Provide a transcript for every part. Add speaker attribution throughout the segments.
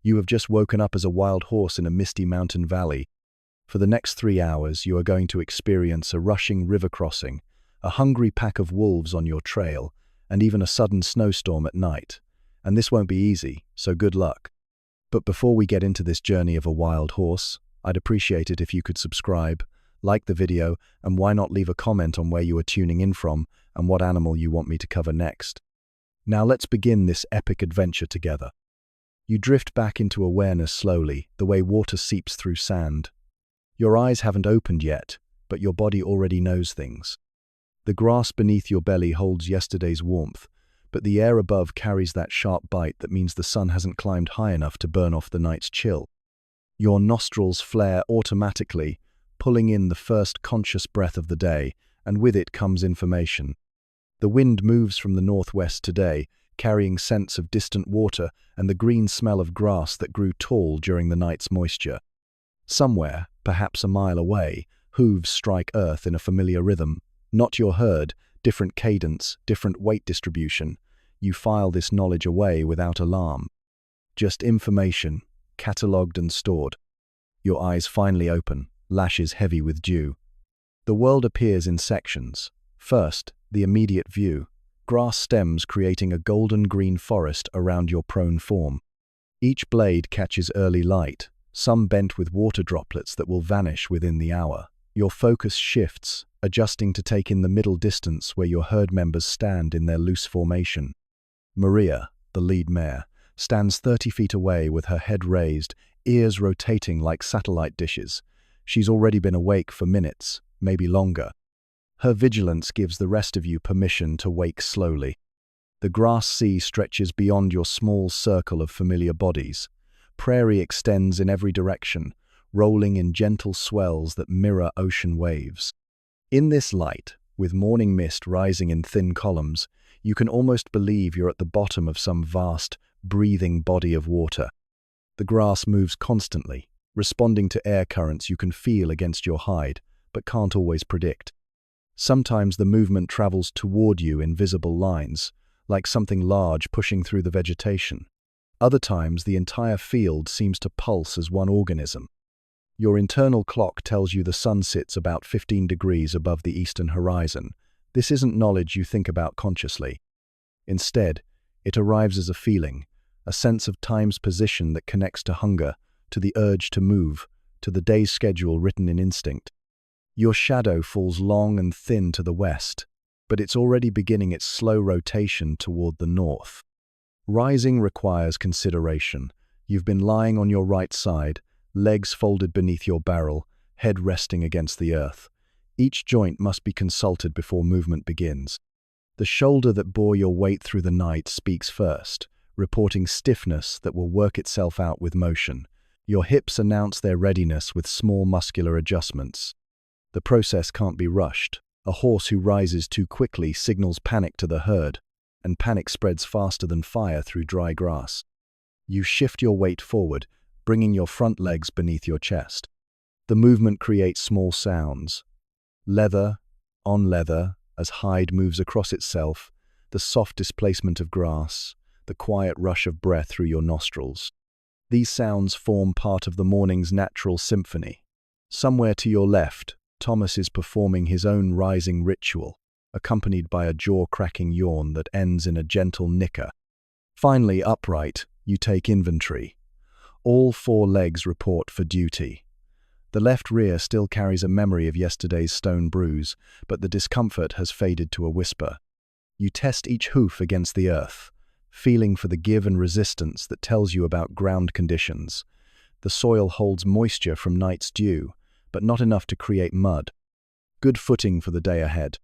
Speaker 1: You have just woken up as a wild horse in a misty mountain valley. For the next 3 hours, you are going to experience a rushing river crossing, a hungry pack of wolves on your trail, and even a sudden snowstorm at night. And this won't be easy, so good luck. But before we get into this journey of a wild horse, I'd appreciate it if you could subscribe, like the video, and why not leave a comment on where you are tuning in from and what animal you want me to cover next. Now let's begin this epic adventure together. You drift back into awareness slowly, the way water seeps through sand. Your eyes haven't opened yet, but your body already knows things. The grass beneath your belly holds yesterday's warmth, but the air above carries that sharp bite that means the sun hasn't climbed high enough to burn off the night's chill. Your nostrils flare automatically, pulling in the first conscious breath of the day, and with it comes information. The wind moves from the northwest today, carrying scents of distant water and the green smell of grass that grew tall during the night's moisture. Somewhere, perhaps a mile away, hooves strike earth in a familiar rhythm. Not your herd, different cadence, different weight distribution. You file this knowledge away without alarm. Just information, catalogued and stored. Your eyes finally open, lashes heavy with dew. The world appears in sections. First, the immediate view. Grass stems creating a golden-green forest around your prone form. Each blade catches early light, some bent with water droplets that will vanish within the hour. Your focus shifts, adjusting to take in the middle distance where your herd members stand in their loose formation. Maria, the lead mare, stands 30 feet away with her head raised, ears rotating like satellite dishes. She's already been awake for minutes, maybe longer. Her vigilance gives the rest of you permission to wake slowly. The grass sea stretches beyond your small circle of familiar bodies. Prairie extends in every direction, rolling in gentle swells that mirror ocean waves. In this light, with morning mist rising in thin columns, you can almost believe you're at the bottom of some vast, breathing body of water. The grass moves constantly, responding to air currents you can feel against your hide, but can't always predict. Sometimes the movement travels toward you in visible lines, like something large pushing through the vegetation. Other times, the entire field seems to pulse as one organism. Your internal clock tells you the sun sits about 15 degrees above the eastern horizon. This isn't knowledge you think about consciously. Instead, it arrives as a feeling, a sense of time's position that connects to hunger, to the urge to move, to the day's schedule written in instinct. Your shadow falls long and thin to the west, but it's already beginning its slow rotation toward the north. Rising requires consideration. You've been lying on your right side, legs folded beneath your barrel, head resting against the earth. Each joint must be consulted before movement begins. The shoulder that bore your weight through the night speaks first, reporting stiffness that will work itself out with motion. Your hips announce their readiness with small muscular adjustments. The process can't be rushed. A horse who rises too quickly signals panic to the herd, and panic spreads faster than fire through dry grass. You shift your weight forward, bringing your front legs beneath your chest. The movement creates small sounds. Leather on leather as hide moves across itself, the soft displacement of grass, the quiet rush of breath through your nostrils. These sounds form part of the morning's natural symphony. Somewhere to your left, Thomas is performing his own rising ritual, accompanied by a jaw-cracking yawn that ends in a gentle nicker. Finally, upright, you take inventory. All 4 legs report for duty. The left rear still carries a memory of yesterday's stone bruise, but the discomfort has faded to a whisper. You test each hoof against the earth, feeling for the give and resistance that tells you about ground conditions. The soil holds moisture from night's dew, but not enough to create mud. Good footing for the day ahead.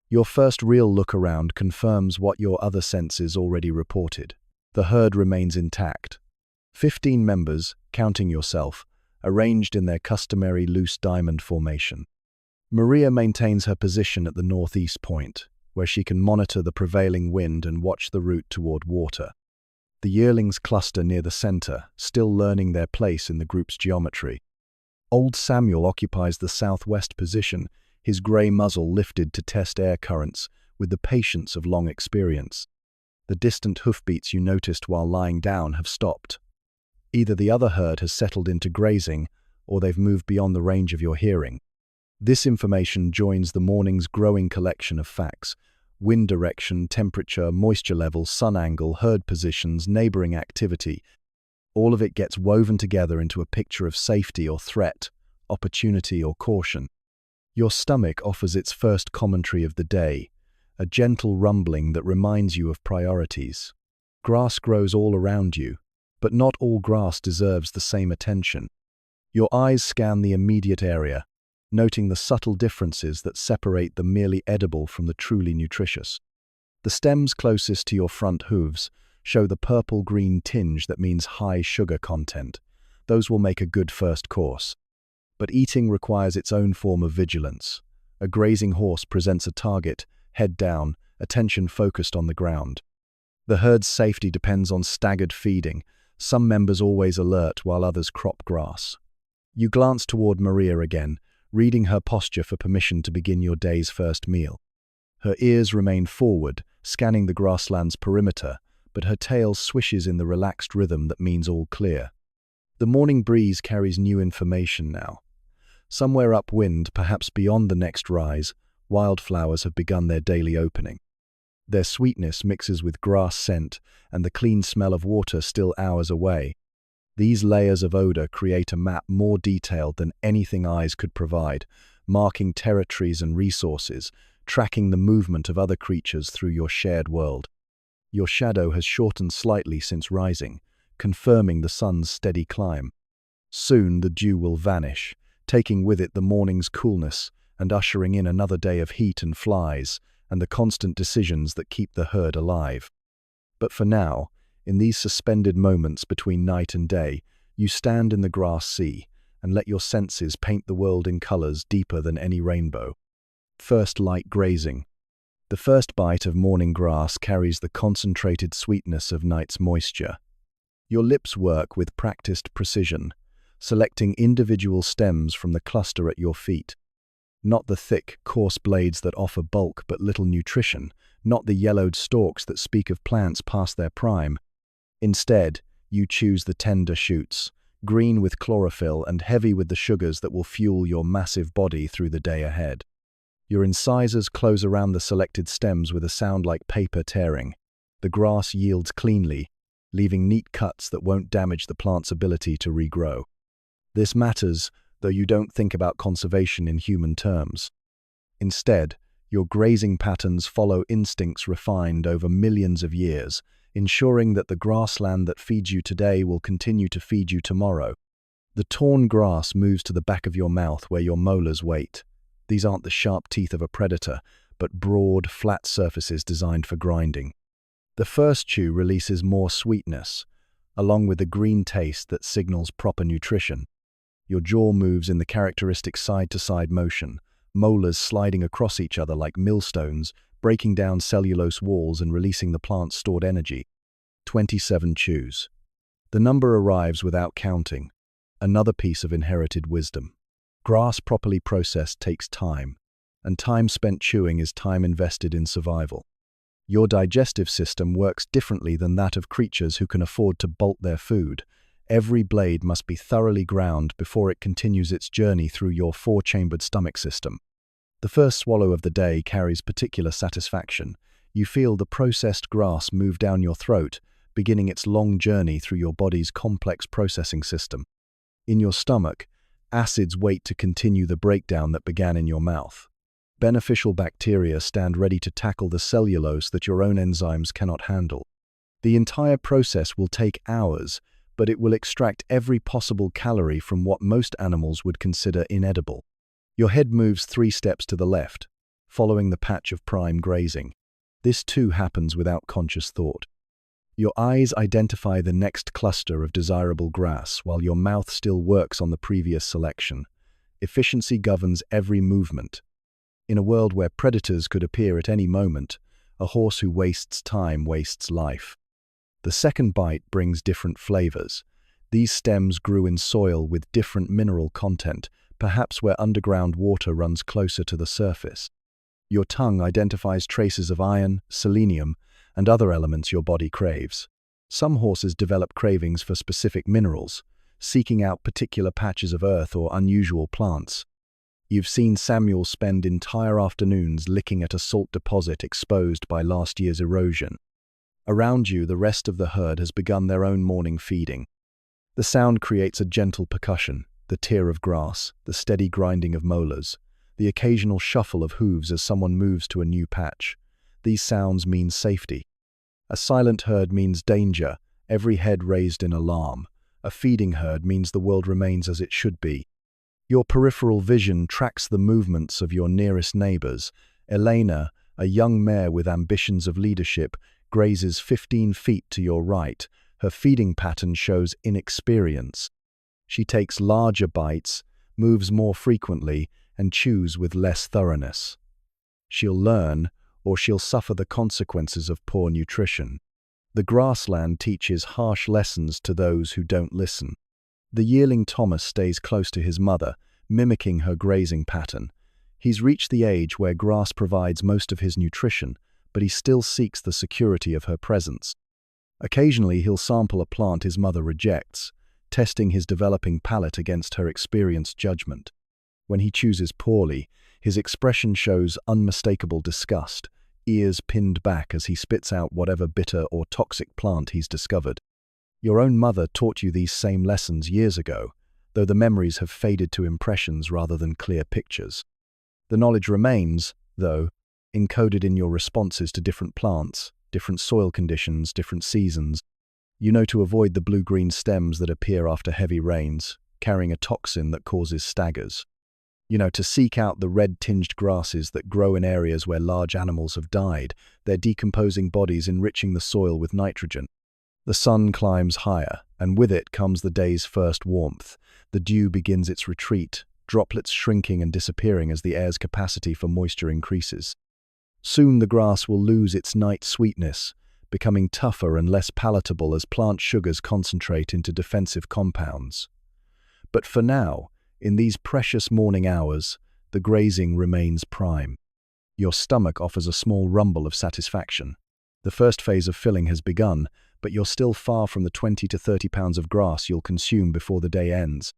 Speaker 1: Your first real look around confirms what your other senses already reported. The herd remains intact. 15 members, counting yourself, arranged in their customary loose diamond formation. Maria maintains her position at the northeast point, where she can monitor the prevailing wind and watch the route toward water. The yearlings cluster near the center, still learning their place in the group's geometry. Old Samuel occupies the southwest position, his grey muzzle lifted to test air currents with the patience of long experience. The distant hoofbeats you noticed while lying down have stopped. Either the other herd has settled into grazing, or they've moved beyond the range of your hearing. This information joins the morning's growing collection of facts: wind direction, temperature, moisture level, sun angle, herd positions, neighboring activity. All of it gets woven together into a picture of safety or threat, opportunity or caution. Your stomach offers its first commentary of the day, a gentle rumbling that reminds you of priorities. Grass grows all around you, but not all grass deserves the same attention. Your eyes scan the immediate area, noting the subtle differences that separate the merely edible from the truly nutritious. The stems closest to your front hooves show the purple-green tinge that means high sugar content. Those will make a good first course. But eating requires its own form of vigilance. A grazing horse presents a target, head down, attention focused on the ground. The herd's safety depends on staggered feeding, some members always alert while others crop grass. You glance toward Maria again, reading her posture for permission to begin your day's first meal. Her ears remain forward, scanning the grassland's perimeter, but her tail swishes in the relaxed rhythm that means all clear. The morning breeze carries new information now. Somewhere upwind, perhaps beyond the next rise, wildflowers have begun their daily opening. Their sweetness mixes with grass scent and the clean smell of water still hours away. These layers of odor create a map more detailed than anything eyes could provide, marking territories and resources, tracking the movement of other creatures through your shared world. Your shadow has shortened slightly since rising, confirming the sun's steady climb. Soon the dew will vanish, taking with it the morning's coolness and ushering in another day of heat and flies, and the constant decisions that keep the herd alive. But for now, in these suspended moments between night and day, you stand in the grass sea and let your senses paint the world in colors deeper than any rainbow. First light grazing. The first bite of morning grass carries the concentrated sweetness of night's moisture. Your lips work with practiced precision, selecting individual stems from the cluster at your feet. Not the thick, coarse blades that offer bulk but little nutrition, not the yellowed stalks that speak of plants past their prime. Instead, you choose the tender shoots, green with chlorophyll and heavy with the sugars that will fuel your massive body through the day ahead. Your incisors close around the selected stems with a sound like paper tearing. The grass yields cleanly, leaving neat cuts that won't damage the plant's ability to regrow. This matters, though you don't think about conservation in human terms. Instead, your grazing patterns follow instincts refined over millions of years, ensuring that the grassland that feeds you today will continue to feed you tomorrow. The torn grass moves to the back of your mouth where your molars wait. These aren't the sharp teeth of a predator, but broad, flat surfaces designed for grinding. The first chew releases more sweetness, along with the green taste that signals proper nutrition. Your jaw moves in the characteristic side-to-side motion, molars sliding across each other like millstones, breaking down cellulose walls and releasing the plant's stored energy. 27 chews. The number arrives without counting, another piece of inherited wisdom. Grass properly processed takes time, and time spent chewing is time invested in survival. Your digestive system works differently than that of creatures who can afford to bolt their food. Every blade must be thoroughly ground before it continues its journey through your four-chambered stomach system. The first swallow of the day carries particular satisfaction. You feel the processed grass move down your throat, beginning its long journey through your body's complex processing system. In your stomach, acids wait to continue the breakdown that began in your mouth. Beneficial bacteria stand ready to tackle the cellulose that your own enzymes cannot handle. The entire process will take hours, but it will extract every possible calorie from what most animals would consider inedible. Your head moves 3 steps to the left, following the patch of prime grazing. This too happens without conscious thought. Your eyes identify the next cluster of desirable grass while your mouth still works on the previous selection. Efficiency governs every movement. In a world where predators could appear at any moment, a horse who wastes time wastes life. The second bite brings different flavors. These stems grew in soil with different mineral content, perhaps where underground water runs closer to the surface. Your tongue identifies traces of iron, selenium, and other elements your body craves. Some horses develop cravings for specific minerals, seeking out particular patches of earth or unusual plants. You've seen Samuel spend entire afternoons licking at a salt deposit exposed by last year's erosion. Around you, the rest of the herd has begun their own morning feeding. The sound creates a gentle percussion, the tear of grass, the steady grinding of molars, the occasional shuffle of hooves as someone moves to a new patch. These sounds mean safety. A silent herd means danger, every head raised in alarm. A feeding herd means the world remains as it should be. Your peripheral vision tracks the movements of your nearest neighbors. Elena, a young mare with ambitions of leadership, grazes 15 feet to your right. Her feeding pattern shows inexperience. She takes larger bites, moves more frequently, and chews with less thoroughness. She'll learn, or she'll suffer the consequences of poor nutrition. The grassland teaches harsh lessons to those who don't listen. The yearling Thomas stays close to his mother, mimicking her grazing pattern. He's reached the age where grass provides most of his nutrition, but he still seeks the security of her presence. Occasionally he'll sample a plant his mother rejects, testing his developing palate against her experienced judgment. When he chooses poorly, his expression shows unmistakable disgust, ears pinned back as he spits out whatever bitter or toxic plant he's discovered. Your own mother taught you these same lessons years ago, though the memories have faded to impressions rather than clear pictures. The knowledge remains, though, encoded in your responses to different plants, different soil conditions, different seasons. You know to avoid the blue-green stems that appear after heavy rains, carrying a toxin that causes staggers. You know to seek out the red-tinged grasses that grow in areas where large animals have died, their decomposing bodies enriching the soil with nitrogen. The sun climbs higher, and with it comes the day's first warmth. The dew begins its retreat, droplets shrinking and disappearing as the air's capacity for moisture increases. Soon the grass will lose its night sweetness, becoming tougher and less palatable as plant sugars concentrate into defensive compounds. But for now, in these precious morning hours, the grazing remains prime. Your stomach offers a small rumble of satisfaction. The first phase of filling has begun, but you're still far from the 20 to 30 pounds of grass you'll consume before the day ends.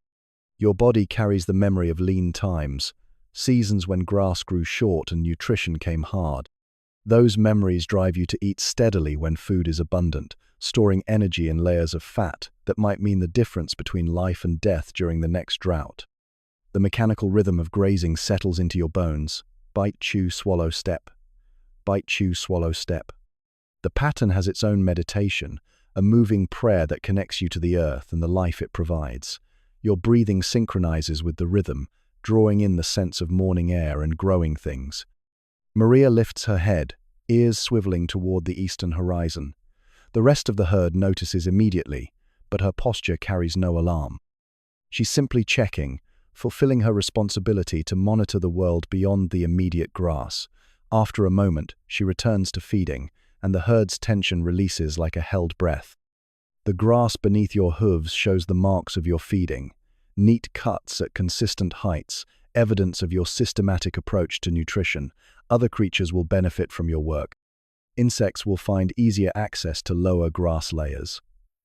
Speaker 1: Your body carries the memory of lean times, seasons when grass grew short and nutrition came hard. Those memories drive you to eat steadily when food is abundant, storing energy in layers of fat that might mean the difference between life and death during the next drought. The mechanical rhythm of grazing settles into your bones. Bite, chew, swallow, step. Bite, chew, swallow, step. The pattern has its own meditation, a moving prayer that connects you to the earth and the life it provides. Your breathing synchronizes with the rhythm, drawing in the sense of morning air and growing things. Maria lifts her head, ears swiveling toward the eastern horizon. The rest of the herd notices immediately, but her posture carries no alarm. She's simply checking, fulfilling her responsibility to monitor the world beyond the immediate grass. After a moment, she returns to feeding, and the herd's tension releases like a held breath. The grass beneath your hooves shows the marks of your feeding, neat cuts at consistent heights, evidence of your systematic approach to nutrition. Other creatures will benefit from your work. Insects will find easier access to lower grass layers.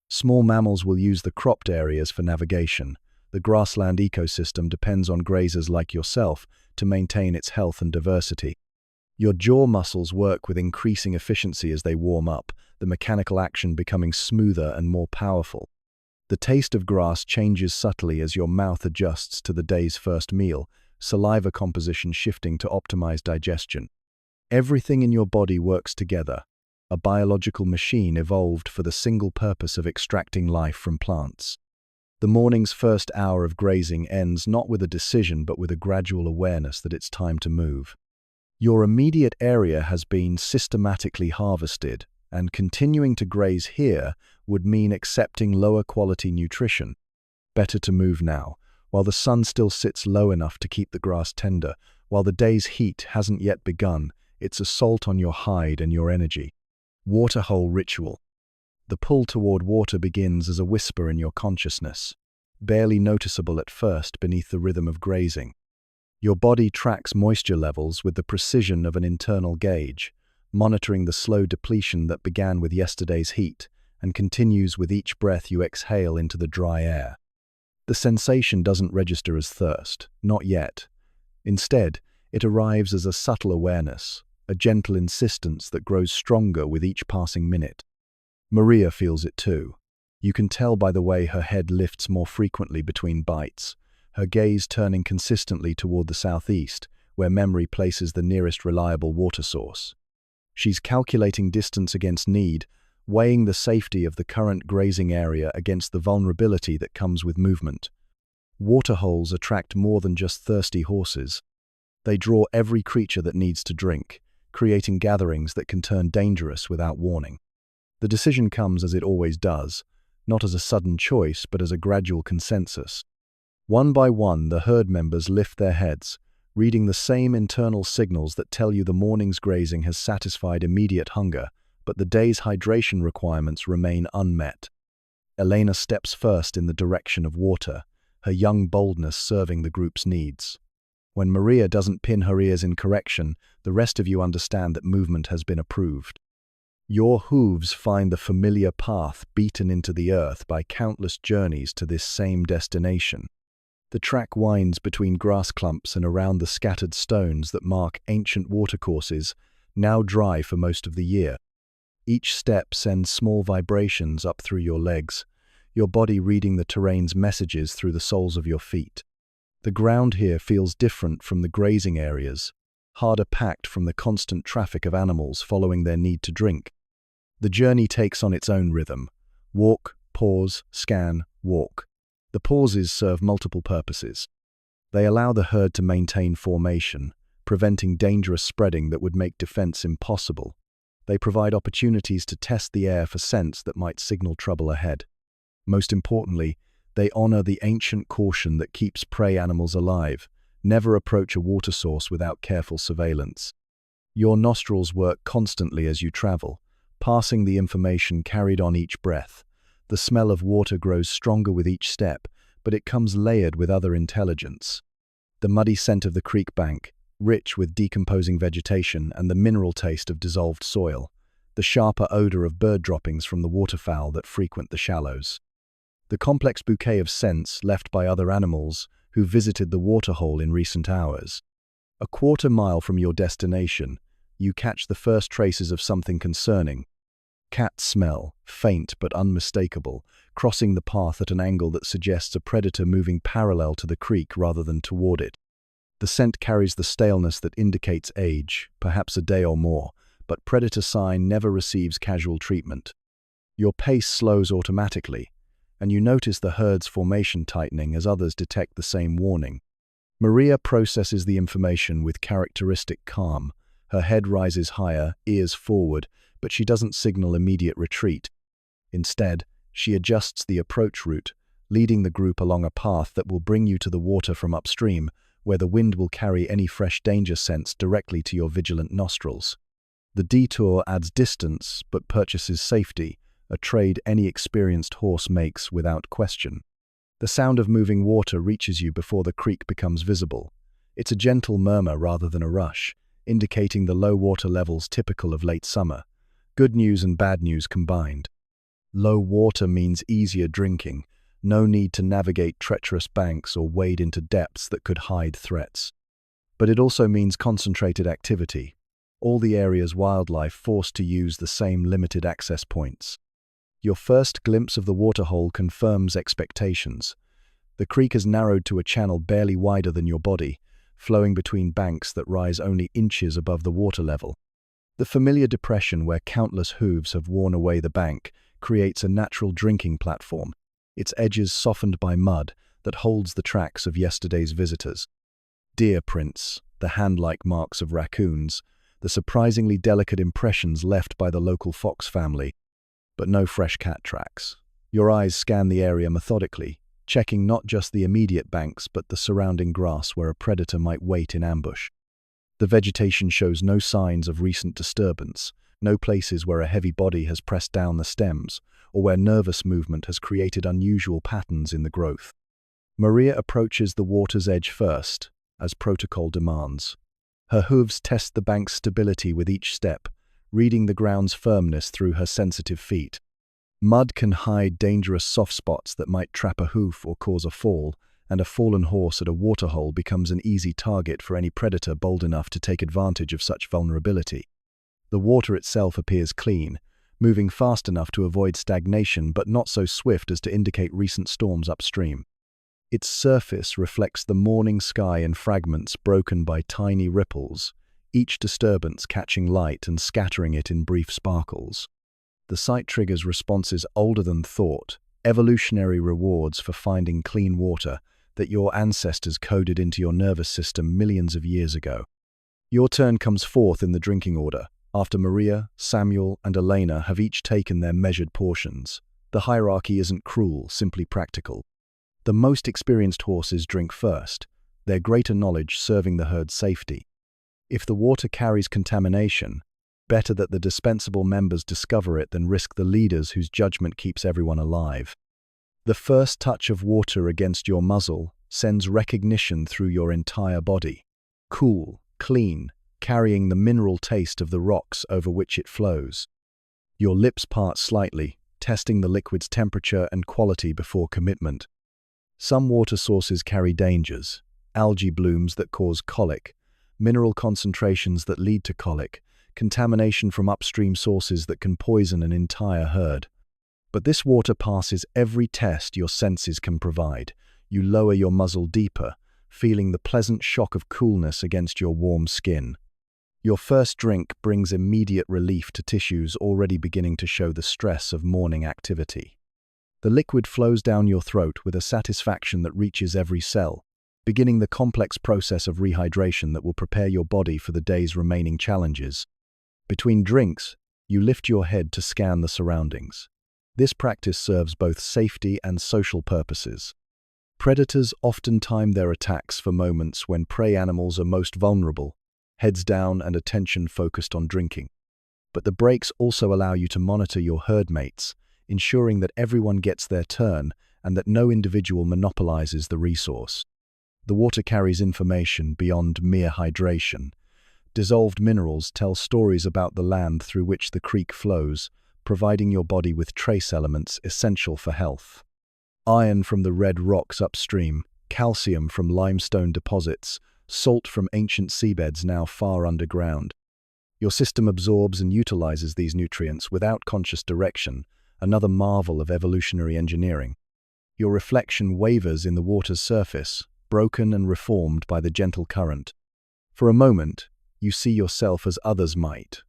Speaker 1: Small mammals will use the cropped areas for navigation. The grassland ecosystem depends on grazers like yourself to maintain its health and diversity. Your jaw muscles work with increasing efficiency as they warm up, the mechanical action becoming smoother and more powerful. The taste of grass changes subtly as your mouth adjusts to the day's first meal, saliva composition shifting to optimize digestion. Everything in your body works together, a biological machine evolved for the single purpose of extracting life from plants. The morning's first hour of grazing ends not with a decision but with a gradual awareness that it's time to move. Your immediate area has been systematically harvested, and continuing to graze here would mean accepting lower quality nutrition. Better to move now, while the sun still sits low enough to keep the grass tender, while the day's heat hasn't yet begun. It's assault on your hide and your energy. Waterhole ritual. The pull toward water begins as a whisper in your consciousness, barely noticeable at first beneath the rhythm of grazing. Your body tracks moisture levels with the precision of an internal gauge, monitoring the slow depletion that began with yesterday's heat and continues with each breath you exhale into the dry air. The sensation doesn't register as thirst, not yet. Instead, it arrives as a subtle awareness, a gentle insistence that grows stronger with each passing minute. Maria feels it too. You can tell by the way her head lifts more frequently between bites, her gaze turning consistently toward the southeast, where memory places the nearest reliable water source. She's calculating distance against need, weighing the safety of the current grazing area against the vulnerability that comes with movement. Waterholes attract more than just thirsty horses. They draw every creature that needs to drink, creating gatherings that can turn dangerous without warning. The decision comes as it always does, not as a sudden choice but as a gradual consensus. One by one, the herd members lift their heads, reading the same internal signals that tell you the morning's grazing has satisfied immediate hunger, but the day's hydration requirements remain unmet. Elena steps first in the direction of water, her young boldness serving the group's needs. When Maria doesn't pin her ears in correction, the rest of you understand that movement has been approved. Your hooves find the familiar path beaten into the earth by countless journeys to this same destination. The track winds between grass clumps and around the scattered stones that mark ancient watercourses, now dry for most of the year. Each step sends small vibrations up through your legs, your body reading the terrain's messages through the soles of your feet. The ground here feels different from the grazing areas, harder packed from the constant traffic of animals following their need to drink. The journey takes on its own rhythm. Walk, pause, scan, walk. The pauses serve multiple purposes. They allow the herd to maintain formation, preventing dangerous spreading that would make defense impossible. They provide opportunities to test the air for scents that might signal trouble ahead. Most importantly, they honor the ancient caution that keeps prey animals alive. Never approach a water source without careful surveillance. Your nostrils work constantly as you travel, passing the information carried on each breath. The smell of water grows stronger with each step, but it comes layered with other intelligence. The muddy scent of the creek bank, rich with decomposing vegetation and the mineral taste of dissolved soil. The sharper odor of bird droppings from the waterfowl that frequent the shallows. The complex bouquet of scents left by other animals who visited the waterhole in recent hours. A quarter mile from your destination, you catch the first traces of something concerning. Cat smell, faint but unmistakable, crossing the path at an angle that suggests a predator moving parallel to the creek rather than toward it. The scent carries the staleness that indicates age, perhaps a day or more, but predator sign never receives casual treatment. Your pace slows automatically, and you notice the herd's formation tightening as others detect the same warning. Maria processes the information with characteristic calm. Her head rises higher, ears forward, but she doesn't signal immediate retreat. Instead, she adjusts the approach route, leading the group along a path that will bring you to the water from upstream, where the wind will carry any fresh danger scents directly to your vigilant nostrils. The detour adds distance but purchases safety, a trade any experienced horse makes without question. The sound of moving water reaches you before the creek becomes visible. It's a gentle murmur rather than a rush, indicating the low water levels typical of late summer. Good news and bad news combined. Low water means easier drinking, no need to navigate treacherous banks or wade into depths that could hide threats. But it also means concentrated activity, all the area's wildlife forced to use the same limited access points. Your first glimpse of the waterhole confirms expectations. The creek has narrowed to a channel barely wider than your body, flowing between banks that rise only inches above the water level. The familiar depression where countless hooves have worn away the bank creates a natural drinking platform, its edges softened by mud that holds the tracks of yesterday's visitors. Deer prints, the hand-like marks of raccoons, the surprisingly delicate impressions left by the local fox family, but no fresh cat tracks. Your eyes scan the area methodically, checking not just the immediate banks but the surrounding grass where a predator might wait in ambush. The vegetation shows no signs of recent disturbance, no places where a heavy body has pressed down the stems, or where nervous movement has created unusual patterns in the growth. Maria approaches the water's edge first, as protocol demands. Her hooves test the bank's stability with each step, reading the ground's firmness through her sensitive feet. Mud can hide dangerous soft spots that might trap a hoof or cause a fall, and a fallen horse at a waterhole becomes an easy target for any predator bold enough to take advantage of such vulnerability. The water itself appears clean, moving fast enough to avoid stagnation but not so swift as to indicate recent storms upstream. Its surface reflects the morning sky in fragments broken by tiny ripples, each disturbance catching light and scattering it in brief sparkles. The sight triggers responses older than thought, evolutionary rewards for finding clean water that your ancestors coded into your nervous system millions of years ago. Your turn comes fourth in the drinking order, after Maria, Samuel, and Elena have each taken their measured portions. The hierarchy isn't cruel, simply practical. The most experienced horses drink first, their greater knowledge serving the herd's safety. If the water carries contamination, better that the dispensable members discover it than risk the leaders whose judgment keeps everyone alive. The first touch of water against your muzzle sends recognition through your entire body. Cool, clean, carrying the mineral taste of the rocks over which it flows. Your lips part slightly, testing the liquid's temperature and quality before commitment. Some water sources carry dangers: algae blooms that cause colic, mineral concentrations that lead to colic, contamination from upstream sources that can poison an entire herd. But this water passes every test your senses can provide. You lower your muzzle deeper, feeling the pleasant shock of coolness against your warm skin. Your first drink brings immediate relief to tissues already beginning to show the stress of morning activity. The liquid flows down your throat with a satisfaction that reaches every cell, beginning the complex process of rehydration that will prepare your body for the day's remaining challenges. Between drinks, you lift your head to scan the surroundings. This practice serves both safety and social purposes. Predators often time their attacks for moments when prey animals are most vulnerable, heads down and attention focused on drinking. But the breaks also allow you to monitor your herd mates, ensuring that everyone gets their turn and that no individual monopolizes the resource. The water carries information beyond mere hydration. Dissolved minerals tell stories about the land through which the creek flows, providing your body with trace elements essential for health. Iron from the red rocks upstream, calcium from limestone deposits, salt from ancient seabeds now far underground. Your system absorbs and utilizes these nutrients without conscious direction, another marvel of evolutionary engineering. Your reflection wavers in the water's surface, broken and reformed by the gentle current. For a moment, you see yourself as others might,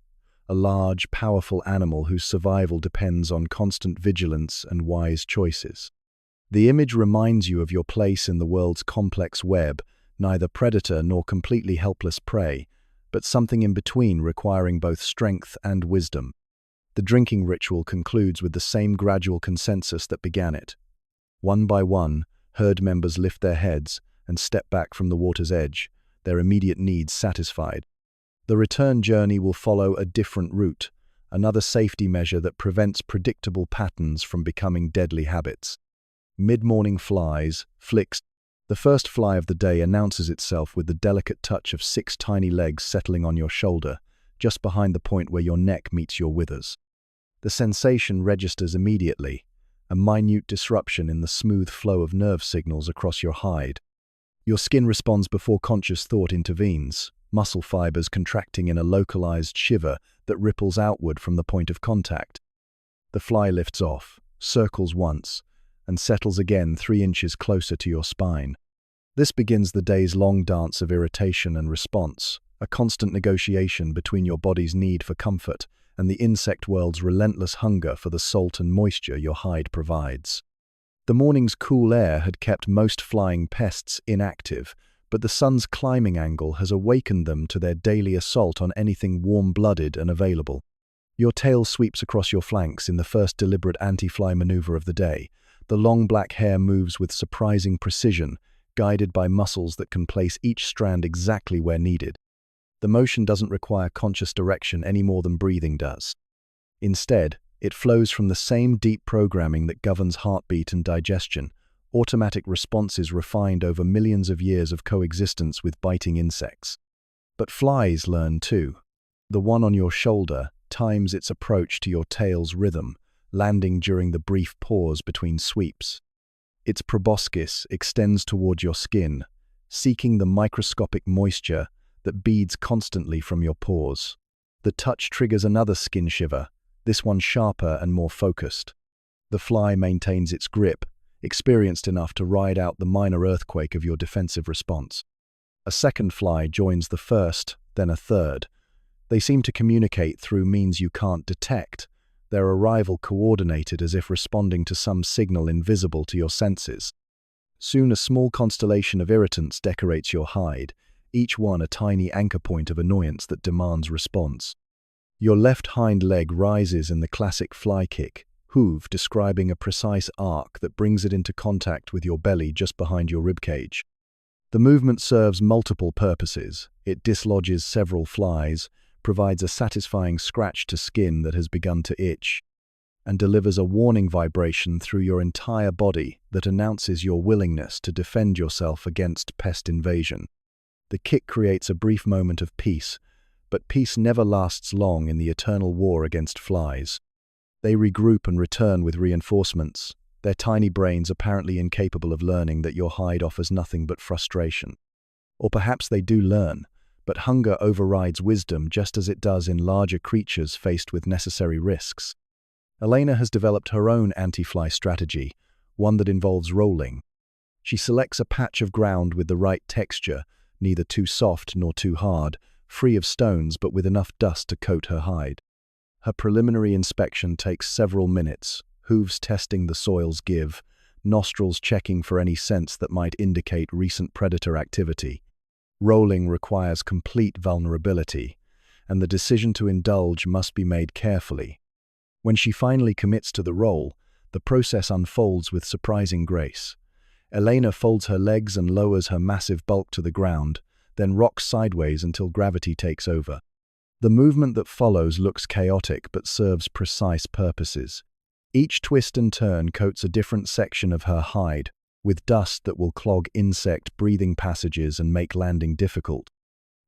Speaker 1: a large, powerful animal whose survival depends on constant vigilance and wise choices. The image reminds you of your place in the world's complex web, neither predator nor completely helpless prey, but something in between requiring both strength and wisdom. The drinking ritual concludes with the same gradual consensus that began it. One by one, herd members lift their heads and step back from the water's edge, their immediate needs satisfied. The return journey will follow a different route, another safety measure that prevents predictable patterns from becoming deadly habits. Mid-morning flies, flicks. The first fly of the day announces itself with the delicate touch of 6 tiny legs settling on your shoulder, just behind the point where your neck meets your withers. The sensation registers immediately, a minute disruption in the smooth flow of nerve signals across your hide. Your skin responds before conscious thought intervenes, muscle fibers contracting in a localized shiver that ripples outward from the point of contact. The fly lifts off, circles once, and settles again 3 inches closer to your spine. This begins the day's long dance of irritation and response, a constant negotiation between your body's need for comfort and the insect world's relentless hunger for the salt and moisture your hide provides. The morning's cool air had kept most flying pests inactive, but the sun's climbing angle has awakened them to their daily assault on anything warm-blooded and available. Your tail sweeps across your flanks in the first deliberate anti-fly maneuver of the day. The long black hair moves with surprising precision, guided by muscles that can place each strand exactly where needed. The motion doesn't require conscious direction any more than breathing does. Instead, it flows from the same deep programming that governs heartbeat and digestion, automatic responses refined over millions of years of coexistence with biting insects. But flies learn too. The one on your shoulder times its approach to your tail's rhythm, landing during the brief pause between sweeps. Its proboscis extends toward your skin, seeking the microscopic moisture that beads constantly from your pores. The touch triggers another skin shiver, this one sharper and more focused. The fly maintains its grip, experienced enough to ride out the minor earthquake of your defensive response. A second fly joins the first, then a third. They seem to communicate through means you can't detect, their arrival coordinated as if responding to some signal invisible to your senses. Soon a small constellation of irritants decorates your hide, each one a tiny anchor point of annoyance that demands response. Your left hind leg rises in the classic fly kick, hoof describing a precise arc that brings it into contact with your belly just behind your ribcage. The movement serves multiple purposes. It dislodges several flies, provides a satisfying scratch to skin that has begun to itch, and delivers a warning vibration through your entire body that announces your willingness to defend yourself against pest invasion. The kick creates a brief moment of peace, but peace never lasts long in the eternal war against flies. They regroup and return with reinforcements, their tiny brains apparently incapable of learning that your hide offers nothing but frustration. Or perhaps they do learn, but hunger overrides wisdom just as it does in larger creatures faced with necessary risks. Elena has developed her own anti-fly strategy, one that involves rolling. She selects a patch of ground with the right texture, neither too soft nor too hard, free of stones but with enough dust to coat her hide. Her preliminary inspection takes several minutes, hooves testing the soil's give, nostrils checking for any scents that might indicate recent predator activity. Rolling requires complete vulnerability, and the decision to indulge must be made carefully. When she finally commits to the roll, the process unfolds with surprising grace. Elena folds her legs and lowers her massive bulk to the ground, then rocks sideways until gravity takes over. The movement that follows looks chaotic but serves precise purposes. Each twist and turn coats a different section of her hide, with dust that will clog insect breathing passages and make landing difficult.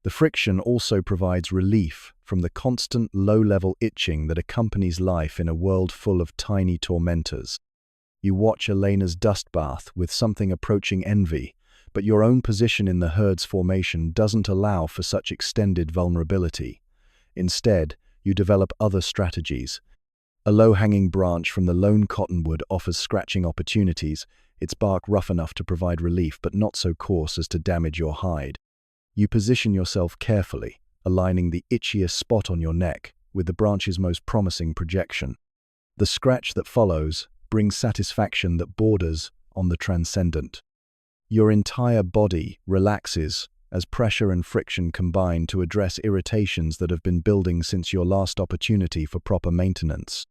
Speaker 1: The friction also provides relief from the constant low-level itching that accompanies life in a world full of tiny tormentors. You watch Elena's dust bath with something approaching envy, but your own position in the herd's formation doesn't allow for such extended vulnerability. Instead, you develop other strategies. A low-hanging branch from the lone cottonwood offers scratching opportunities, its bark rough enough to provide relief but not so coarse as to damage your hide. You position yourself carefully, aligning the itchiest spot on your neck with the branch's most promising projection. The scratch that follows brings satisfaction that borders on the transcendent. Your entire body relaxes as pressure and friction combine to address irritations that have been building since your last opportunity for proper maintenance.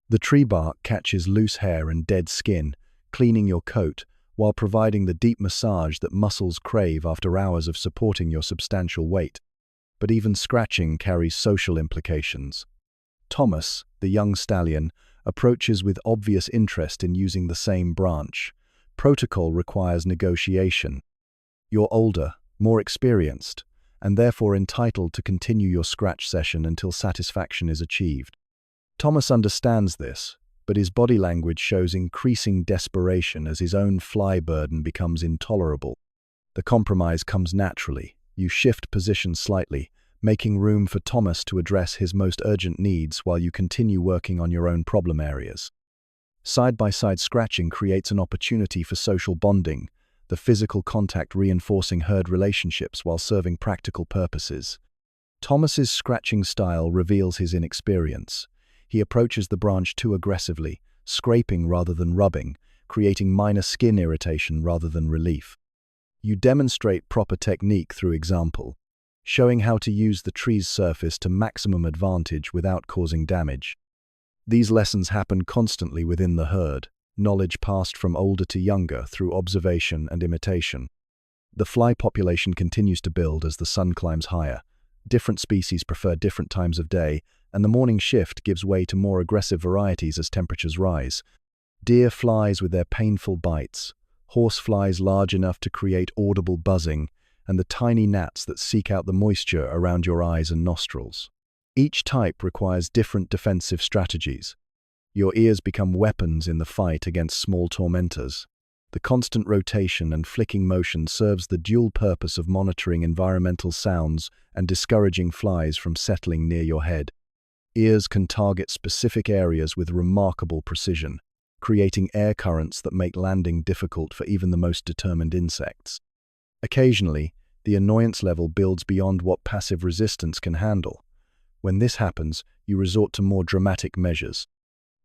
Speaker 1: The tree bark catches loose hair and dead skin, cleaning your coat, while providing the deep massage that muscles crave after hours of supporting your substantial weight. But even scratching carries social implications. Thomas, the young stallion, approaches with obvious interest in using the same branch. Protocol requires negotiation. You're older, more experienced, and therefore entitled to continue your scratch session until satisfaction is achieved. Thomas understands this, but his body language shows increasing desperation as his own fly burden becomes intolerable. The compromise comes naturally. You shift position slightly, making room for Thomas to address his most urgent needs while you continue working on your own problem areas. Side-by-side scratching creates an opportunity for social bonding, the physical contact reinforcing herd relationships while serving practical purposes. Thomas's scratching style reveals his inexperience. He approaches the branch too aggressively, scraping rather than rubbing, creating minor skin irritation rather than relief. You demonstrate proper technique through example, showing how to use the tree's surface to maximum advantage without causing damage. These lessons happen constantly within the herd, knowledge passed from older to younger through observation and imitation. The fly population continues to build as the sun climbs higher. Different species prefer different times of day, and the morning shift gives way to more aggressive varieties as temperatures rise. Deer flies with their painful bites, horse flies large enough to create audible buzzing, and the tiny gnats that seek out the moisture around your eyes and nostrils. Each type requires different defensive strategies. Your ears become weapons in the fight against small tormentors. The constant rotation and flicking motion serves the dual purpose of monitoring environmental sounds and discouraging flies from settling near your head. Ears can target specific areas with remarkable precision, creating air currents that make landing difficult for even the most determined insects. Occasionally, the annoyance level builds beyond what passive resistance can handle. When this happens, you resort to more dramatic measures.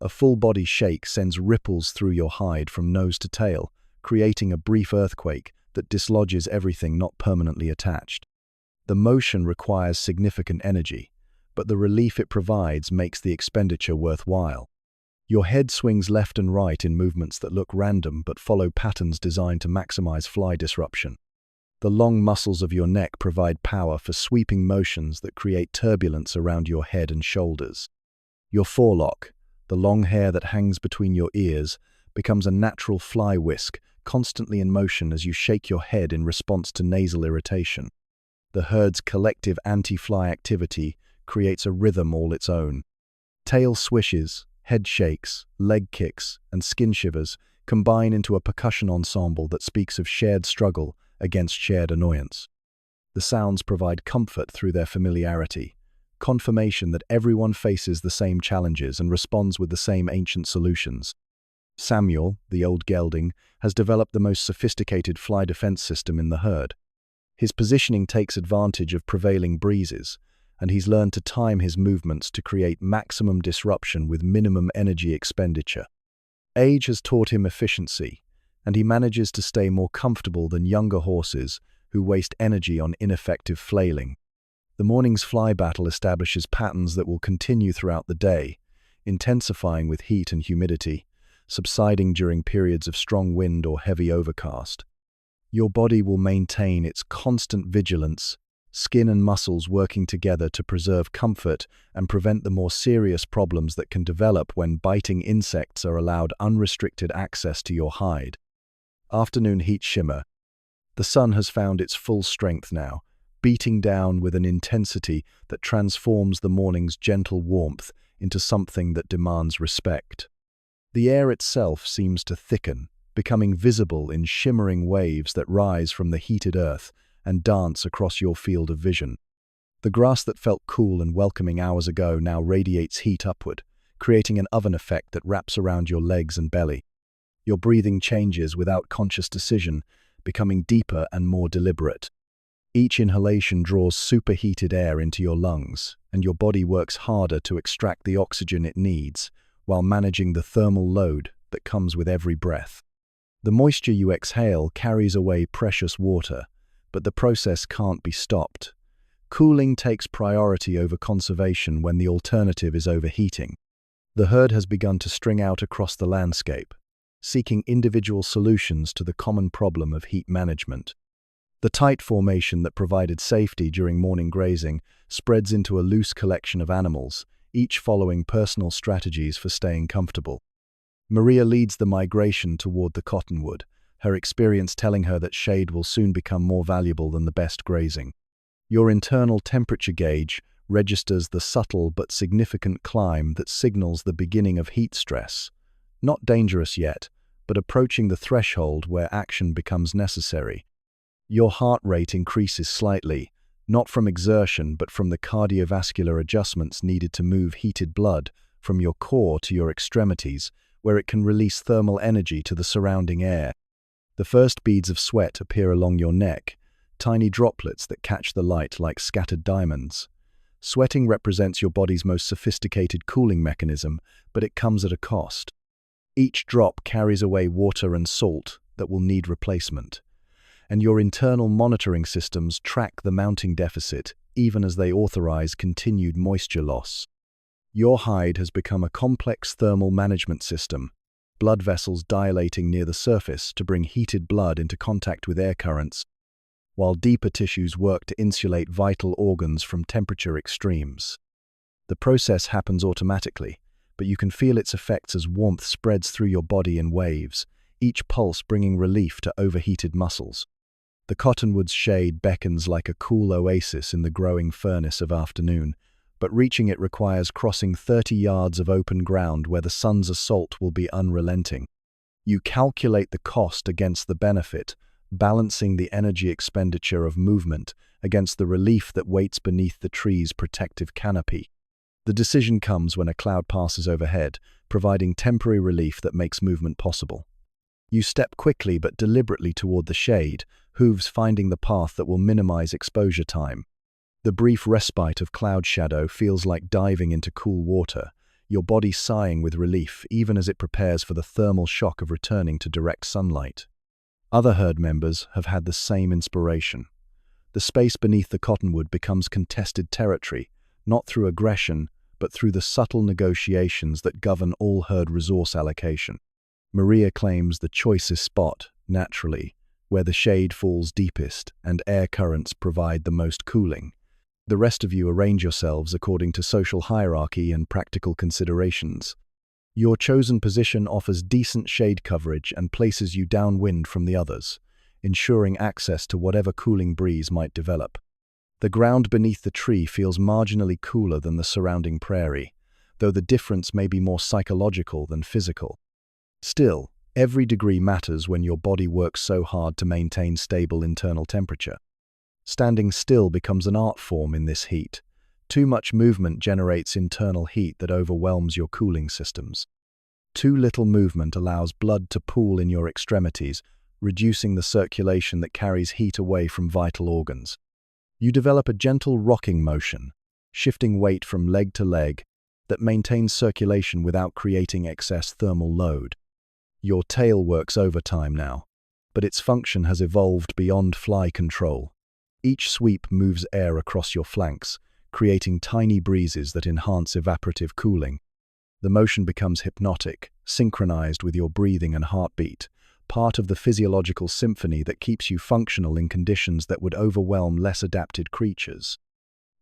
Speaker 1: A full-body shake sends ripples through your hide from nose to tail, creating a brief earthquake that dislodges everything not permanently attached. The motion requires significant energy, but the relief it provides makes the expenditure worthwhile. Your head swings left and right in movements that look random but follow patterns designed to maximize fly disruption. The long muscles of your neck provide power for sweeping motions that create turbulence around your head and shoulders. Your forelock, the long hair that hangs between your ears, becomes a natural fly whisk, constantly in motion as you shake your head in response to nasal irritation. The herd's collective anti-fly activity creates a rhythm all its own. Tail swishes, head shakes, leg kicks, and skin shivers combine into a percussion ensemble that speaks of shared struggle against shared annoyance. The sounds provide comfort through their familiarity, confirmation that everyone faces the same challenges and responds with the same ancient solutions. Samuel, the old gelding, has developed the most sophisticated fly defense system in the herd. His positioning takes advantage of prevailing breezes, and he's learned to time his movements to create maximum disruption with minimum energy expenditure. Age has taught him efficiency, and he manages to stay more comfortable than younger horses who waste energy on ineffective flailing. The morning's fly battle establishes patterns that will continue throughout the day, intensifying with heat and humidity, subsiding during periods of strong wind or heavy overcast. Your body will maintain its constant vigilance, skin and muscles working together to preserve comfort and prevent the more serious problems that can develop when biting insects are allowed unrestricted access to your hide. Afternoon heat shimmer. The sun has found its full strength now, beating down with an intensity that transforms the morning's gentle warmth into something that demands respect. The air itself seems to thicken, becoming visible in shimmering waves that rise from the heated earth and dance across your field of vision. The grass that felt cool and welcoming hours ago now radiates heat upward, creating an oven effect that wraps around your legs and belly. Your breathing changes without conscious decision, becoming deeper and more deliberate. Each inhalation draws superheated air into your lungs, and your body works harder to extract the oxygen it needs, while managing the thermal load that comes with every breath. The moisture you exhale carries away precious water, but the process can't be stopped. Cooling takes priority over conservation when the alternative is overheating. The herd has begun to string out across the landscape, seeking individual solutions to the common problem of heat management. The tight formation that provided safety during morning grazing spreads into a loose collection of animals, each following personal strategies for staying comfortable. Maria leads the migration toward the cottonwood, her experience telling her that shade will soon become more valuable than the best grazing. Your internal temperature gauge registers the subtle but significant climb that signals the beginning of heat stress. Not dangerous yet, but approaching the threshold where action becomes necessary. Your heart rate increases slightly, not from exertion but from the cardiovascular adjustments needed to move heated blood from your core to your extremities, where it can release thermal energy to the surrounding air. The first beads of sweat appear along your neck, tiny droplets that catch the light like scattered diamonds. Sweating represents your body's most sophisticated cooling mechanism, but it comes at a cost. Each drop carries away water and salt that will need replacement, and your internal monitoring systems track the mounting deficit even as they authorize continued moisture loss. Your hide has become a complex thermal management system, blood vessels dilating near the surface to bring heated blood into contact with air currents, while deeper tissues work to insulate vital organs from temperature extremes. The process happens automatically, but you can feel its effects as warmth spreads through your body in waves, each pulse bringing relief to overheated muscles. The cottonwood's shade beckons like a cool oasis in the growing furnace of afternoon, but reaching it requires crossing 30 yards of open ground where the sun's assault will be unrelenting. You calculate the cost against the benefit, balancing the energy expenditure of movement against the relief that waits beneath the tree's protective canopy. The decision comes when a cloud passes overhead, providing temporary relief that makes movement possible. You step quickly but deliberately toward the shade, hooves finding the path that will minimize exposure time. The brief respite of cloud shadow feels like diving into cool water, your body sighing with relief even as it prepares for the thermal shock of returning to direct sunlight. Other herd members have had the same inspiration. The space beneath the cottonwood becomes contested territory, not through aggression, but through the subtle negotiations that govern all herd resource allocation. Maria claims the choicest spot, naturally, where the shade falls deepest and air currents provide the most cooling. The rest of you arrange yourselves according to social hierarchy and practical considerations. Your chosen position offers decent shade coverage and places you downwind from the others, ensuring access to whatever cooling breeze might develop. The ground beneath the tree feels marginally cooler than the surrounding prairie, though the difference may be more psychological than physical. Still, every degree matters when your body works so hard to maintain stable internal temperature. Standing still becomes an art form in this heat. Too much movement generates internal heat that overwhelms your cooling systems. Too little movement allows blood to pool in your extremities, reducing the circulation that carries heat away from vital organs. You develop a gentle rocking motion, shifting weight from leg to leg, that maintains circulation without creating excess thermal load. Your tail works overtime now, but its function has evolved beyond fly control. Each sweep moves air across your flanks, creating tiny breezes that enhance evaporative cooling. The motion becomes hypnotic, synchronized with your breathing and heartbeat, part of the physiological symphony that keeps you functional in conditions that would overwhelm less adapted creatures.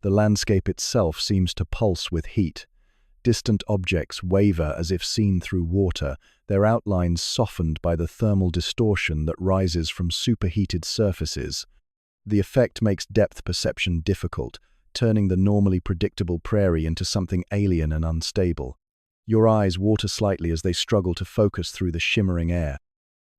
Speaker 1: The landscape itself seems to pulse with heat. Distant objects waver as if seen through water, their outlines softened by the thermal distortion that rises from superheated surfaces. The effect makes depth perception difficult, turning the normally predictable prairie into something alien and unstable. Your eyes water slightly as they struggle to focus through the shimmering air.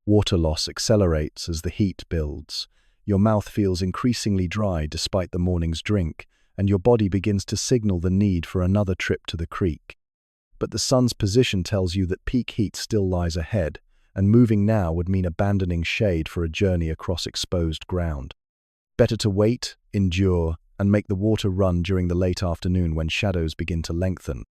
Speaker 1: Water loss accelerates as the heat builds. Your mouth feels increasingly dry despite the morning's drink, and your body begins to signal the need for another trip to the creek. But the sun's position tells you that peak heat still lies ahead, and moving now would mean abandoning shade for a journey across exposed ground. Better to wait, endure, and make the water run during the late afternoon when shadows begin to lengthen.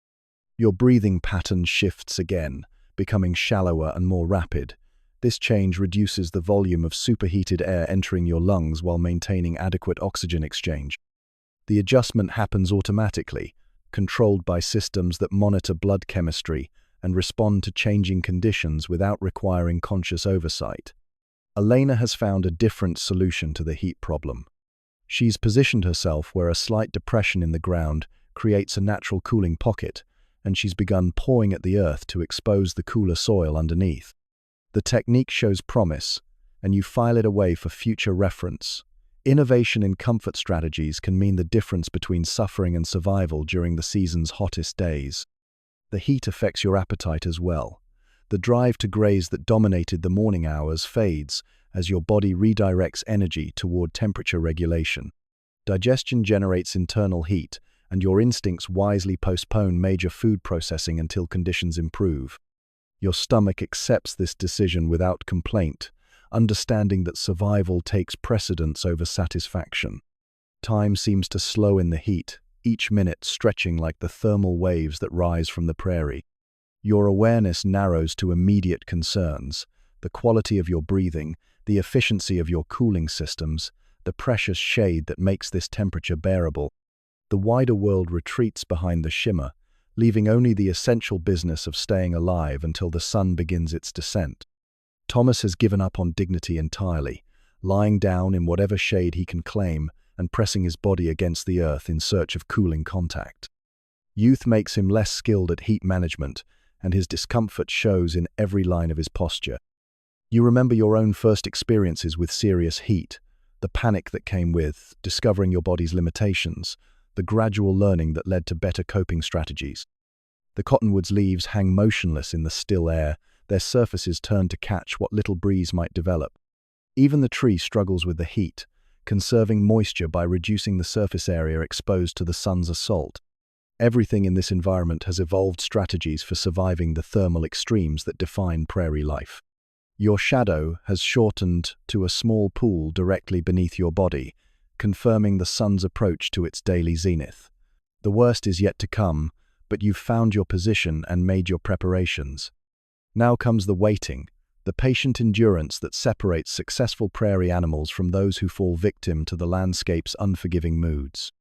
Speaker 1: Your breathing pattern shifts again, becoming shallower and more rapid. This change reduces the volume of superheated air entering your lungs while maintaining adequate oxygen exchange. The adjustment happens automatically, controlled by systems that monitor blood chemistry and respond to changing conditions without requiring conscious oversight. Elena has found a different solution to the heat problem. She's positioned herself where a slight depression in the ground creates a natural cooling pocket, and she's begun pawing at the earth to expose the cooler soil underneath. The technique shows promise, and you file it away for future reference. Innovation in comfort strategies can mean the difference between suffering and survival during the season's hottest days. The heat affects your appetite as well. The drive to graze that dominated the morning hours fades as your body redirects energy toward temperature regulation. Digestion generates internal heat, and your instincts wisely postpone major food processing until conditions improve. Your stomach accepts this decision without complaint, understanding that survival takes precedence over satisfaction. Time seems to slow in the heat, each minute stretching like the thermal waves that rise from the prairie. Your awareness narrows to immediate concerns: the quality of your breathing, the efficiency of your cooling systems, the precious shade that makes this temperature bearable. The wider world retreats behind the shimmer, leaving only the essential business of staying alive until the sun begins its descent. Thomas has given up on dignity entirely, lying down in whatever shade he can claim and pressing his body against the earth in search of cooling contact. Youth makes him less skilled at heat management, and his discomfort shows in every line of his posture. You remember your own first experiences with serious heat, the panic that came with discovering your body's limitations, the gradual learning that led to better coping strategies. The cottonwood's leaves hang motionless in the still air, their surfaces turned to catch what little breeze might develop. Even the tree struggles with the heat, conserving moisture by reducing the surface area exposed to the sun's assault. Everything in this environment has evolved strategies for surviving the thermal extremes that define prairie life. Your shadow has shortened to a small pool directly beneath your body, confirming the sun's approach to its daily zenith. The worst is yet to come, but you've found your position and made your preparations. Now comes the waiting, the patient endurance that separates successful prairie animals from those who fall victim to the landscape's unforgiving moods.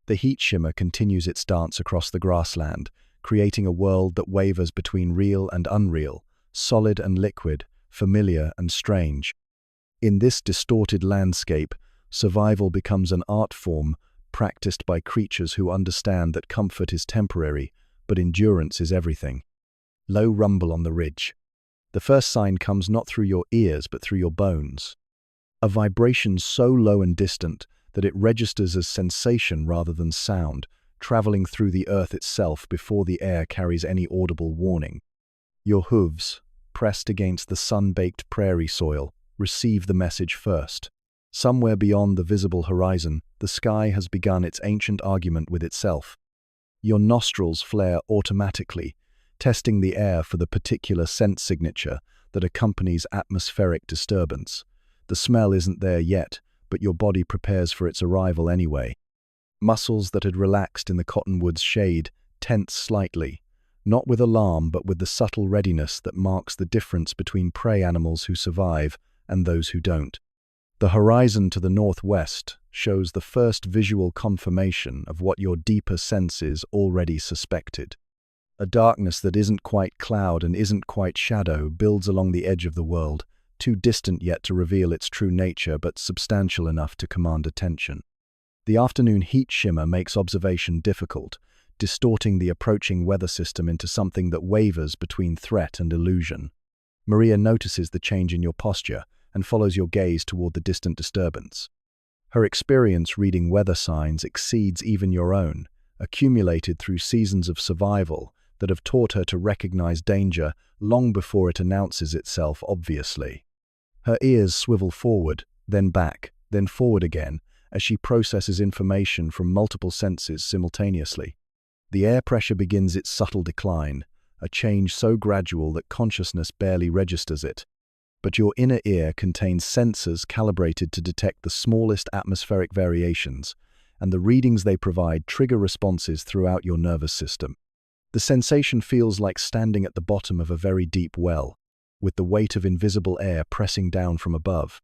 Speaker 1: The heat shimmer continues its dance across the grassland, creating a world that wavers between real and unreal, solid and liquid, familiar and strange. In this distorted landscape, survival becomes an art form practiced by creatures who understand that comfort is temporary, but endurance is everything. Low rumble on the ridge. The first sign comes not through your ears but through your bones. A vibration so low and distant that it registers as sensation rather than sound, traveling through the earth itself before the air carries any audible warning. Your hooves, pressed against the sun-baked prairie soil, receive the message first. Somewhere beyond the visible horizon, the sky has begun its ancient argument with itself. Your nostrils flare automatically, testing the air for the particular scent signature that accompanies atmospheric disturbance. The smell isn't there yet, but your body prepares for its arrival anyway. Muscles that had relaxed in the cottonwood's shade tense slightly, not with alarm but with the subtle readiness that marks the difference between prey animals who survive and those who don't. The horizon to the northwest shows the first visual confirmation of what your deeper senses already suspected. A darkness that isn't quite cloud and isn't quite shadow builds along the edge of the world, too distant yet to reveal its true nature but substantial enough to command attention. The afternoon heat shimmer makes observation difficult, distorting the approaching weather system into something that wavers between threat and illusion. Maria notices the change in your posture and follows your gaze toward the distant disturbance. Her experience reading weather signs exceeds even your own, accumulated through seasons of survival that have taught her to recognize danger long before it announces itself obviously. Her ears swivel forward, then back, then forward again, as she processes information from multiple senses simultaneously. The air pressure begins its subtle decline, a change so gradual that consciousness barely registers it. But your inner ear contains sensors calibrated to detect the smallest atmospheric variations, and the readings they provide trigger responses throughout your nervous system. The sensation feels like standing at the bottom of a very deep well, with the weight of invisible air pressing down from above.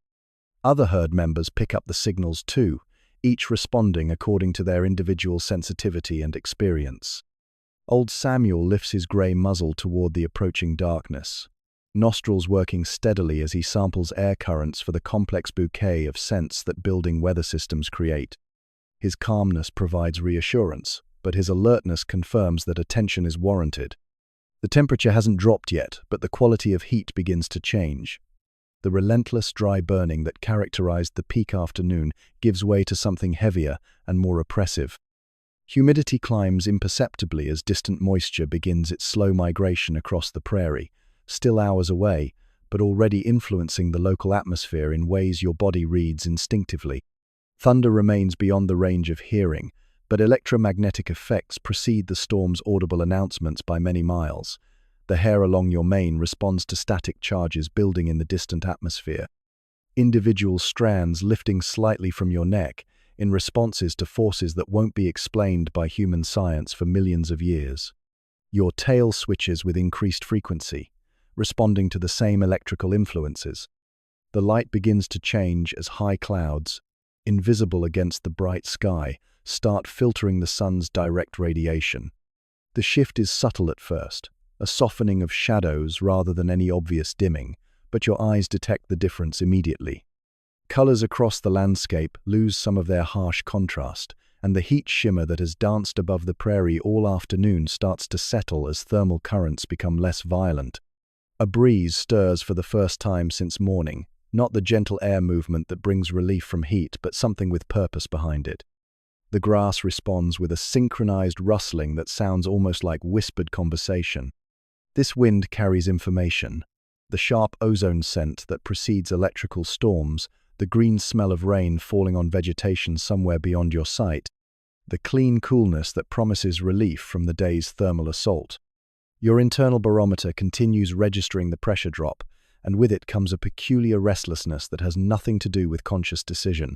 Speaker 1: Other herd members pick up the signals too, each responding according to their individual sensitivity and experience. Old Samuel lifts his grey muzzle toward the approaching darkness, nostrils working steadily as he samples air currents for the complex bouquet of scents that building weather systems create. His calmness provides reassurance, but his alertness confirms that attention is warranted. The temperature hasn't dropped yet, but the quality of heat begins to change. The relentless dry burning that characterized the peak afternoon gives way to something heavier and more oppressive. Humidity climbs imperceptibly as distant moisture begins its slow migration across the prairie, still hours away, but already influencing the local atmosphere in ways your body reads instinctively. Thunder remains beyond the range of hearing, but electromagnetic effects precede the storm's audible announcements by many miles. The hair along your mane responds to static charges building in the distant atmosphere. Individual strands lifting slightly from your neck in responses to forces that won't be explained by human science for millions of years. Your tail switches with increased frequency, responding to the same electrical influences. The light begins to change as high clouds, invisible against the bright sky, start filtering the sun's direct radiation. The shift is subtle at first, a softening of shadows rather than any obvious dimming, but your eyes detect the difference immediately. Colors across the landscape lose some of their harsh contrast, and the heat shimmer that has danced above the prairie all afternoon starts to settle as thermal currents become less violent. A breeze stirs for the first time since morning, not the gentle air movement that brings relief from heat, but something with purpose behind it. The grass responds with a synchronized rustling that sounds almost like whispered conversation. This wind carries information. The sharp ozone scent that precedes electrical storms, the green smell of rain falling on vegetation somewhere beyond your sight, the clean coolness that promises relief from the day's thermal assault. Your internal barometer continues registering the pressure drop, and with it comes a peculiar restlessness that has nothing to do with conscious decision.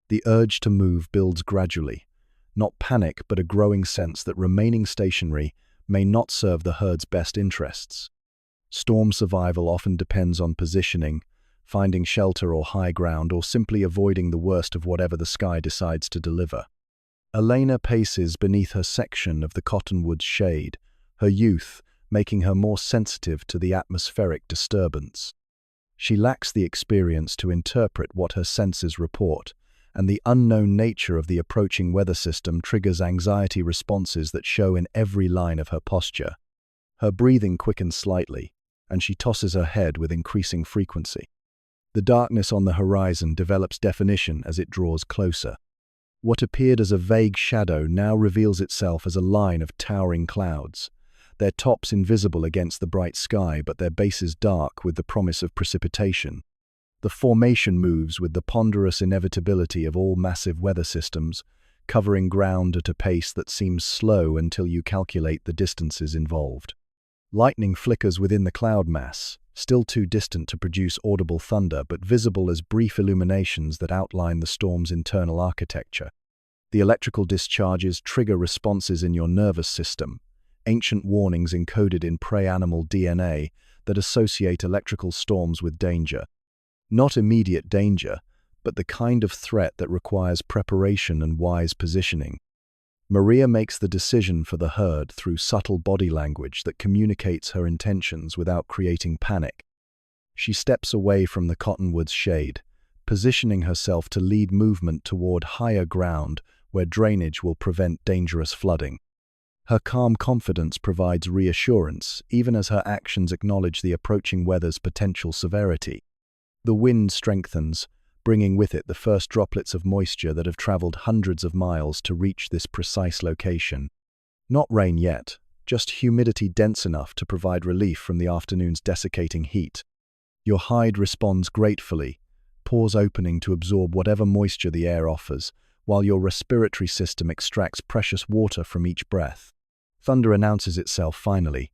Speaker 1: The urge to move builds gradually, not panic but a growing sense that remaining stationary may not serve the herd's best interests. Storm survival often depends on positioning, finding shelter or high ground, or simply avoiding the worst of whatever the sky decides to deliver. Elena paces beneath her section of the cottonwood's shade, her youth making her more sensitive to the atmospheric disturbance. She lacks the experience to interpret what her senses report, and the unknown nature of the approaching weather system triggers anxiety responses that show in every line of her posture. Her breathing quickens slightly, and she tosses her head with increasing frequency. The darkness on the horizon develops definition as it draws closer. What appeared as a vague shadow now reveals itself as a line of towering clouds, their tops invisible against the bright sky but their bases dark with the promise of precipitation. The formation moves with the ponderous inevitability of all massive weather systems, covering ground at a pace that seems slow until you calculate the distances involved. Lightning flickers within the cloud mass, still too distant to produce audible thunder but visible as brief illuminations that outline the storm's internal architecture. The electrical discharges trigger responses in your nervous system, ancient warnings encoded in prey animal DNA that associate electrical storms with danger. Not immediate danger, but the kind of threat that requires preparation and wise positioning. Maria makes the decision for the herd through subtle body language that communicates her intentions without creating panic. She steps away from the cottonwood's shade, positioning herself to lead movement toward higher ground where drainage will prevent dangerous flooding. Her calm confidence provides reassurance, even as her actions acknowledge the approaching weather's potential severity. The wind strengthens, bringing with it the first droplets of moisture that have traveled hundreds of miles to reach this precise location. Not rain yet, just humidity dense enough to provide relief from the afternoon's desiccating heat. Your hide responds gratefully, pores opening to absorb whatever moisture the air offers, while your respiratory system extracts precious water from each breath. Thunder announces itself finally,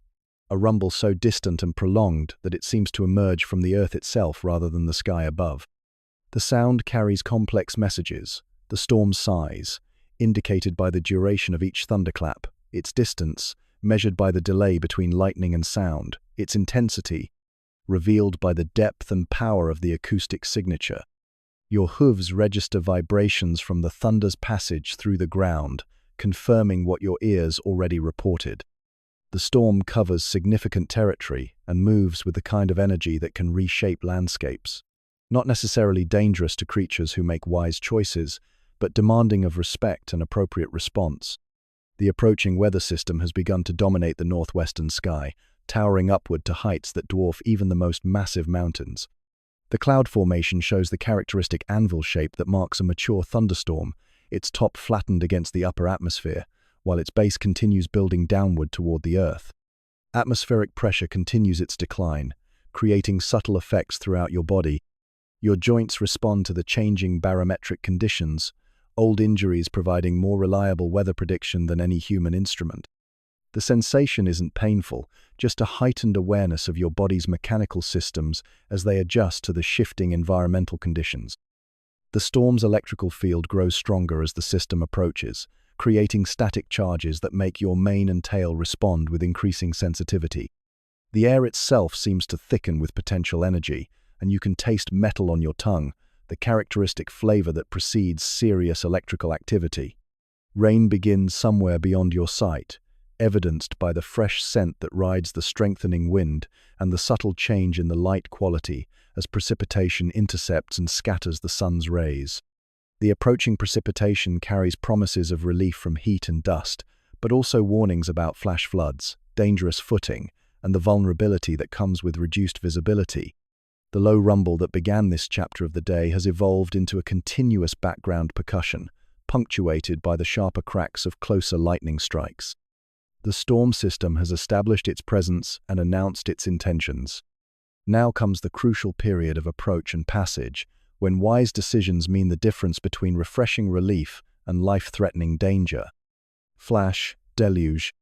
Speaker 1: a rumble so distant and prolonged that it seems to emerge from the earth itself rather than the sky above. The sound carries complex messages, the storm's size, indicated by the duration of each thunderclap, its distance, measured by the delay between lightning and sound, its intensity, revealed by the depth and power of the acoustic signature. Your hooves register vibrations from the thunder's passage through the ground, confirming what your ears already reported. The storm covers significant territory and moves with the kind of energy that can reshape landscapes. Not necessarily dangerous to creatures who make wise choices, but demanding of respect and appropriate response. The approaching weather system has begun to dominate the northwestern sky, towering upward to heights that dwarf even the most massive mountains. The cloud formation shows the characteristic anvil shape that marks a mature thunderstorm, its top flattened against the upper atmosphere, while its base continues building downward toward the earth. Atmospheric pressure continues its decline, creating subtle effects throughout your body. Your joints respond to the changing barometric conditions, old injuries providing more reliable weather prediction than any human instrument. The sensation isn't painful, just a heightened awareness of your body's mechanical systems as they adjust to the shifting environmental conditions. The storm's electrical field grows stronger as the system approaches, creating static charges that make your mane and tail respond with increasing sensitivity. The air itself seems to thicken with potential energy, and you can taste metal on your tongue, the characteristic flavor that precedes serious electrical activity. Rain begins somewhere beyond your sight, evidenced by the fresh scent that rides the strengthening wind and the subtle change in the light quality as precipitation intercepts and scatters the sun's rays. The approaching precipitation carries promises of relief from heat and dust, but also warnings about flash floods, dangerous footing, and the vulnerability that comes with reduced visibility. The low rumble that began this chapter of the day has evolved into a continuous background percussion, punctuated by the sharper cracks of closer lightning strikes. The storm system has established its presence and announced its intentions. Now comes the crucial period of approach and passage, when wise decisions mean the difference between refreshing relief and life-threatening danger. Flash, deluge.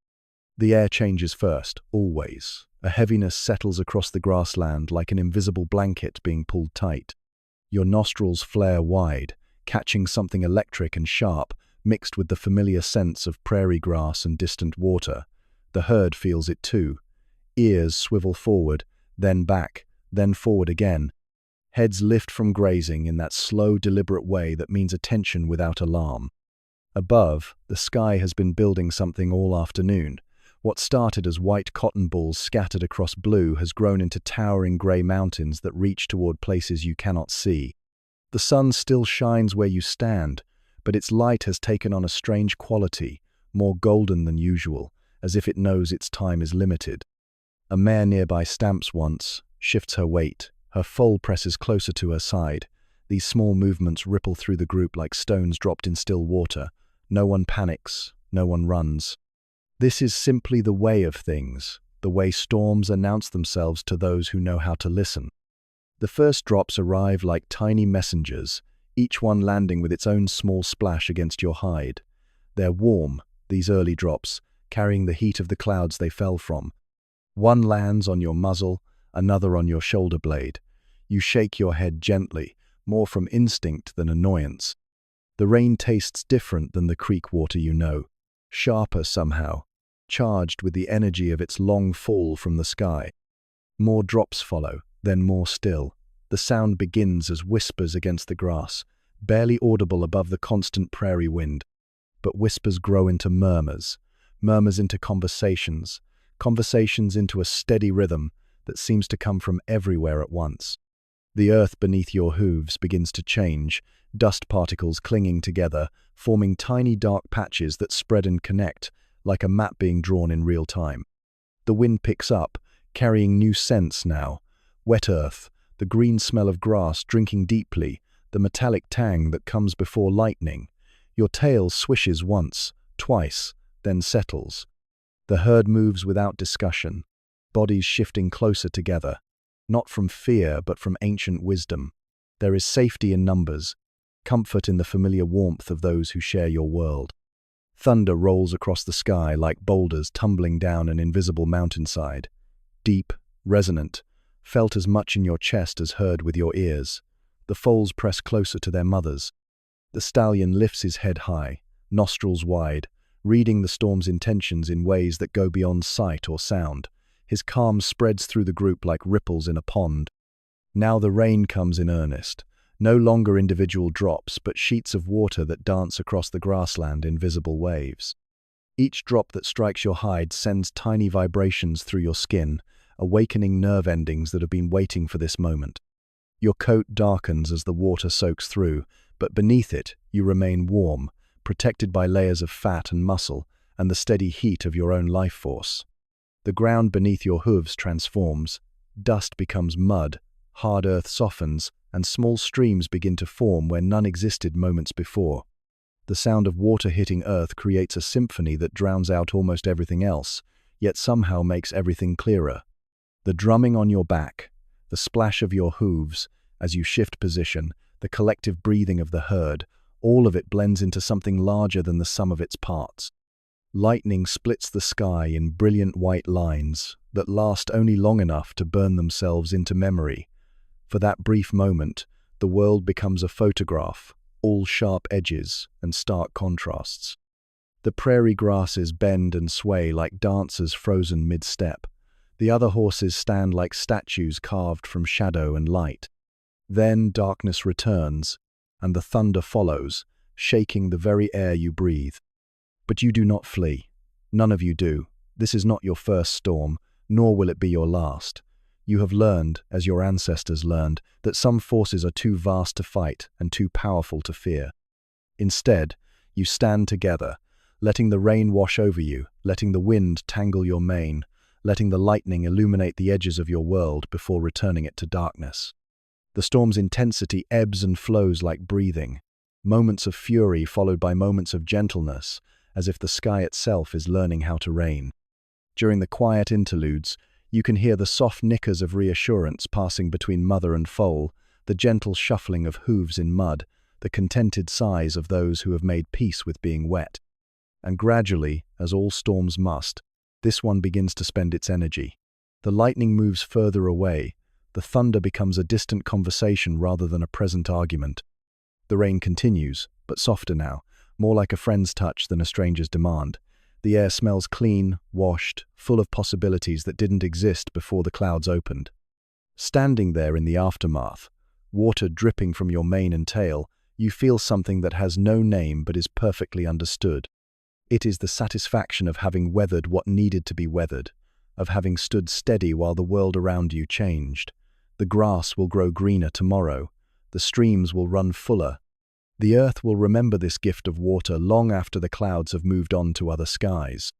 Speaker 1: The air changes first, always. A heaviness settles across the grassland like an invisible blanket being pulled tight. Your nostrils flare wide, catching something electric and sharp, mixed with the familiar scents of prairie grass and distant water. The herd feels it too. Ears swivel forward, then back, then forward again. Heads lift from grazing in that slow, deliberate way that means attention without alarm. Above, the sky has been building something all afternoon. What started as white cotton balls scattered across blue has grown into towering grey mountains that reach toward places you cannot see. The sun still shines where you stand, but its light has taken on a strange quality, more golden than usual, as if it knows its time is limited. A mare nearby stamps once, shifts her weight, her foal presses closer to her side. These small movements ripple through the group like stones dropped in still water. No one panics, no one runs. This is simply the way of things, the way storms announce themselves to those who know how to listen. The first drops arrive like tiny messengers, each one landing with its own small splash against your hide. They're warm, these early drops, carrying the heat of the clouds they fell from. One lands on your muzzle, another on your shoulder blade. You shake your head gently, more from instinct than annoyance. The rain tastes different than the creek water you know, sharper somehow, charged with the energy of its long fall from the sky. More drops follow, then more still. The sound begins as whispers against the grass, barely audible above the constant prairie wind. But whispers grow into murmurs, murmurs into conversations, conversations into a steady rhythm that seems to come from everywhere at once. The earth beneath your hooves begins to change, dust particles clinging together, forming tiny dark patches that spread and connect, like a map being drawn in real time. The wind picks up, carrying new scents now. Wet earth, the green smell of grass drinking deeply, the metallic tang that comes before lightning. Your tail swishes once, twice, then settles. The herd moves without discussion, bodies shifting closer together, not from fear but from ancient wisdom. There is safety in numbers, comfort in the familiar warmth of those who share your world. Thunder rolls across the sky like boulders tumbling down an invisible mountainside. Deep, resonant, felt as much in your chest as heard with your ears. The foals press closer to their mothers. The stallion lifts his head high, nostrils wide, reading the storm's intentions in ways that go beyond sight or sound. His calm spreads through the group like ripples in a pond. Now the rain comes in earnest. No longer individual drops, but sheets of water that dance across the grassland in visible waves. Each drop that strikes your hide sends tiny vibrations through your skin, awakening nerve endings that have been waiting for this moment. Your coat darkens as the water soaks through, but beneath it, you remain warm, protected by layers of fat and muscle and the steady heat of your own life force. The ground beneath your hooves transforms, dust becomes mud, hard earth softens, and small streams begin to form where none existed moments before. The sound of water hitting earth creates a symphony that drowns out almost everything else, yet somehow makes everything clearer. The drumming on your back, the splash of your hooves as you shift position, the collective breathing of the herd, all of it blends into something larger than the sum of its parts. Lightning splits the sky in brilliant white lines that last only long enough to burn themselves into memory. For that brief moment, the world becomes a photograph, all sharp edges and stark contrasts. The prairie grasses bend and sway like dancers frozen mid-step. The other horses stand like statues carved from shadow and light. Then darkness returns, and the thunder follows, shaking the very air you breathe. But you do not flee. None of you do. This is not your first storm, nor will it be your last. You have learned, as your ancestors learned, that some forces are too vast to fight and too powerful to fear. Instead, you stand together, letting the rain wash over you, letting the wind tangle your mane, letting the lightning illuminate the edges of your world before returning it to darkness. The storm's intensity ebbs and flows like breathing. moments of fury followed by moments of gentleness, as if the sky itself is learning how to reign. During the quiet interludes, you can hear the soft nickers of reassurance passing between mother and foal, the gentle shuffling of hooves in mud, the contented sighs of those who have made peace with being wet. And gradually, as all storms must, this one begins to spend its energy. The lightning moves further away, the thunder becomes a distant conversation rather than a present argument. The rain continues, but softer now, more like a friend's touch than a stranger's demand. The air smells clean, washed, full of possibilities that didn't exist before the clouds opened. Standing there in the aftermath, water dripping from your mane and tail, you feel something that has no name but is perfectly understood. It is the satisfaction of having weathered what needed to be weathered, of having stood steady while the world around you changed. The grass will grow greener tomorrow. The streams will run fuller. The earth will remember this gift of water long after the clouds have moved on to other skies.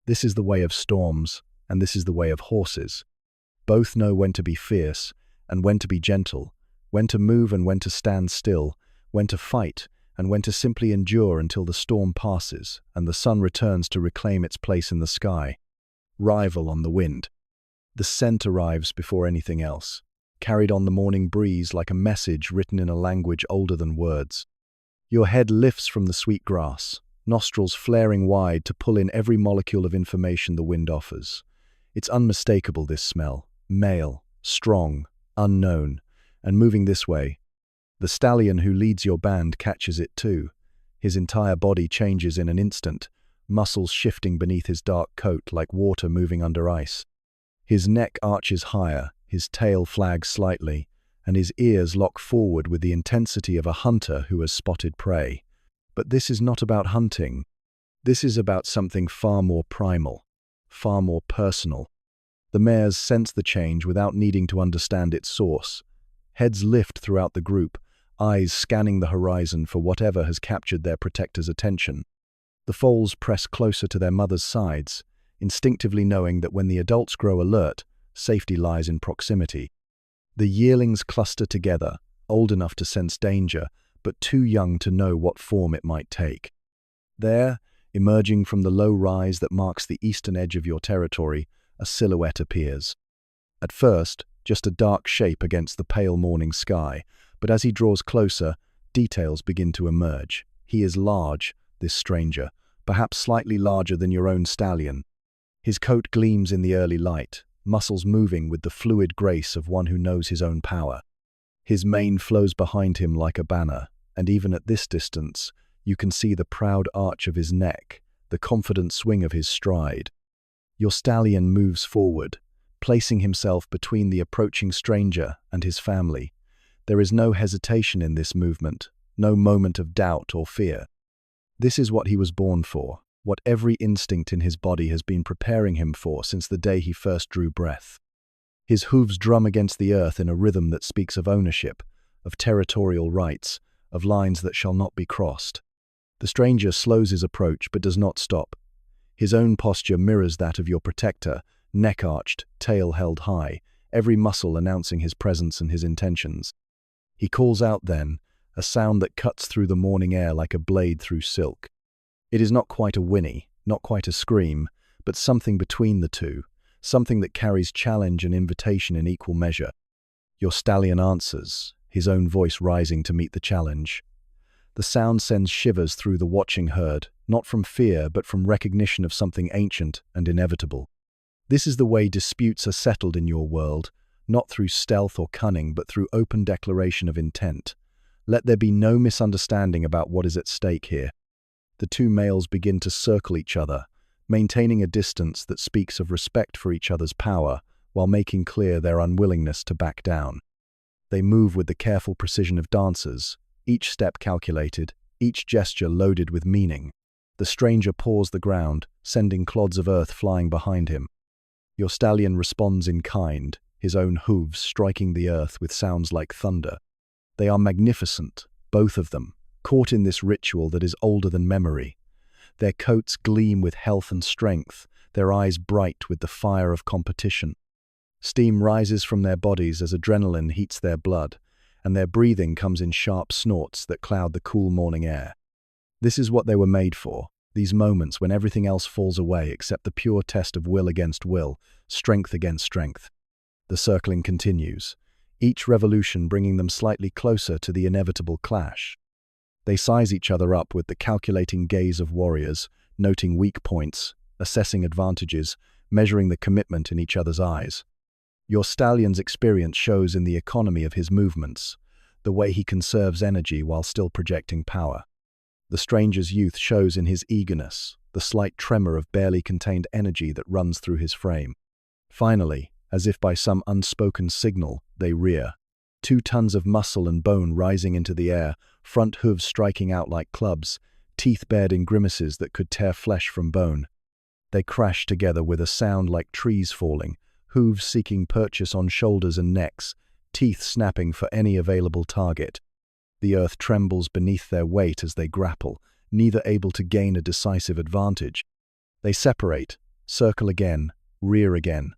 Speaker 1: This is the way of storms, and this is the way of horses. Both know when to be fierce and when to be gentle, when to move and when to stand still, when to fight and when to simply endure until the storm passes and the sun returns to reclaim its place in the sky. Rival on the wind. The scent arrives before anything else, carried on the morning breeze like a message written in a language older than words. Your head lifts from the sweet grass, nostrils flaring wide to pull in every molecule of information the wind offers. It's unmistakable, this smell, male, strong, unknown, and moving this way. The stallion who leads your band catches it too. His entire body changes in an instant, muscles shifting beneath his dark coat like water moving under ice. His neck arches higher, his tail flags slightly, and his ears lock forward with the intensity of a hunter who has spotted prey. But this is not about hunting. This is about something far more primal, far more personal. The mares sense the change without needing to understand its source. Heads lift throughout the group, eyes scanning the horizon for whatever has captured their protector's attention. The foals press closer to their mother's sides, instinctively knowing that when the adults grow alert, safety lies in proximity. The yearlings cluster together, old enough to sense danger, but too young to know what form it might take. There, emerging from the low rise that marks the eastern edge of your territory, a silhouette appears. At first, just a dark shape against the pale morning sky, but as he draws closer, details begin to emerge. He is large, this stranger, perhaps slightly larger than your own stallion. His coat gleams in the early light, muscles moving with the fluid grace of one who knows his own power. His mane flows behind him like a banner, and even at this distance, you can see the proud arch of his neck, the confident swing of his stride. Your stallion moves forward, placing himself between the approaching stranger and his family. There is no hesitation in this movement, no moment of doubt or fear. This is what he was born for, what every instinct in his body has been preparing him for since the day he first drew breath. His hooves drum against the earth in a rhythm that speaks of ownership, of territorial rights, of lines that shall not be crossed. The stranger slows his approach but does not stop. His own posture mirrors that of your protector, neck arched, tail held high, every muscle announcing his presence and his intentions. He calls out then, a sound that cuts through the morning air like a blade through silk. It is not quite a whinny, not quite a scream, but something between the two, something that carries challenge and invitation in equal measure. Your stallion answers, his own voice rising to meet the challenge. The sound sends shivers through the watching herd, not from fear but from recognition of something ancient and inevitable. This is the way disputes are settled in your world, not through stealth or cunning but through open declaration of intent. Let there be no misunderstanding about what is at stake here. The two males begin to circle each other, maintaining a distance that speaks of respect for each other's power while making clear their unwillingness to back down. They move with the careful precision of dancers, each step calculated, each gesture loaded with meaning. The stranger paws the ground, sending clods of earth flying behind him. Your stallion responds in kind, his own hooves striking the earth with sounds like thunder. They are magnificent, both of them, caught in this ritual that is older than memory. Their coats gleam with health and strength, their eyes bright with the fire of competition. Steam rises from their bodies as adrenaline heats their blood, and their breathing comes in sharp snorts that cloud the cool morning air. This is what they were made for, these moments when everything else falls away except the pure test of will against will, strength against strength. The circling continues, each revolution bringing them slightly closer to the inevitable clash. They size each other up with the calculating gaze of warriors, noting weak points, assessing advantages, measuring the commitment in each other's eyes. Your stallion's experience shows in the economy of his movements, the way he conserves energy while still projecting power. The stranger's youth shows in his eagerness, the slight tremor of barely contained energy that runs through his frame. Finally, as if by some unspoken signal, they rear. 2 tons of muscle and bone rising into the air, front hooves striking out like clubs, teeth bared in grimaces that could tear flesh from bone. They crash together with a sound like trees falling, hooves seeking purchase on shoulders and necks, teeth snapping for any available target. The earth trembles beneath their weight as they grapple, neither able to gain a decisive advantage. They separate, circle again, rear again.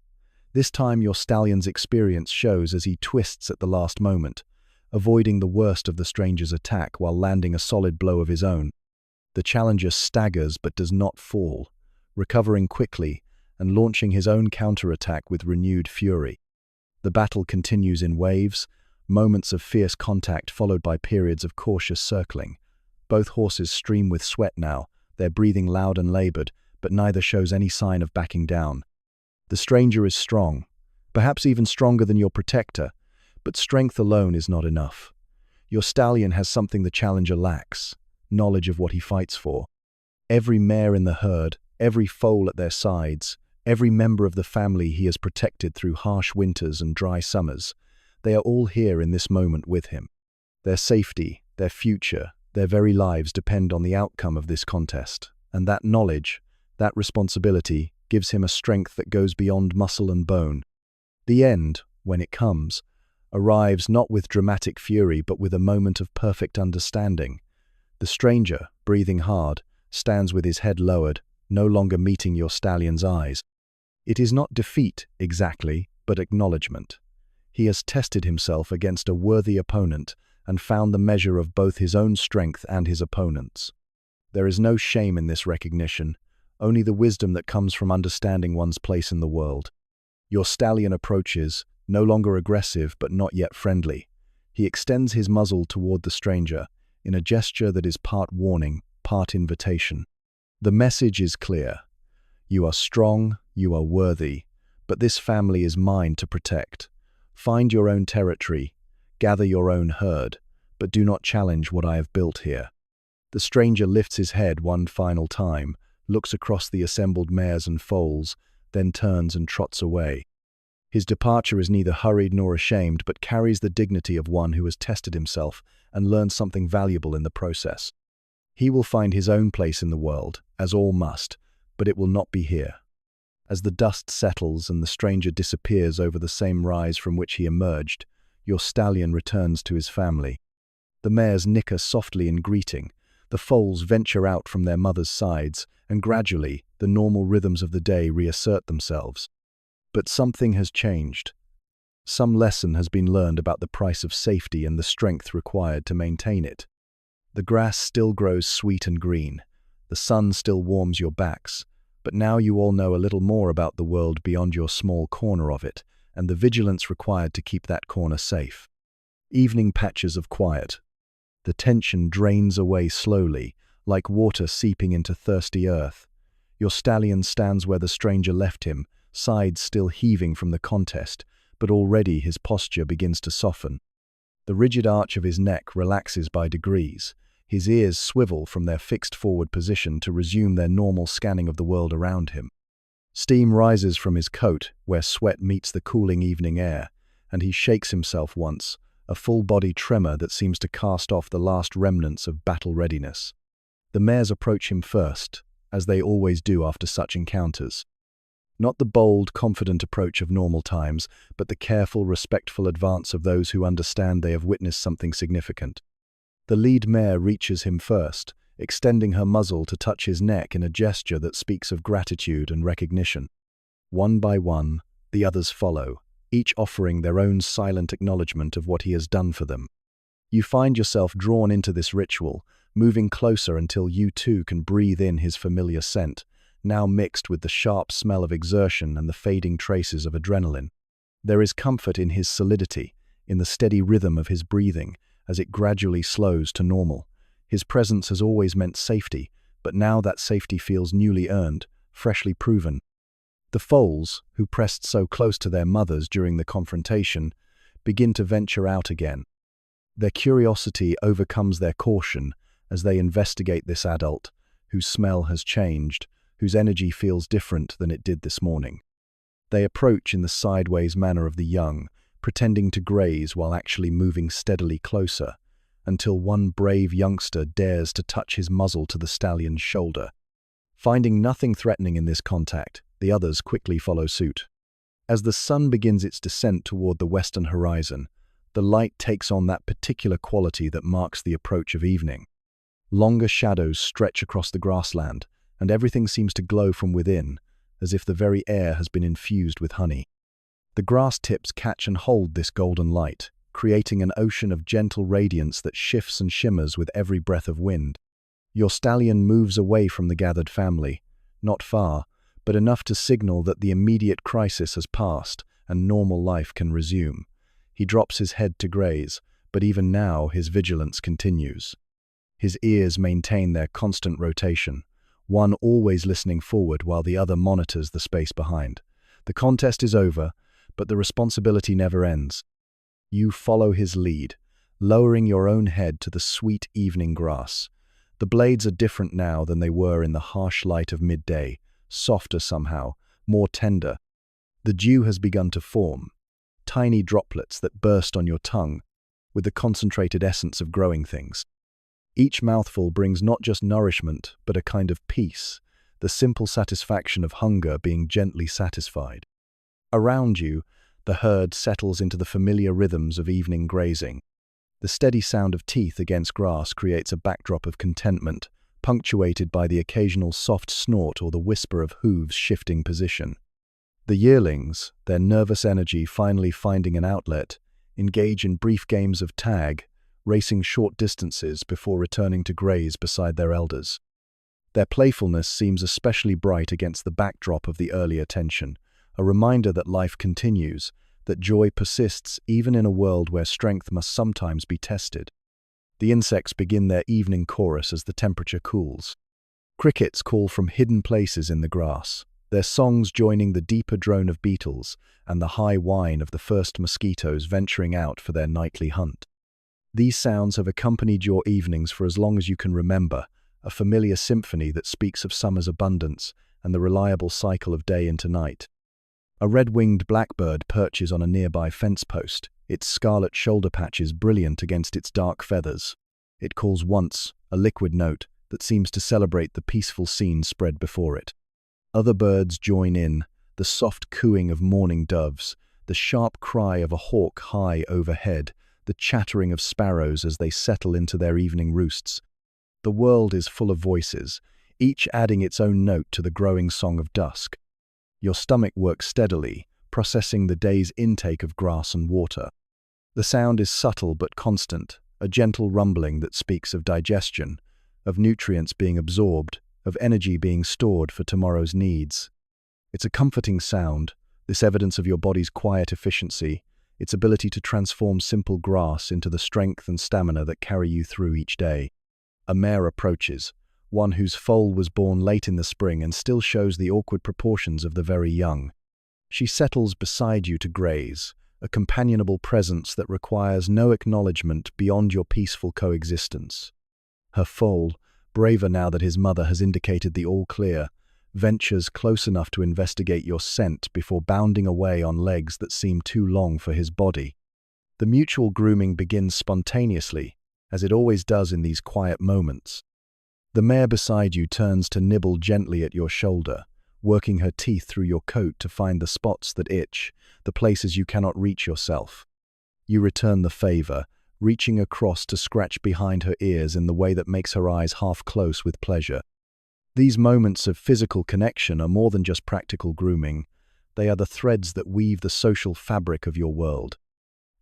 Speaker 1: This time your stallion's experience shows as he twists at the last moment, avoiding the worst of the stranger's attack while landing a solid blow of his own. The challenger staggers but does not fall, recovering quickly and launching his own counterattack with renewed fury. The battle continues in waves, moments of fierce contact followed by periods of cautious circling. Both horses stream with sweat now, their breathing loud and labored, but neither shows any sign of backing down. The stranger is strong, perhaps even stronger than your protector, but strength alone is not enough. Your stallion has something the challenger lacks, knowledge of what he fights for. Every mare in the herd, every foal at their sides, every member of the family he has protected through harsh winters and dry summers, they are all here in this moment with him. Their safety, their future, their very lives depend on the outcome of this contest, and that knowledge, that responsibility, gives him a strength that goes beyond muscle and bone. The end, when it comes, arrives not with dramatic fury but with a moment of perfect understanding. The stranger, breathing hard, stands with his head lowered, no longer meeting your stallion's eyes. It is not defeat, exactly, but acknowledgement. He has tested himself against a worthy opponent and found the measure of both his own strength and his opponent's. There is no shame in this recognition, only the wisdom that comes from understanding one's place in the world. Your stallion approaches, no longer aggressive but not yet friendly. He extends his muzzle toward the stranger, in a gesture that is part warning, part invitation. The message is clear. You are strong, you are worthy, but this family is mine to protect. Find your own territory, gather your own herd, but do not challenge what I have built here. The stranger lifts his head one final time, looks across the assembled mares and foals, then turns and trots away. His departure is neither hurried nor ashamed, but carries the dignity of one who has tested himself and learned something valuable in the process. He will find his own place in the world, as all must, but it will not be here. As the dust settles and the stranger disappears over the same rise from which he emerged, your stallion returns to his family. The mares nicker softly in greeting, the foals venture out from their mother's sides, and gradually the normal rhythms of the day reassert themselves. But something has changed. Some lesson has been learned about the price of safety and the strength required to maintain it. The grass still grows sweet and green, the sun still warms your backs, but now you all know a little more about the world beyond your small corner of it, and the vigilance required to keep that corner safe. Evening patches of quiet. The tension drains away slowly, like water seeping into thirsty earth. Your stallion stands where the stranger left him, sides still heaving from the contest, but already his posture begins to soften. The rigid arch of his neck relaxes by degrees. His ears swivel from their fixed forward position to resume their normal scanning of the world around him. Steam rises from his coat, where sweat meets the cooling evening air, and he shakes himself once, a full-body tremor that seems to cast off the last remnants of battle readiness. The mares approach him first, as they always do after such encounters. Not the bold, confident approach of normal times, but the careful, respectful advance of those who understand they have witnessed something significant. The lead mare reaches him first, extending her muzzle to touch his neck in a gesture that speaks of gratitude and recognition. One by one, the others follow, each offering their own silent acknowledgement of what he has done for them. You find yourself drawn into this ritual, moving closer until you too can breathe in his familiar scent, now mixed with the sharp smell of exertion and the fading traces of adrenaline. There is comfort in his solidity, in the steady rhythm of his breathing, as it gradually slows to normal. His presence has always meant safety, but now that safety feels newly earned, freshly proven. The foals, who pressed so close to their mothers during the confrontation, begin to venture out again. Their curiosity overcomes their caution as they investigate this adult, whose smell has changed, whose energy feels different than it did this morning. They approach in the sideways manner of the young, pretending to graze while actually moving steadily closer, until one brave youngster dares to touch his muzzle to the stallion's shoulder. Finding nothing threatening in this contact, the others quickly follow suit. As the sun begins its descent toward the western horizon, the light takes on that particular quality that marks the approach of evening. Longer shadows stretch across the grassland, and everything seems to glow from within, as if the very air has been infused with honey. The grass tips catch and hold this golden light, creating an ocean of gentle radiance that shifts and shimmers with every breath of wind. Your stallion moves away from the gathered family, not far, but enough to signal that the immediate crisis has passed and normal life can resume. He drops his head to graze, but even now his vigilance continues. His ears maintain their constant rotation, one always listening forward while the other monitors the space behind. The contest is over, but the responsibility never ends. You follow his lead, lowering your own head to the sweet evening grass. The blades are different now than they were in the harsh light of midday, softer somehow, more tender. The dew has begun to form, tiny droplets that burst on your tongue with the concentrated essence of growing things. Each mouthful brings not just nourishment, but a kind of peace, the simple satisfaction of hunger being gently satisfied. Around you, the herd settles into the familiar rhythms of evening grazing. The steady sound of teeth against grass creates a backdrop of contentment, punctuated by the occasional soft snort or the whisper of hooves shifting position. The yearlings, their nervous energy finally finding an outlet, engage in brief games of tag, racing short distances before returning to graze beside their elders. Their playfulness seems especially bright against the backdrop of the earlier tension, a reminder that life continues, that joy persists even in a world where strength must sometimes be tested. The insects begin their evening chorus as the temperature cools. Crickets call from hidden places in the grass, their songs joining the deeper drone of beetles and the high whine of the first mosquitoes venturing out for their nightly hunt. These sounds have accompanied your evenings for as long as you can remember, a familiar symphony that speaks of summer's abundance and the reliable cycle of day into night. A red-winged blackbird perches on a nearby fence post, its scarlet shoulder patches brilliant against its dark feathers. It calls once, a liquid note that seems to celebrate the peaceful scene spread before it. Other birds join in, the soft cooing of morning doves, the sharp cry of a hawk high overhead, the chattering of sparrows as they settle into their evening roosts. The world is full of voices, each adding its own note to the growing song of dusk. Your stomach works steadily, processing the day's intake of grass and water. The sound is subtle but constant, a gentle rumbling that speaks of digestion, of nutrients being absorbed, of energy being stored for tomorrow's needs. It's a comforting sound, this evidence of your body's quiet efficiency, its ability to transform simple grass into the strength and stamina that carry you through each day. A mare approaches, one whose foal was born late in the spring and still shows the awkward proportions of the very young. She settles beside you to graze, a companionable presence that requires no acknowledgement beyond your peaceful coexistence. Her foal, braver now that his mother has indicated the all-clear, ventures close enough to investigate your scent before bounding away on legs that seem too long for his body. The mutual grooming begins spontaneously, as it always does in these quiet moments. The mare beside you turns to nibble gently at your shoulder, working her teeth through your coat to find the spots that itch, the places you cannot reach yourself. You return the favor, reaching across to scratch behind her ears in the way that makes her eyes half close with pleasure. These moments of physical connection are more than just practical grooming. They are the threads that weave the social fabric of your world.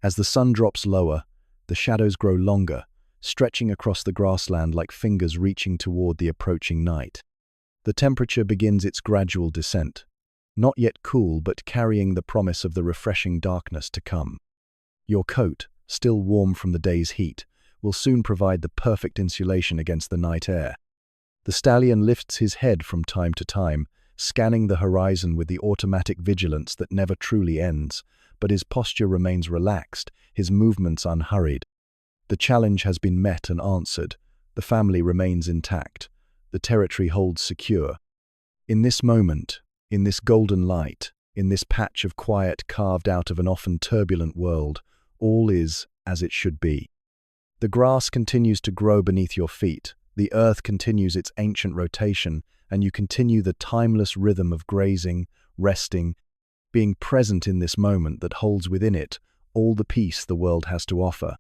Speaker 1: As the sun drops lower, the shadows grow longer, stretching across the grassland like fingers reaching toward the approaching night. The temperature begins its gradual descent, not yet cool but carrying the promise of the refreshing darkness to come. Your coat, still warm from the day's heat, will soon provide the perfect insulation against the night air. The stallion lifts his head from time to time, scanning the horizon with the automatic vigilance that never truly ends, but his posture remains relaxed, his movements unhurried. The challenge has been met and answered. The family remains intact. The territory holds secure. In this moment, in this golden light, in this patch of quiet carved out of an often turbulent world, all is as it should be. The grass continues to grow beneath your feet, the earth continues its ancient rotation, and you continue the timeless rhythm of grazing, resting, being present in this moment that holds within it all the peace the world has to offer.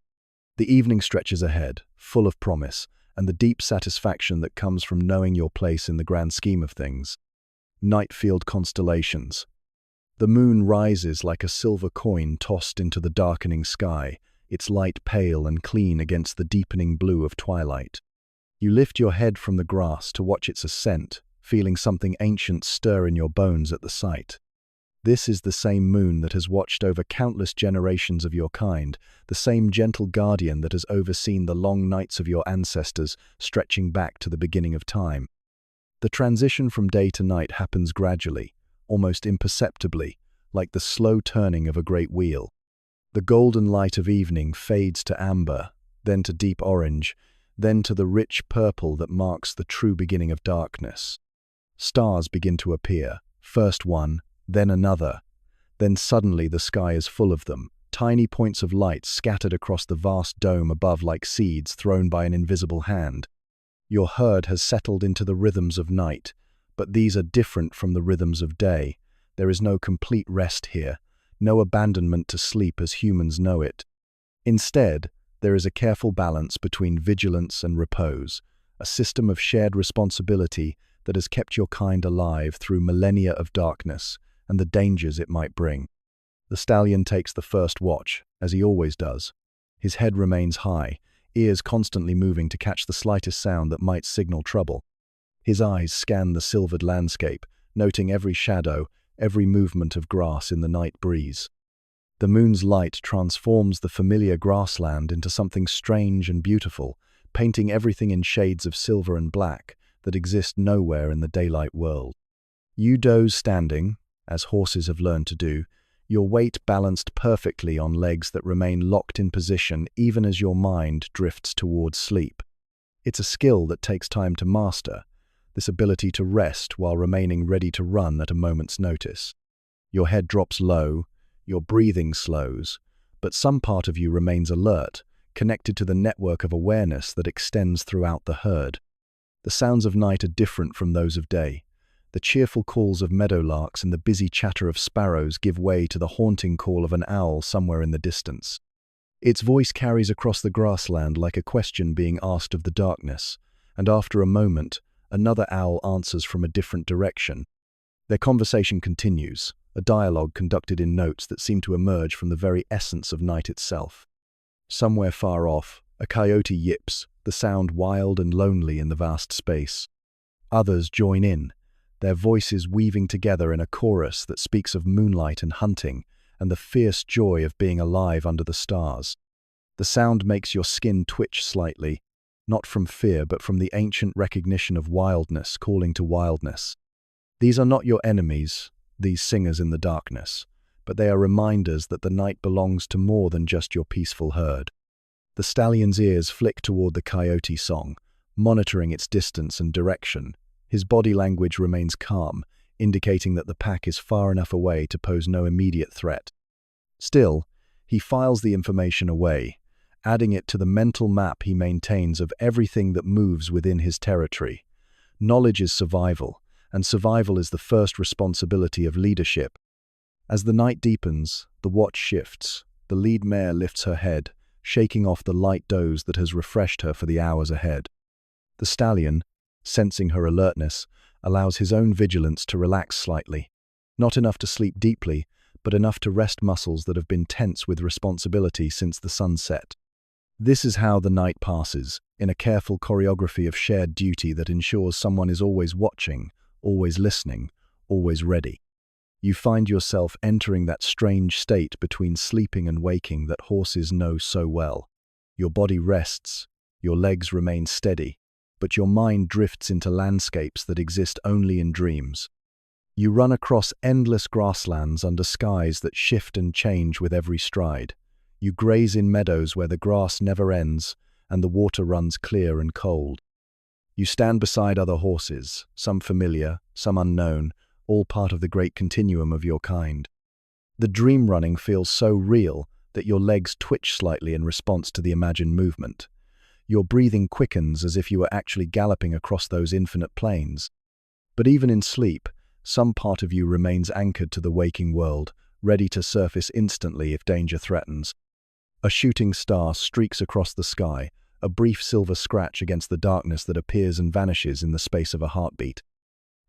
Speaker 1: The evening stretches ahead, full of promise, and the deep satisfaction that comes from knowing your place in the grand scheme of things. Nightfield constellations. The moon rises like a silver coin tossed into the darkening sky, its light pale and clean against the deepening blue of twilight. You lift your head from the grass to watch its ascent, feeling something ancient stir in your bones at the sight. This is the same moon that has watched over countless generations of your kind, the same gentle guardian that has overseen the long nights of your ancestors stretching back to the beginning of time. The transition from day to night happens gradually, almost imperceptibly, like the slow turning of a great wheel. The golden light of evening fades to amber, then to deep orange, then to the rich purple that marks the true beginning of darkness. Stars begin to appear, first one, then another. Then suddenly the sky is full of them, tiny points of light scattered across the vast dome above like seeds thrown by an invisible hand. Your herd has settled into the rhythms of night, but these are different from the rhythms of day. There is no complete rest here, no abandonment to sleep as humans know it. Instead, there is a careful balance between vigilance and repose, a system of shared responsibility that has kept your kind alive through millennia of darkness and the dangers it might bring. The stallion takes the first watch, as he always does. His head remains high, ears constantly moving to catch the slightest sound that might signal trouble. His eyes scan the silvered landscape, noting every shadow, every movement of grass in the night breeze. The moon's light transforms the familiar grassland into something strange and beautiful, painting everything in shades of silver and black that exist nowhere in the daylight world. You doze standing, as horses have learned to do, your weight balanced perfectly on legs that remain locked in position even as your mind drifts towards sleep. It's a skill that takes time to master, this ability to rest while remaining ready to run at a moment's notice. Your head drops low, your breathing slows, but some part of you remains alert, connected to the network of awareness that extends throughout the herd. The sounds of night are different from those of day. The cheerful calls of meadowlarks and the busy chatter of sparrows give way to the haunting call of an owl somewhere in the distance. Its voice carries across the grassland like a question being asked of the darkness, and after a moment, another owl answers from a different direction. Their conversation continues, a dialogue conducted in notes that seem to emerge from the very essence of night itself. Somewhere far off, a coyote yips, the sound wild and lonely in the vast space. Others join in, their voices weaving together in a chorus that speaks of moonlight and hunting, and the fierce joy of being alive under the stars. The sound makes your skin twitch slightly, not from fear but from the ancient recognition of wildness calling to wildness. These are not your enemies, these singers in the darkness, but they are reminders that the night belongs to more than just your peaceful herd. The stallion's ears flick toward the coyote song, monitoring its distance and direction. His body language remains calm, indicating that the pack is far enough away to pose no immediate threat. Still, he files the information away, adding it to the mental map he maintains of everything that moves within his territory. Knowledge is survival, and survival is the first responsibility of leadership. As the night deepens, the watch shifts. The lead mare lifts her head, shaking off the light doze that has refreshed her for the hours ahead. The stallion, sensing her alertness, allows his own vigilance to relax slightly. Not enough to sleep deeply, but enough to rest muscles that have been tense with responsibility since the sun set. This is how the night passes, in a careful choreography of shared duty that ensures someone is always watching, always listening, always ready. You find yourself entering that strange state between sleeping and waking that horses know so well. Your body rests, your legs remain steady, but your mind drifts into landscapes that exist only in dreams. You run across endless grasslands under skies that shift and change with every stride. You graze in meadows where the grass never ends and the water runs clear and cold. You stand beside other horses, some familiar, some unknown, all part of the great continuum of your kind. The dream running feels so real that your legs twitch slightly in response to the imagined movement. Your breathing quickens as if you were actually galloping across those infinite plains. But even in sleep, some part of you remains anchored to the waking world, ready to surface instantly if danger threatens. A shooting star streaks across the sky, a brief silver scratch against the darkness that appears and vanishes in the space of a heartbeat.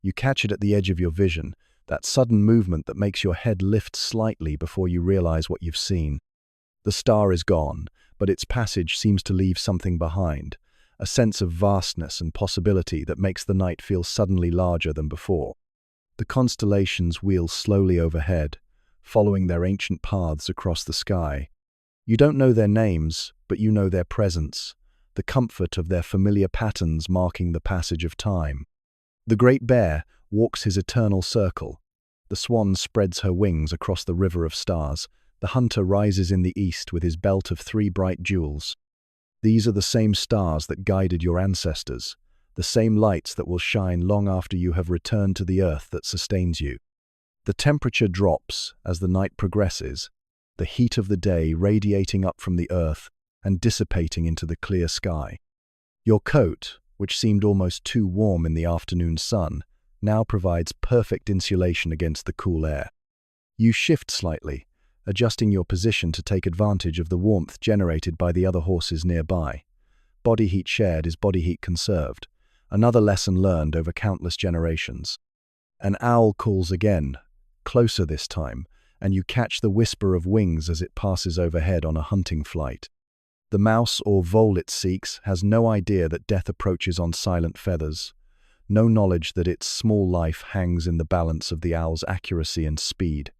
Speaker 1: You catch it at the edge of your vision, that sudden movement that makes your head lift slightly before you realize what you've seen. The star is gone, but its passage seems to leave something behind, a sense of vastness and possibility that makes the night feel suddenly larger than before. The constellations wheel slowly overhead, following their ancient paths across the sky. You don't know their names, but you know their presence, the comfort of their familiar patterns marking the passage of time. The Great Bear walks his eternal circle. The swan spreads her wings across the river of stars. The hunter rises in the east with his belt of 3 bright jewels. These are the same stars that guided your ancestors, the same lights that will shine long after you have returned to the earth that sustains you. The temperature drops as the night progresses, the heat of the day radiating up from the earth and dissipating into the clear sky. Your coat, which seemed almost too warm in the afternoon sun, now provides perfect insulation against the cool air. You shift slightly, adjusting your position to take advantage of the warmth generated by the other horses nearby. Body heat shared is body heat conserved, another lesson learned over countless generations. An owl calls again, closer this time, and you catch the whisper of wings as it passes overhead on a hunting flight. The mouse or vole it seeks has no idea that death approaches on silent feathers, no knowledge that its small life hangs in the balance of the owl's accuracy and speed.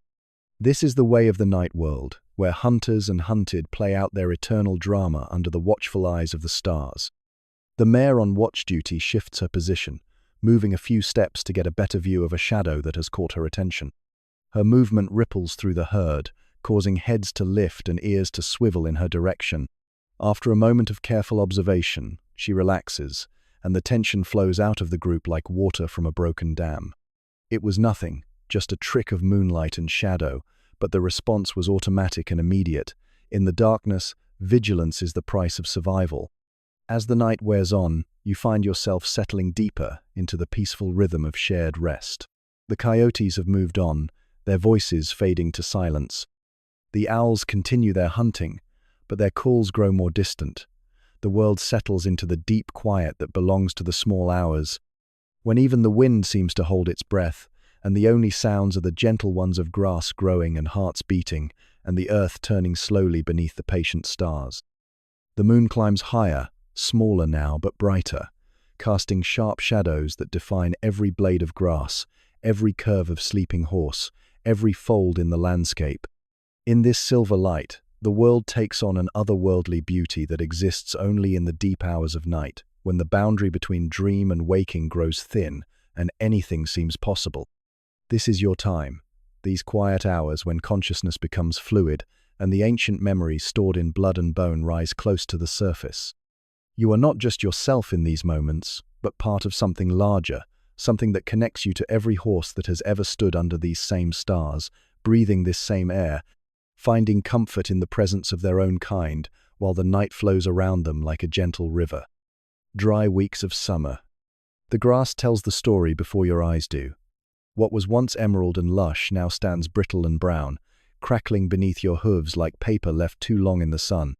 Speaker 1: This is the way of the night world, where hunters and hunted play out their eternal drama under the watchful eyes of the stars. The mare on watch duty shifts her position, moving a few steps to get a better view of a shadow that has caught her attention. Her movement ripples through the herd, causing heads to lift and ears to swivel in her direction. After a moment of careful observation, she relaxes, and the tension flows out of the group like water from a broken dam. It was nothing, just a trick of moonlight and shadow, but the response was automatic and immediate. In the darkness, vigilance is the price of survival. As the night wears on, you find yourself settling deeper into the peaceful rhythm of shared rest. The coyotes have moved on, their voices fading to silence. The owls continue their hunting, but their calls grow more distant. The world settles into the deep quiet that belongs to the small hours, when even the wind seems to hold its breath, and the only sounds are the gentle ones of grass growing and hearts beating, and the earth turning slowly beneath the patient stars. The moon climbs higher, smaller now but brighter, casting sharp shadows that define every blade of grass, every curve of sleeping horse, every fold in the landscape. In this silver light, the world takes on an otherworldly beauty that exists only in the deep hours of night, when the boundary between dream and waking grows thin and anything seems possible. This is your time, these quiet hours when consciousness becomes fluid and the ancient memories stored in blood and bone rise close to the surface. You are not just yourself in these moments, but part of something larger, something that connects you to every horse that has ever stood under these same stars, breathing this same air, finding comfort in the presence of their own kind, while the night flows around them like a gentle river. Dry weeks of summer. The grass tells the story before your eyes do. What was once emerald and lush now stands brittle and brown, crackling beneath your hooves like paper left too long in the sun.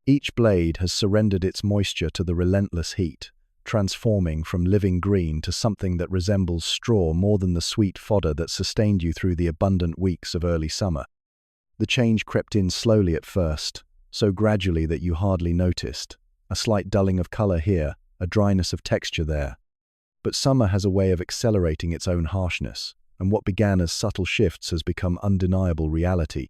Speaker 1: Each blade has surrendered its moisture to the relentless heat, transforming from living green to something that resembles straw more than the sweet fodder that sustained you through the abundant weeks of early summer. The change crept in slowly at first, so gradually that you hardly noticed. A slight dulling of color here, a dryness of texture there. But summer has a way of accelerating its own harshness, and what began as subtle shifts has become undeniable reality.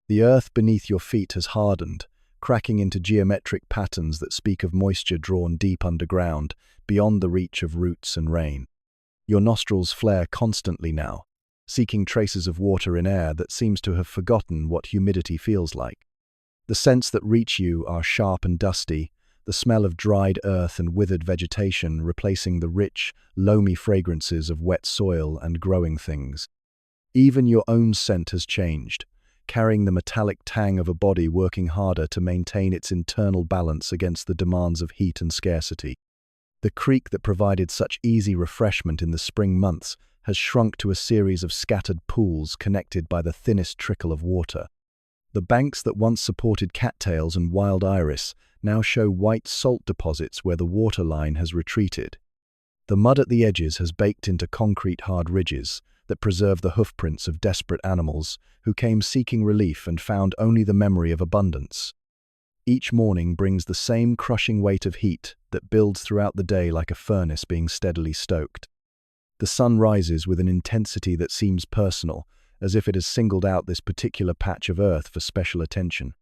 Speaker 1: The earth beneath your feet has hardened, cracking into geometric patterns that speak of moisture drawn deep underground, beyond the reach of roots and rain. Your nostrils flare constantly now, seeking traces of water in air that seems to have forgotten what humidity feels like. The scents that reach you are sharp and dusty, the smell of dried earth and withered vegetation replacing the rich, loamy fragrances of wet soil and growing things. Even your own scent has changed, carrying the metallic tang of a body working harder to maintain its internal balance against the demands of heat and scarcity. The creek that provided such easy refreshment in the spring months has shrunk to a series of scattered pools connected by the thinnest trickle of water. The banks that once supported cattails and wild iris now show white salt deposits where the water line has retreated. The mud at the edges has baked into concrete-hard ridges that preserve the hoofprints of desperate animals who came seeking relief and found only the memory of abundance. Each morning brings the same crushing weight of heat that builds throughout the day like a furnace being steadily stoked. The sun rises with an intensity that seems personal, as if it has singled out this particular patch of earth for special attention.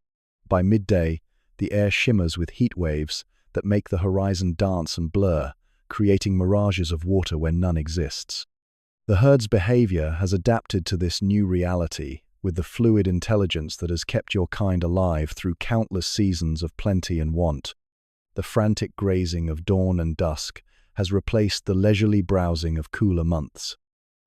Speaker 1: By midday, the air shimmers with heat waves that make the horizon dance and blur, creating mirages of water where none exists. The herd's behavior has adapted to this new reality, with the fluid intelligence that has kept your kind alive through countless seasons of plenty and want. The frantic grazing of dawn and dusk has replaced the leisurely browsing of cooler months.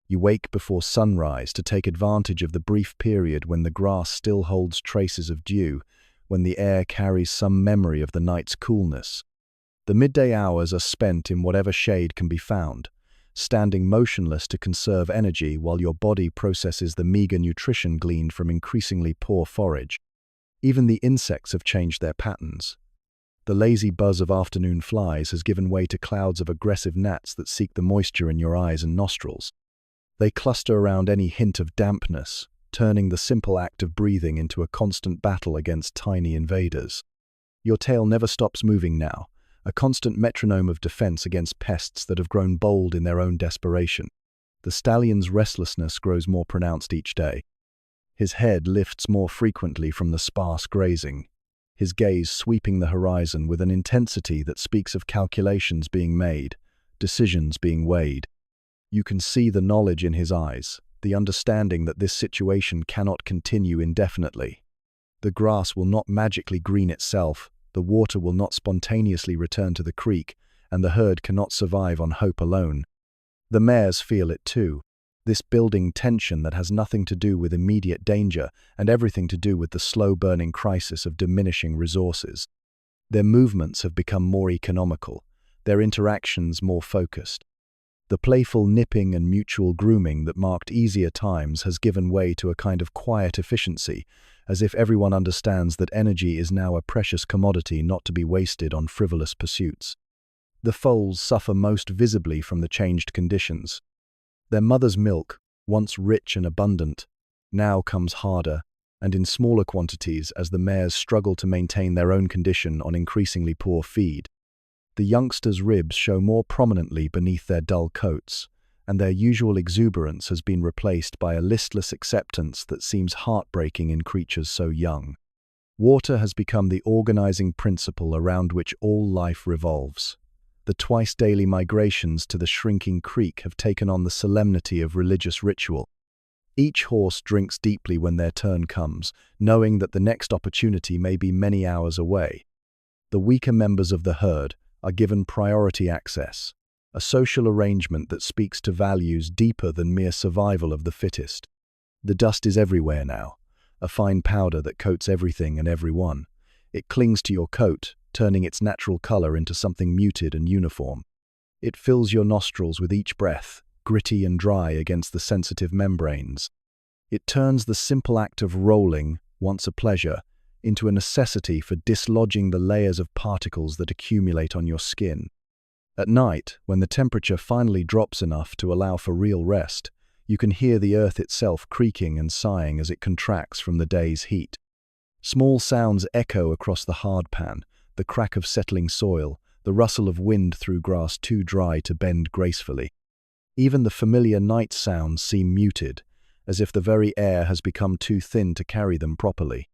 Speaker 1: You wake before sunrise to take advantage of the brief period when the grass still holds traces of dew, when the air carries some memory of the night's coolness. The midday hours are spent in whatever shade can be found, standing motionless to conserve energy while your body processes the meager nutrition gleaned from increasingly poor forage. Even the insects have changed their patterns. The lazy buzz of afternoon flies has given way to clouds of aggressive gnats that seek the moisture in your eyes and nostrils. They cluster around any hint of dampness, turning the simple act of breathing into a constant battle against tiny invaders. Your tail never stops moving now, a constant metronome of defense against pests that have grown bold in their own desperation. The stallion's restlessness grows more pronounced each day. His head lifts more frequently from the sparse grazing, his gaze sweeping the horizon with an intensity that speaks of calculations being made, decisions being weighed. You can see the knowledge in his eyes, the understanding that this situation cannot continue indefinitely. The grass will not magically green itself, the water will not spontaneously return to the creek, and the herd cannot survive on hope alone. The mares feel it too, this building tension that has nothing to do with immediate danger and everything to do with the slow-burning crisis of diminishing resources. Their movements have become more economical, their interactions more focused. The playful nipping and mutual grooming that marked easier times has given way to a kind of quiet efficiency, as if everyone understands that energy is now a precious commodity not to be wasted on frivolous pursuits. The foals suffer most visibly from the changed conditions. Their mother's milk, once rich and abundant, now comes harder and in smaller quantities as the mares struggle to maintain their own condition on increasingly poor feed. The youngsters' ribs show more prominently beneath their dull coats, and their usual exuberance has been replaced by a listless acceptance that seems heartbreaking in creatures so young. Water has become the organizing principle around which all life revolves. The twice-daily migrations to the shrinking creek have taken on the solemnity of religious ritual. Each horse drinks deeply when their turn comes, knowing that the next opportunity may be many hours away. The weaker members of the herd are given priority access, a social arrangement that speaks to values deeper than mere survival of the fittest. The dust is everywhere now, a fine powder that coats everything and everyone. It clings to your coat, turning its natural color into something muted and uniform. It fills your nostrils with each breath, gritty and dry against the sensitive membranes. It turns the simple act of rolling, once a pleasure, into a necessity for dislodging the layers of particles that accumulate on your skin. At night, when the temperature finally drops enough to allow for real rest, you can hear the earth itself creaking and sighing as it contracts from the day's heat. Small sounds echo across the hardpan, the crack of settling soil, the rustle of wind through grass too dry to bend gracefully. Even the familiar night sounds seem muted, as if the very air has become too thin to carry them properly.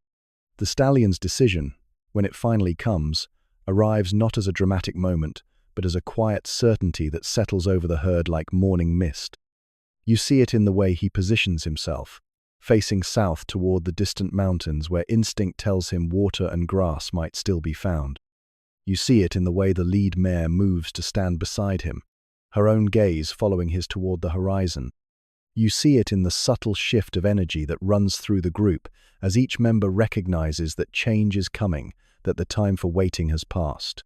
Speaker 1: The stallion's decision, when it finally comes, arrives not as a dramatic moment, but as a quiet certainty that settles over the herd like morning mist. You see it in the way he positions himself, facing south toward the distant mountains where instinct tells him water and grass might still be found. You see it in the way the lead mare moves to stand beside him, her own gaze following his toward the horizon. You see it in the subtle shift of energy that runs through the group as each member recognizes that change is coming, that the time for waiting has passed.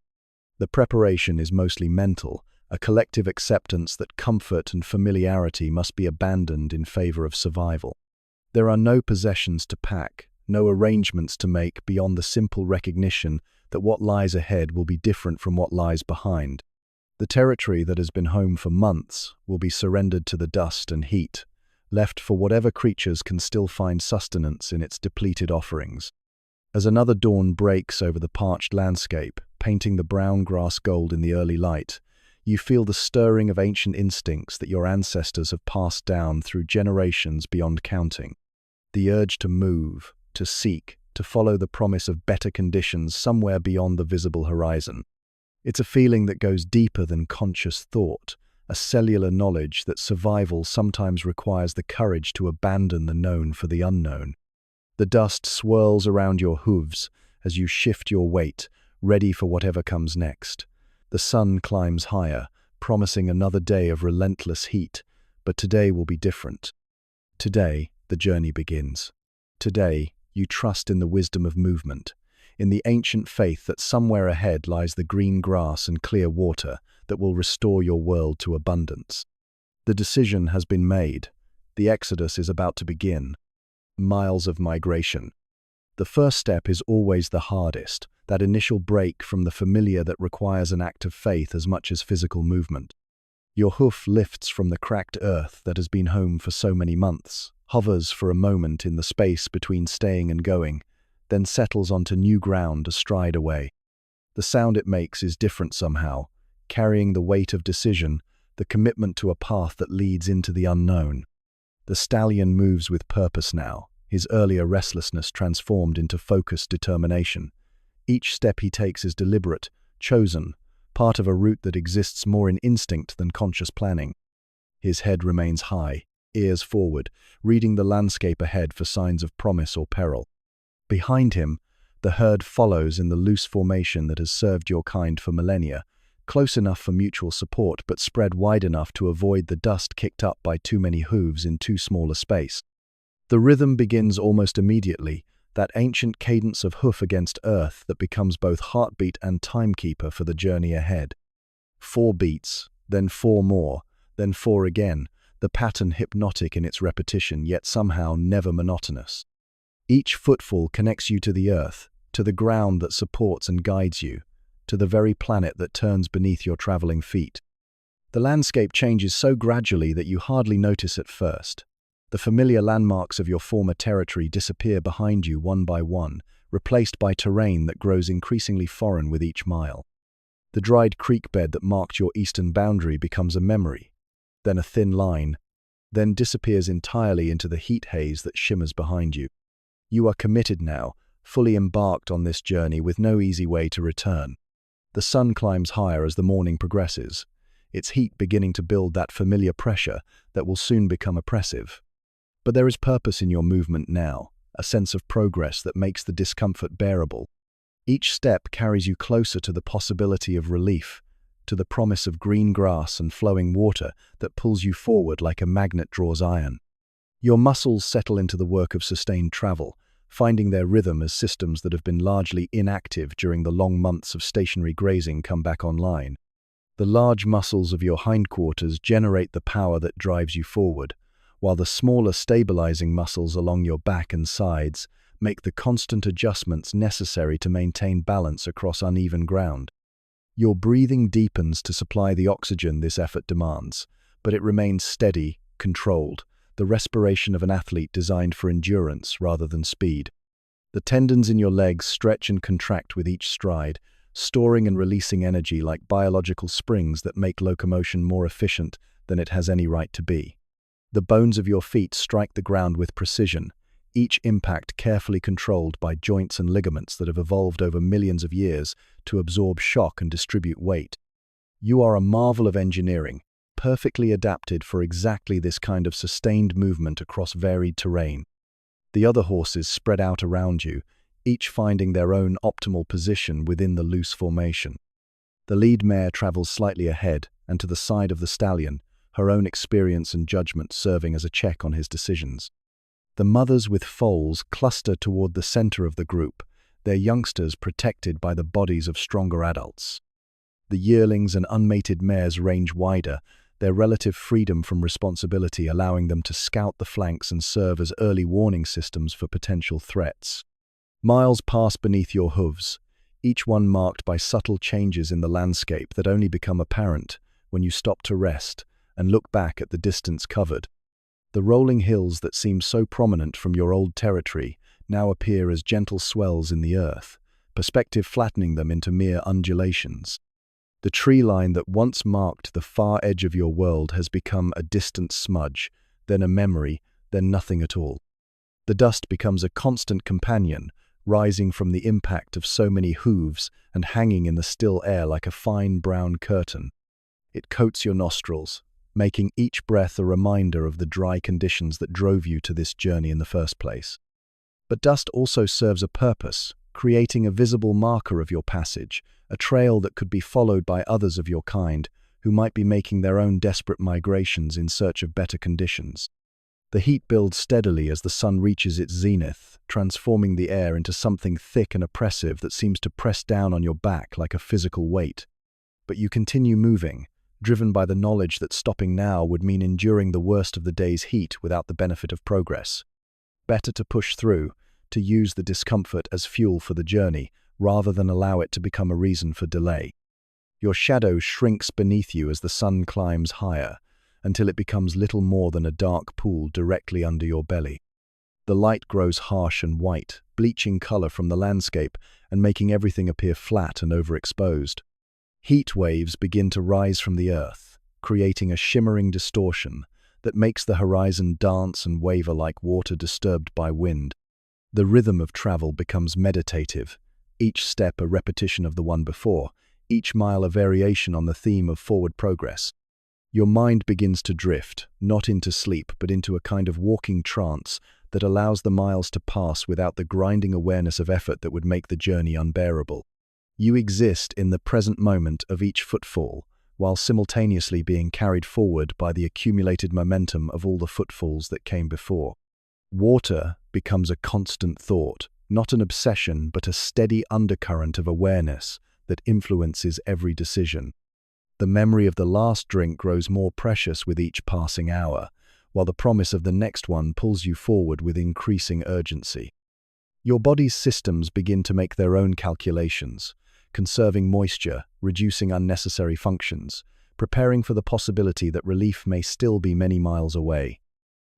Speaker 1: The preparation is mostly mental, a collective acceptance that comfort and familiarity must be abandoned in favor of survival. There are no possessions to pack, no arrangements to make beyond the simple recognition that what lies ahead will be different from what lies behind. The territory that has been home for months will be surrendered to the dust and heat, left for whatever creatures can still find sustenance in its depleted offerings. As another dawn breaks over the parched landscape, painting the brown grass gold in the early light, you feel the stirring of ancient instincts that your ancestors have passed down through generations beyond counting. The urge to move, to seek, to follow the promise of better conditions somewhere beyond the visible horizon. It's a feeling that goes deeper than conscious thought, a cellular knowledge that survival sometimes requires the courage to abandon the known for the unknown. The dust swirls around your hooves as you shift your weight, ready for whatever comes next. The sun climbs higher, promising another day of relentless heat, but today will be different. Today, the journey begins. Today, you trust in the wisdom of movement, in the ancient faith that somewhere ahead lies the green grass and clear water that will restore your world to abundance. The decision has been made. The exodus is about to begin. Miles of migration. The first step is always the hardest, that initial break from the familiar that requires an act of faith as much as physical movement. Your hoof lifts from the cracked earth that has been home for so many months, hovers for a moment in the space between staying and going, then settles onto new ground a stride away. The sound it makes is different somehow, carrying the weight of decision, the commitment to a path that leads into the unknown. The stallion moves with purpose now, his earlier restlessness transformed into focused determination. Each step he takes is deliberate, chosen, part of a route that exists more in instinct than conscious planning. His head remains high, ears forward, reading the landscape ahead for signs of promise or peril. Behind him, the herd follows in the loose formation that has served your kind for millennia, close enough for mutual support but spread wide enough to avoid the dust kicked up by too many hooves in too small a space. The rhythm begins almost immediately, that ancient cadence of hoof against earth that becomes both heartbeat and timekeeper for the journey ahead. 4 beats, then 4 more, then 4 again, the pattern hypnotic in its repetition, yet somehow never monotonous. Each footfall connects you to the earth, to the ground that supports and guides you, to the very planet that turns beneath your traveling feet. The landscape changes so gradually that you hardly notice at first. The familiar landmarks of your former territory disappear behind you one by one, replaced by terrain that grows increasingly foreign with each mile. The dried creek bed that marked your eastern boundary becomes a memory, then a thin line, then disappears entirely into the heat haze that shimmers behind you. You are committed now, fully embarked on this journey with no easy way to return. The sun climbs higher as the morning progresses, its heat beginning to build that familiar pressure that will soon become oppressive. But there is purpose in your movement now, a sense of progress that makes the discomfort bearable. Each step carries you closer to the possibility of relief, to the promise of green grass and flowing water that pulls you forward like a magnet draws iron. Your muscles settle into the work of sustained travel, finding their rhythm as systems that have been largely inactive during the long months of stationary grazing come back online. The large muscles of your hindquarters generate the power that drives you forward, while the smaller stabilizing muscles along your back and sides make the constant adjustments necessary to maintain balance across uneven ground. Your breathing deepens to supply the oxygen this effort demands, but it remains steady, controlled, the respiration of an athlete designed for endurance rather than speed. The tendons in your legs stretch and contract with each stride, storing and releasing energy like biological springs that make locomotion more efficient than it has any right to be. The bones of your feet strike the ground with precision, each impact carefully controlled by joints and ligaments that have evolved over millions of years to absorb shock and distribute weight. You are a marvel of engineering, perfectly adapted for exactly this kind of sustained movement across varied terrain. The other horses spread out around you, each finding their own optimal position within the loose formation. The lead mare travels slightly ahead and to the side of the stallion, her own experience and judgment serving as a check on his decisions. The mothers with foals cluster toward the center of the group, their youngsters protected by the bodies of stronger adults. The yearlings and unmated mares range wider, their relative freedom from responsibility allowing them to scout the flanks and serve as early warning systems for potential threats. Miles pass beneath your hooves, each one marked by subtle changes in the landscape that only become apparent when you stop to rest and look back at the distance covered. The rolling hills that seemed so prominent from your old territory now appear as gentle swells in the earth, perspective flattening them into mere undulations. The tree line that once marked the far edge of your world has become a distant smudge, then a memory, then nothing at all. The dust becomes a constant companion, rising from the impact of so many hooves and hanging in the still air like a fine brown curtain. It coats your nostrils, making each breath a reminder of the dry conditions that drove you to this journey in the first place. But dust also serves a purpose, creating a visible marker of your passage, a trail that could be followed by others of your kind who might be making their own desperate migrations in search of better conditions. The heat builds steadily as the sun reaches its zenith, transforming the air into something thick and oppressive that seems to press down on your back like a physical weight. But you continue moving, driven by the knowledge that stopping now would mean enduring the worst of the day's heat without the benefit of progress. Better to push through, to use the discomfort as fuel for the journey, rather than allow it to become a reason for delay. Your shadow shrinks beneath you as the sun climbs higher, until it becomes little more than a dark pool directly under your belly. The light grows harsh and white, bleaching color from the landscape and making everything appear flat and overexposed. Heat waves begin to rise from the earth, creating a shimmering distortion that makes the horizon dance and waver like water disturbed by wind. The rhythm of travel becomes meditative, each step a repetition of the one before, each mile a variation on the theme of forward progress. Your mind begins to drift, not into sleep, but into a kind of walking trance that allows the miles to pass without the grinding awareness of effort that would make the journey unbearable. You exist in the present moment of each footfall, while simultaneously being carried forward by the accumulated momentum of all the footfalls that came before. Water becomes a constant thought, not an obsession but a steady undercurrent of awareness that influences every decision. The memory of the last drink grows more precious with each passing hour, while the promise of the next one pulls you forward with increasing urgency. Your body's systems begin to make their own calculations, conserving moisture, reducing unnecessary functions, preparing for the possibility that relief may still be many miles away.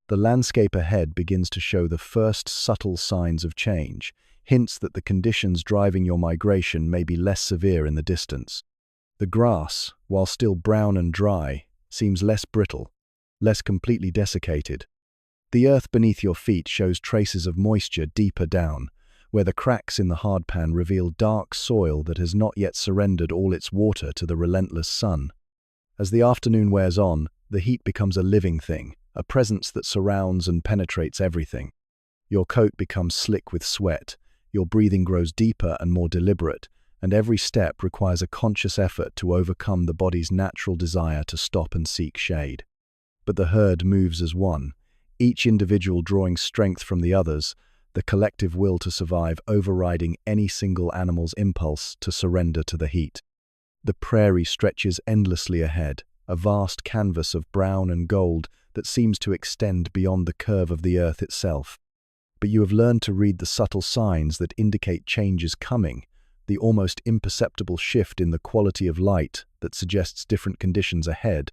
Speaker 1: The landscape ahead begins to show the first subtle signs of change, hints that the conditions driving your migration may be less severe in the distance. The grass, while still brown and dry, seems less brittle, less completely desiccated. The earth beneath your feet shows traces of moisture deeper down, where the cracks in the hardpan reveal dark soil that has not yet surrendered all its water to the relentless sun. As the afternoon wears on, the heat becomes a living thing, a presence that surrounds and penetrates everything. Your coat becomes slick with sweat, your breathing grows deeper and more deliberate, and every step requires a conscious effort to overcome the body's natural desire to stop and seek shade. But the herd moves as one, each individual drawing strength from the others, the collective will to survive overriding any single animal's impulse to surrender to the heat. The prairie stretches endlessly ahead, a vast canvas of brown and gold that seems to extend beyond the curve of the earth itself. But you have learned to read the subtle signs that indicate change is coming, the almost imperceptible shift in the quality of light that suggests different conditions ahead.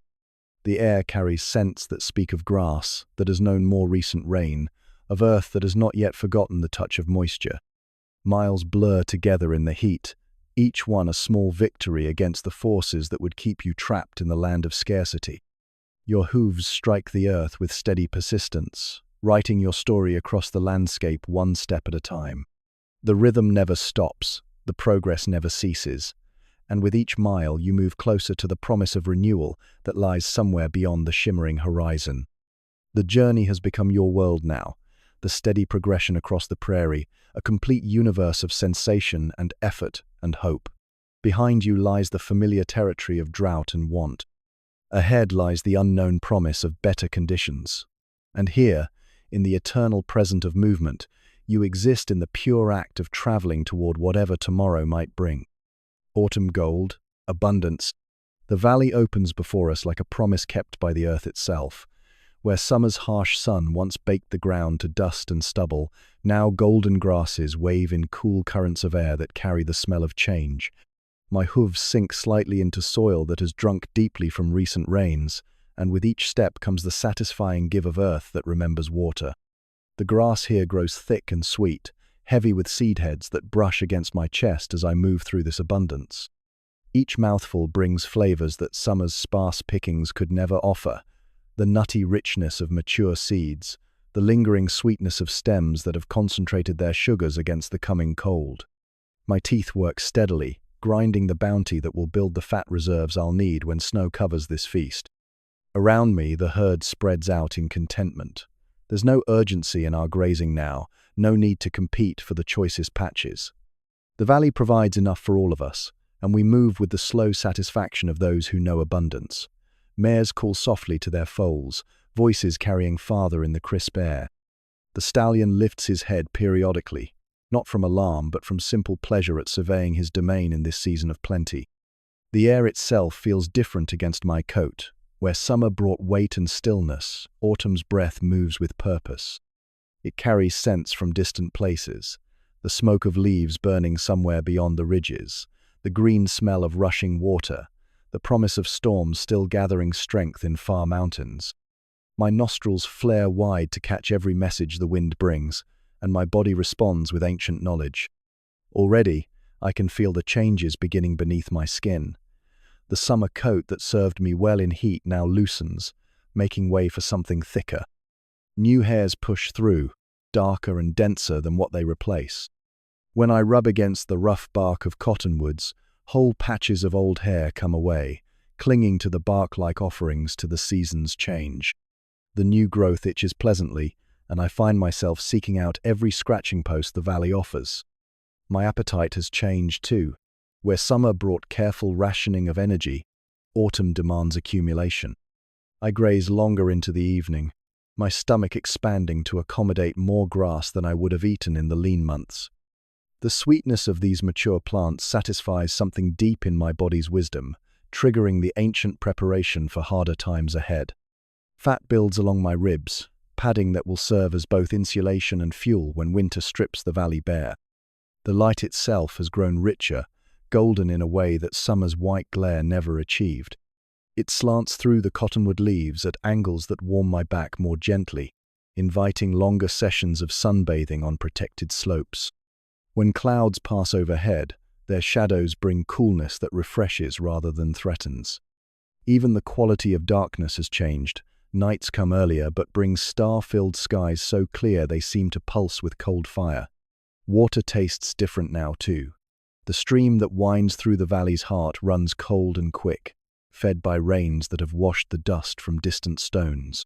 Speaker 1: The air carries scents that speak of grass that has known more recent rain, of earth that has not yet forgotten the touch of moisture. Miles blur together in the heat, each one a small victory against the forces that would keep you trapped in the land of scarcity. Your hooves strike the earth with steady persistence, writing your story across the landscape one step at a time. The rhythm never stops, the progress never ceases, and with each mile you move closer to the promise of renewal that lies somewhere beyond the shimmering horizon. The journey has become your world now, the steady progression across the prairie, a complete universe of sensation and effort and hope. Behind you lies the familiar territory of drought and want. Ahead lies the unknown promise of better conditions. And here, in the eternal present of movement, you exist in the pure act of traveling toward whatever tomorrow might bring. Autumn gold, abundance. The valley opens before us like a promise kept by the earth itself. Where summer's harsh sun once baked the ground to dust and stubble, now golden grasses wave in cool currents of air that carry the smell of change. My hooves sink slightly into soil that has drunk deeply from recent rains, and with each step comes the satisfying give of earth that remembers water. The grass here grows thick and sweet, heavy with seed heads that brush against my chest as I move through this abundance. Each mouthful brings flavors that summer's sparse pickings could never offer. The nutty richness of mature seeds, the lingering sweetness of stems that have concentrated their sugars against the coming cold. My teeth work steadily, grinding the bounty that will build the fat reserves I'll need when snow covers this feast. Around me, the herd spreads out in contentment. There's no urgency in our grazing now, no need to compete for the choicest patches. The valley provides enough for all of us, and we move with the slow satisfaction of those who know abundance. Mares call softly to their foals, voices carrying farther in the crisp air. The stallion lifts his head periodically, not from alarm but from simple pleasure at surveying his domain in this season of plenty. The air itself feels different against my coat. Where summer brought weight and stillness, autumn's breath moves with purpose. It carries scents from distant places, the smoke of leaves burning somewhere beyond the ridges, the green smell of rushing water, the promise of storms still gathering strength in far mountains. My nostrils flare wide to catch every message the wind brings, and my body responds with ancient knowledge. Already, I can feel the changes beginning beneath my skin. The summer coat that served me well in heat now loosens, making way for something thicker. New hairs push through, darker and denser than what they replace. When I rub against the rough bark of cottonwoods, whole patches of old hair come away, clinging to the bark like offerings to the season's change. The new growth itches pleasantly, and I find myself seeking out every scratching post the valley offers. My appetite has changed too. Where summer brought careful rationing of energy, autumn demands accumulation. I graze longer into the evening, my stomach expanding to accommodate more grass than I would have eaten in the lean months. The sweetness of these mature plants satisfies something deep in my body's wisdom, triggering the ancient preparation for harder times ahead. Fat builds along my ribs, padding that will serve as both insulation and fuel when winter strips the valley bare. The light itself has grown richer, golden in a way that summer's white glare never achieved. It slants through the cottonwood leaves at angles that warm my back more gently, inviting longer sessions of sunbathing on protected slopes. When clouds pass overhead, their shadows bring coolness that refreshes rather than threatens. Even the quality of darkness has changed. Nights come earlier but bring star-filled skies so clear they seem to pulse with cold fire. Water tastes different now too. The stream that winds through the valley's heart runs cold and quick, fed by rains that have washed the dust from distant stones.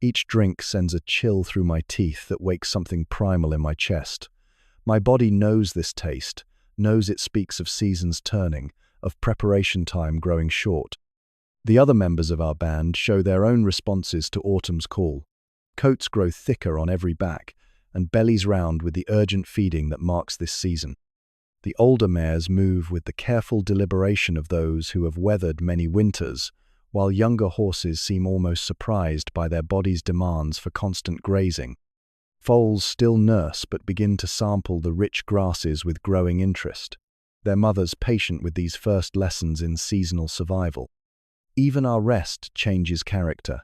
Speaker 1: Each drink sends a chill through my teeth that wakes something primal in my chest. My body knows this taste, knows it speaks of seasons turning, of preparation time growing short. The other members of our band show their own responses to autumn's call. Coats grow thicker on every back, and bellies round with the urgent feeding that marks this season. The older mares move with the careful deliberation of those who have weathered many winters, while younger horses seem almost surprised by their bodies' demands for constant grazing. Foals still nurse but begin to sample the rich grasses with growing interest. their mothers patient with these first lessons in seasonal survival. Even our rest changes character.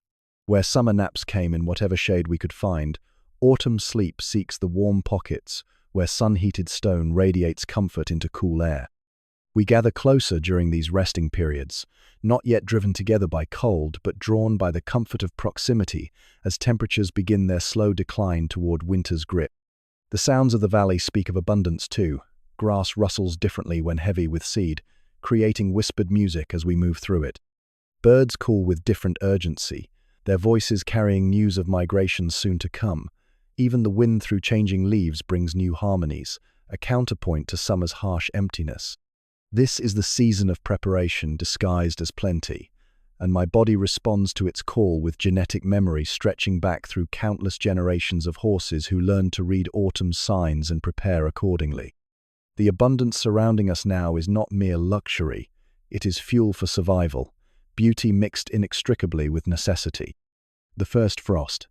Speaker 1: Where summer naps came in whatever shade we could find, autumn sleep seeks the warm pockets where sun-heated stone radiates comfort into cool air. We gather closer during these resting periods, not yet driven together by cold, but drawn by the comfort of proximity as temperatures begin their slow decline toward winter's grip. The sounds of the valley speak of abundance too. Grass rustles differently when heavy with seed, creating whispered music as we move through it. Birds call with different urgency, their voices carrying news of migrations soon to come. Even the wind through changing leaves brings new harmonies, a counterpoint to summer's harsh emptiness. This is the season of preparation disguised as plenty, and my body responds to its call with genetic memory stretching back through countless generations of horses who learned to read autumn's signs and prepare accordingly. The abundance surrounding us now is not mere luxury, it is fuel for survival, beauty mixed inextricably with necessity. The first frost.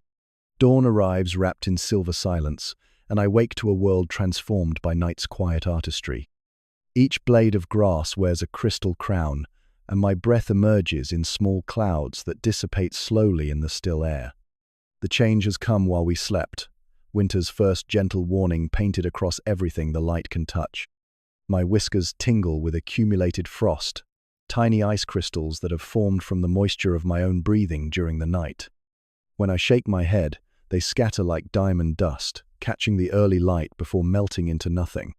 Speaker 1: Dawn arrives wrapped in silver silence, and I wake to a world transformed by night's quiet artistry. Each blade of grass wears a crystal crown, and my breath emerges in small clouds that dissipate slowly in the still air. The change has come while we slept, winter's first gentle warning painted across everything the light can touch. My whiskers tingle with accumulated frost, tiny ice crystals that have formed from the moisture of my own breathing during the night. When I shake my head, they scatter like diamond dust, catching the early light before melting into nothing.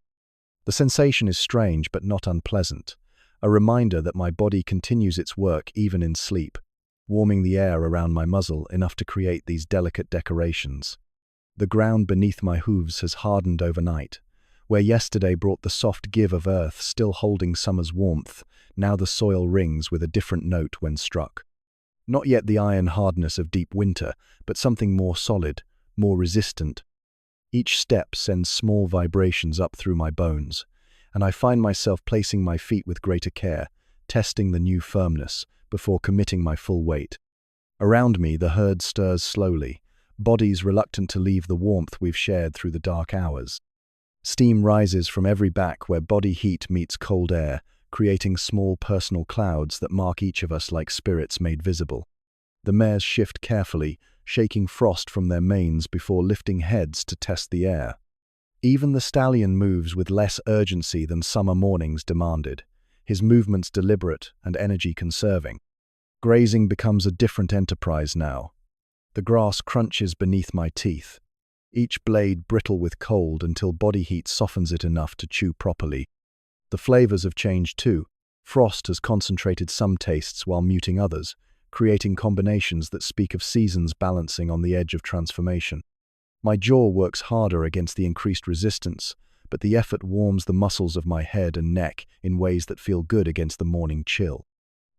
Speaker 1: The sensation is strange but not unpleasant, a reminder that my body continues its work even in sleep, warming the air around my muzzle enough to create these delicate decorations. The ground beneath my hooves has hardened overnight. Where yesterday brought the soft give of earth still holding summer's warmth, now the soil rings with a different note when struck. Not yet the iron hardness of deep winter, but something more solid, more resistant. Each step sends small vibrations up through my bones, and I find myself placing my feet with greater care, testing the new firmness before committing my full weight. Around me, the herd stirs slowly, bodies reluctant to leave the warmth we've shared through the dark hours. Steam rises from every back where body heat meets cold air, creating small personal clouds that mark each of us like spirits made visible. The mares shift carefully, shaking frost from their manes before lifting heads to test the air. Even the stallion moves with less urgency than summer mornings demanded, his movements deliberate and energy-conserving. Grazing becomes a different enterprise now. The grass crunches beneath my teeth, each blade brittle with cold until body heat softens it enough to chew properly. The flavors have changed too. Frost has concentrated some tastes while muting others, creating combinations that speak of seasons balancing on the edge of transformation. My jaw works harder against the increased resistance, but the effort warms the muscles of my head and neck in ways that feel good against the morning chill.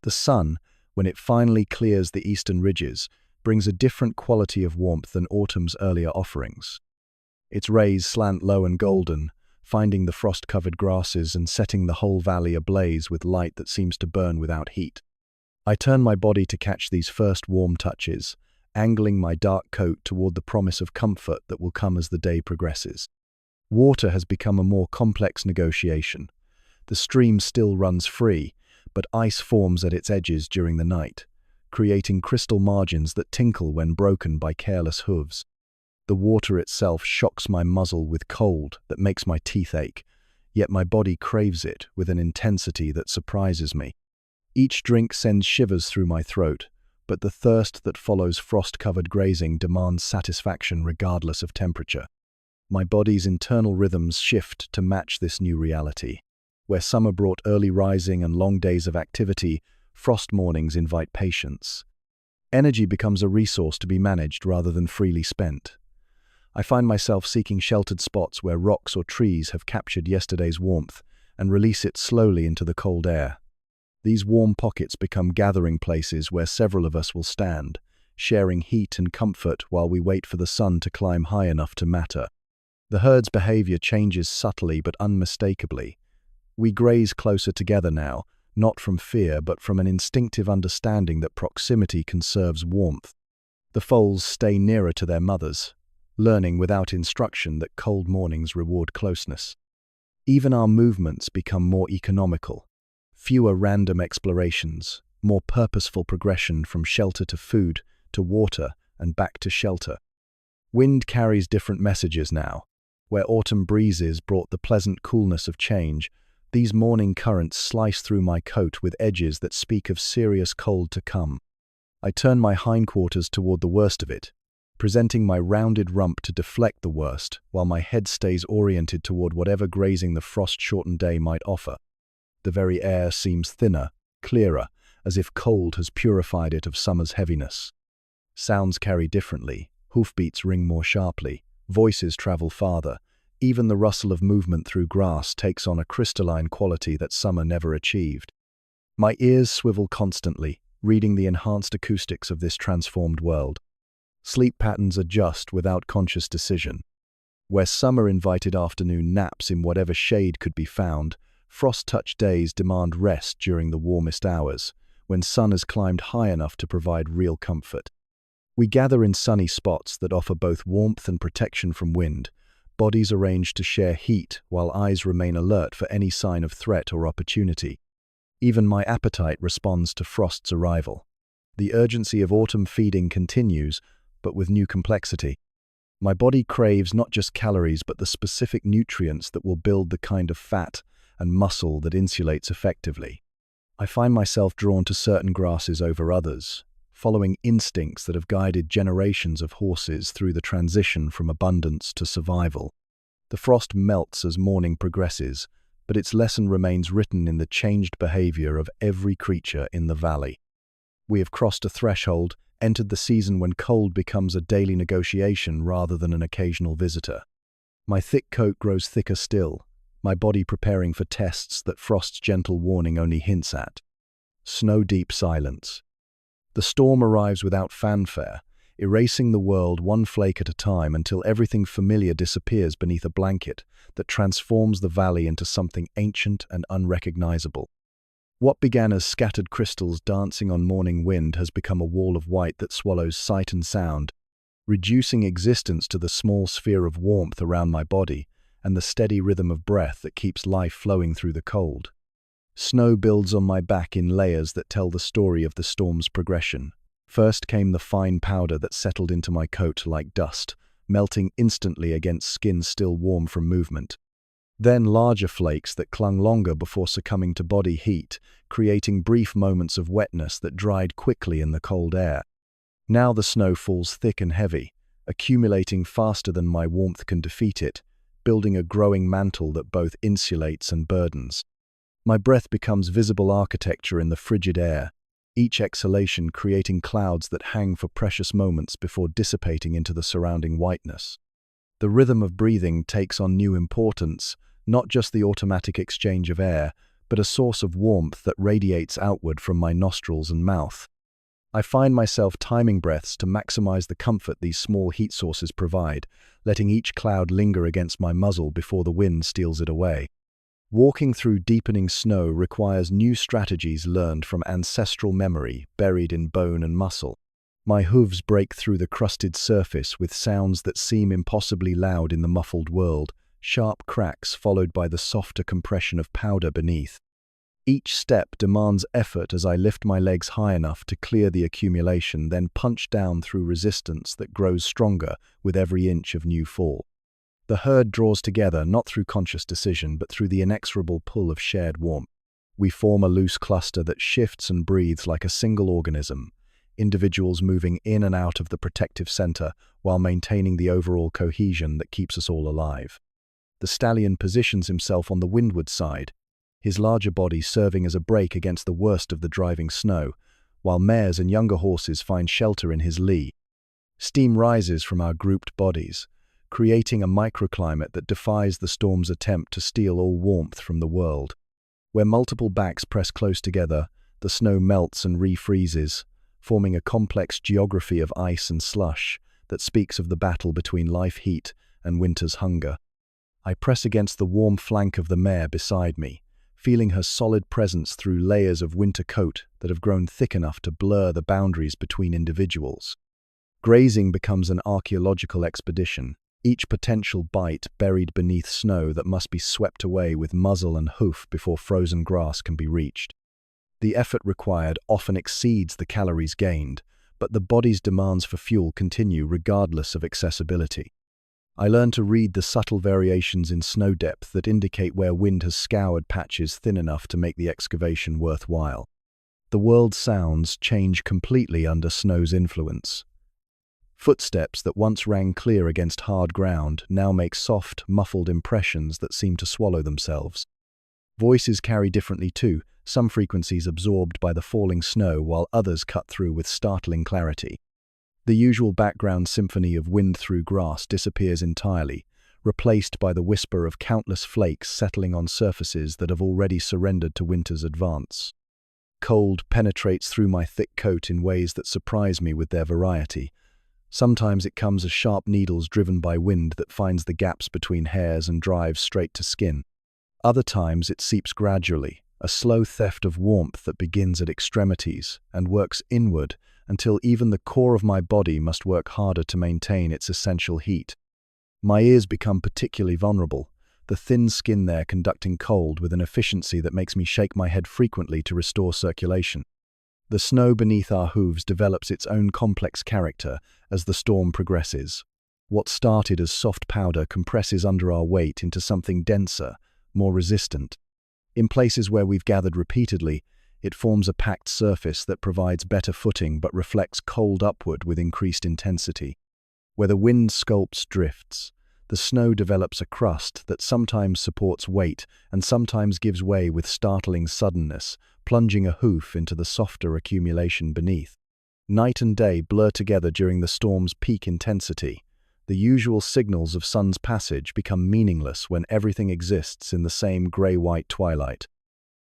Speaker 1: The sun, when it finally clears the eastern ridges, brings a different quality of warmth than autumn's earlier offerings. Its rays slant low and golden, finding the frost-covered grasses and setting the whole valley ablaze with light that seems to burn without heat. I turn my body to catch these first warm touches, angling my dark coat toward the promise of comfort that will come as the day progresses. Water has become a more complex negotiation. The stream still runs free, but ice forms at its edges during the night, creating crystal margins that tinkle when broken by careless hooves. The water itself shocks my muzzle with cold that makes my teeth ache, yet my body craves it with an intensity that surprises me. Each drink sends shivers through my throat, but the thirst that follows frost-covered grazing demands satisfaction regardless of temperature. My body's internal rhythms shift to match this new reality. Where summer brought early rising and long days of activity, frost mornings invite patience. Energy becomes a resource to be managed rather than freely spent. I find myself seeking sheltered spots where rocks or trees have captured yesterday's warmth and release it slowly into the cold air. These warm pockets become gathering places where several of us will stand, sharing heat and comfort while we wait for the sun to climb high enough to matter. The herd's behavior changes subtly but unmistakably. We graze closer together now, not from fear but from an instinctive understanding that proximity conserves warmth. The foals stay nearer to their mothers, learning without instruction that cold mornings reward closeness. Even our movements become more economical. Fewer random explorations, more purposeful progression from shelter to food, to water, and back to shelter. Wind carries different messages now. Where autumn breezes brought the pleasant coolness of change, these morning currents slice through my coat with edges that speak of serious cold to come. I turn my hindquarters toward the worst of it, presenting my rounded rump to deflect the worst, while my head stays oriented toward whatever grazing the frost-shortened day might offer. The very air seems thinner, clearer, as if cold has purified it of summer's heaviness. Sounds carry differently, hoofbeats ring more sharply, voices travel farther. Even the rustle of movement through grass takes on a crystalline quality that summer never achieved. My ears swivel constantly, reading the enhanced acoustics of this transformed world. Sleep patterns adjust without conscious decision. Where summer invited afternoon naps in whatever shade could be found, frost-touched days demand rest during the warmest hours, when sun has climbed high enough to provide real comfort. We gather in sunny spots that offer both warmth and protection from wind, bodies arranged to share heat while eyes remain alert for any sign of threat or opportunity. Even my appetite responds to frost's arrival. The urgency of autumn feeding continues, but with new complexity. My body craves not just calories but the specific nutrients that will build the kind of fat and muscle that insulates effectively. I find myself drawn to certain grasses over others, following instincts that have guided generations of horses through the transition from abundance to survival. The frost melts as morning progresses, but its lesson remains written in the changed behavior of every creature in the valley. We have crossed a threshold, entered the season when cold becomes a daily negotiation rather than an occasional visitor. My thick coat grows thicker still, my body preparing for tests that frost's gentle warning only hints at. Snow-deep silence. The storm arrives without fanfare, erasing the world one flake at a time until everything familiar disappears beneath a blanket that transforms the valley into something ancient and unrecognizable. What began as scattered crystals dancing on morning wind has become a wall of white that swallows sight and sound, reducing existence to the small sphere of warmth around my body and the steady rhythm of breath that keeps life flowing through the cold. Snow builds on my back in layers that tell the story of the storm's progression. First came the fine powder that settled into my coat like dust, melting instantly against skin still warm from movement. Then larger flakes that clung longer before succumbing to body heat, creating brief moments of wetness that dried quickly in the cold air. Now the snow falls thick and heavy, accumulating faster than my warmth can defeat it, building a growing mantle that both insulates and burdens. My breath becomes visible architecture in the frigid air, each exhalation creating clouds that hang for precious moments before dissipating into the surrounding whiteness. The rhythm of breathing takes on new importance, not just the automatic exchange of air, but a source of warmth that radiates outward from my nostrils and mouth. I find myself timing breaths to maximize the comfort these small heat sources provide, letting each cloud linger against my muzzle before the wind steals it away. Walking through deepening snow requires new strategies learned from ancestral memory buried in bone and muscle. My hooves break through the crusted surface with sounds that seem impossibly loud in the muffled world, sharp cracks followed by the softer compression of powder beneath. Each step demands effort as I lift my legs high enough to clear the accumulation, then punch down through resistance that grows stronger with every inch of new fall. The herd draws together not through conscious decision but through the inexorable pull of shared warmth. We form a loose cluster that shifts and breathes like a single organism, individuals moving in and out of the protective center while maintaining the overall cohesion that keeps us all alive. The stallion positions himself on the windward side, his larger body serving as a brake against the worst of the driving snow, while mares and younger horses find shelter in his lee. Steam rises from our grouped bodies, creating a microclimate that defies the storm's attempt to steal all warmth from the world. Where multiple backs press close together, the snow melts and refreezes, forming a complex geography of ice and slush that speaks of the battle between life heat and winter's hunger. I press against the warm flank of the mare beside me, feeling her solid presence through layers of winter coat that have grown thick enough to blur the boundaries between individuals. Grazing becomes an archaeological expedition, each potential bite buried beneath snow that must be swept away with muzzle and hoof before frozen grass can be reached. The effort required often exceeds the calories gained, but the body's demands for fuel continue regardless of accessibility. I learned to read the subtle variations in snow depth that indicate where wind has scoured patches thin enough to make the excavation worthwhile. The world's sounds change completely under snow's influence. Footsteps that once rang clear against hard ground now make soft, muffled impressions that seem to swallow themselves. Voices carry differently too, some frequencies absorbed by the falling snow while others cut through with startling clarity. The usual background symphony of wind through grass disappears entirely, replaced by the whisper of countless flakes settling on surfaces that have already surrendered to winter's advance. Cold penetrates through my thick coat in ways that surprise me with their variety. Sometimes it comes as sharp needles driven by wind that finds the gaps between hairs and drives straight to skin. Other times it seeps gradually, a slow theft of warmth that begins at extremities and works inward until even the core of my body must work harder to maintain its essential heat. My ears become particularly vulnerable, the thin skin there conducting cold with an efficiency that makes me shake my head frequently to restore circulation. The snow beneath our hooves develops its own complex character as the storm progresses. What started as soft powder compresses under our weight into something denser, more resistant. In places where we've gathered repeatedly, it forms a packed surface that provides better footing but reflects cold upward with increased intensity. Where the wind sculpts drifts, the snow develops a crust that sometimes supports weight and sometimes gives way with startling suddenness, plunging a hoof into the softer accumulation beneath. Night and day blur together during the storm's peak intensity. The usual signals of sun's passage become meaningless when everything exists in the same grey-white twilight.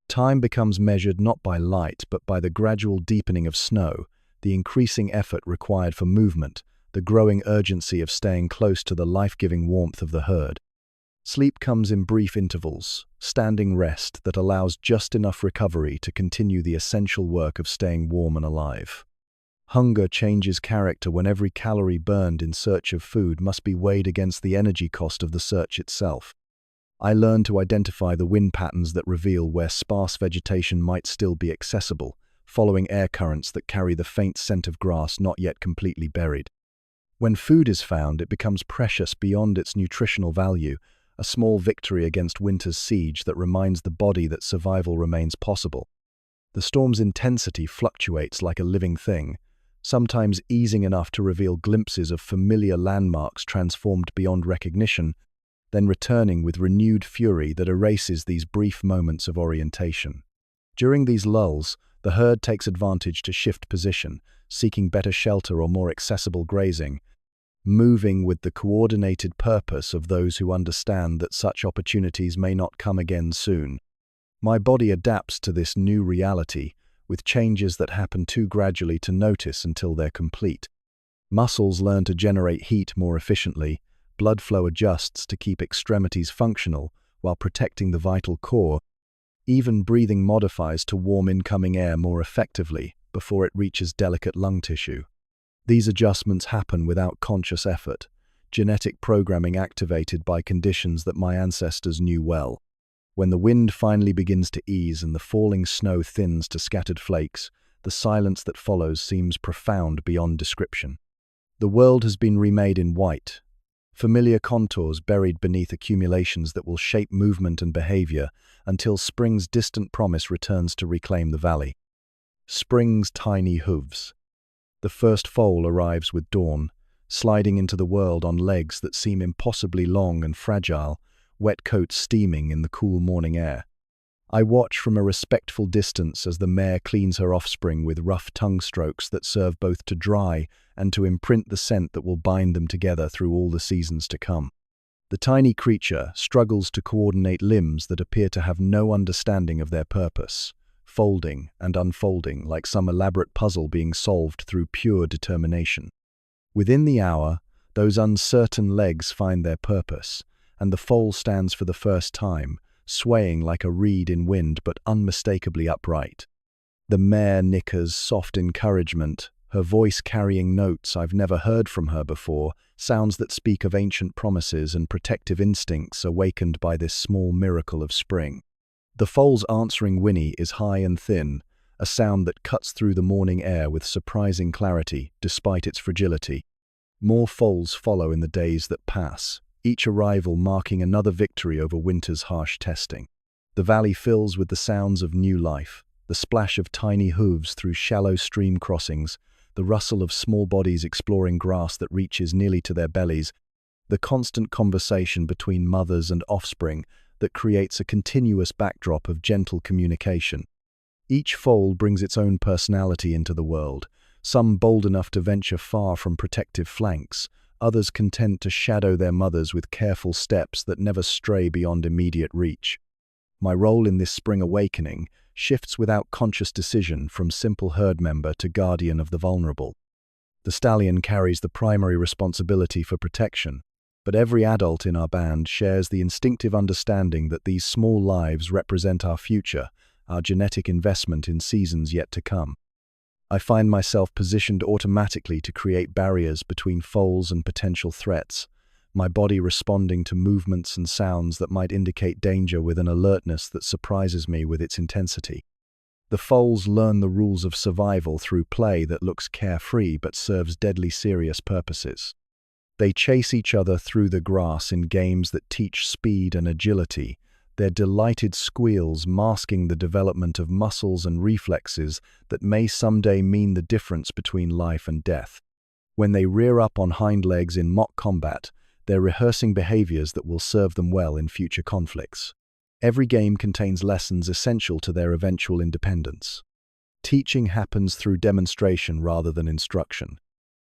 Speaker 1: Time becomes measured not by light but by the gradual deepening of snow, the increasing effort required for movement, the growing urgency of staying close to the life-giving warmth of the herd. Sleep comes in brief intervals, standing rest that allows just enough recovery to continue the essential work of staying warm and alive. Hunger changes character when every calorie burned in search of food must be weighed against the energy cost of the search itself. I learned to identify the wind patterns that reveal where sparse vegetation might still be accessible, following air currents that carry the faint scent of grass not yet completely buried. When food is found, it becomes precious beyond its nutritional value, a small victory against winter's siege that reminds the body that survival remains possible. The storm's intensity fluctuates like a living thing, sometimes easing enough to reveal glimpses of familiar landmarks transformed beyond recognition, then returning with renewed fury that erases these brief moments of orientation. During these lulls, the herd takes advantage to shift position, seeking better shelter or more accessible grazing, moving with the coordinated purpose of those who understand that such opportunities may not come again soon. My body adapts to this new reality, with changes that happen too gradually to notice until they're complete. Muscles learn to generate heat more efficiently, blood flow adjusts to keep extremities functional while protecting the vital core. Even breathing modifies to warm incoming air more effectively before it reaches delicate lung tissue. These adjustments happen without conscious effort, genetic programming activated by conditions that my ancestors knew well. When the wind finally begins to ease and the falling snow thins to scattered flakes, the silence that follows seems profound beyond description. The world has been remade in white, familiar contours buried beneath accumulations that will shape movement and behavior until spring's distant promise returns to reclaim the valley. Spring's tiny hooves. The first foal arrives with dawn, sliding into the world on legs that seem impossibly long and fragile, wet coats steaming in the cool morning air. I watch from a respectful distance as the mare cleans her offspring with rough tongue strokes that serve both to dry and to imprint the scent that will bind them together through all the seasons to come. The tiny creature struggles to coordinate limbs that appear to have no understanding of their purpose, folding and unfolding like some elaborate puzzle being solved through pure determination. Within the hour, those uncertain legs find their purpose, and the foal stands for the first time, swaying like a reed in wind but unmistakably upright. The mare nickers soft encouragement, her voice carrying notes I've never heard from her before, sounds that speak of ancient promises and protective instincts awakened by this small miracle of spring. The foal's answering whinny is high and thin, a sound that cuts through the morning air with surprising clarity, despite its fragility. More foals follow in the days that pass, each arrival marking another victory over winter's harsh testing. The valley fills with the sounds of new life, the splash of tiny hooves through shallow stream crossings, the rustle of small bodies exploring grass that reaches nearly to their bellies, the constant conversation between mothers and offspring that creates a continuous backdrop of gentle communication. Each foal brings its own personality into the world, some bold enough to venture far from protective flanks, others content to shadow their mothers with careful steps that never stray beyond immediate reach. My role in this spring awakening shifts without conscious decision from simple herd member to guardian of the vulnerable. The stallion carries the primary responsibility for protection, but every adult in our band shares the instinctive understanding that these small lives represent our future, our genetic investment in seasons yet to come. I find myself positioned automatically to create barriers between foals and potential threats, my body responding to movements and sounds that might indicate danger with an alertness that surprises me with its intensity. The foals learn the rules of survival through play that looks carefree but serves deadly serious purposes. They chase each other through the grass in games that teach speed and agility, their delighted squeals masking the development of muscles and reflexes that may someday mean the difference between life and death. When they rear up on hind legs in mock combat, they're rehearsing behaviors that will serve them well in future conflicts. Every game contains lessons essential to their eventual independence. Teaching happens through demonstration rather than instruction.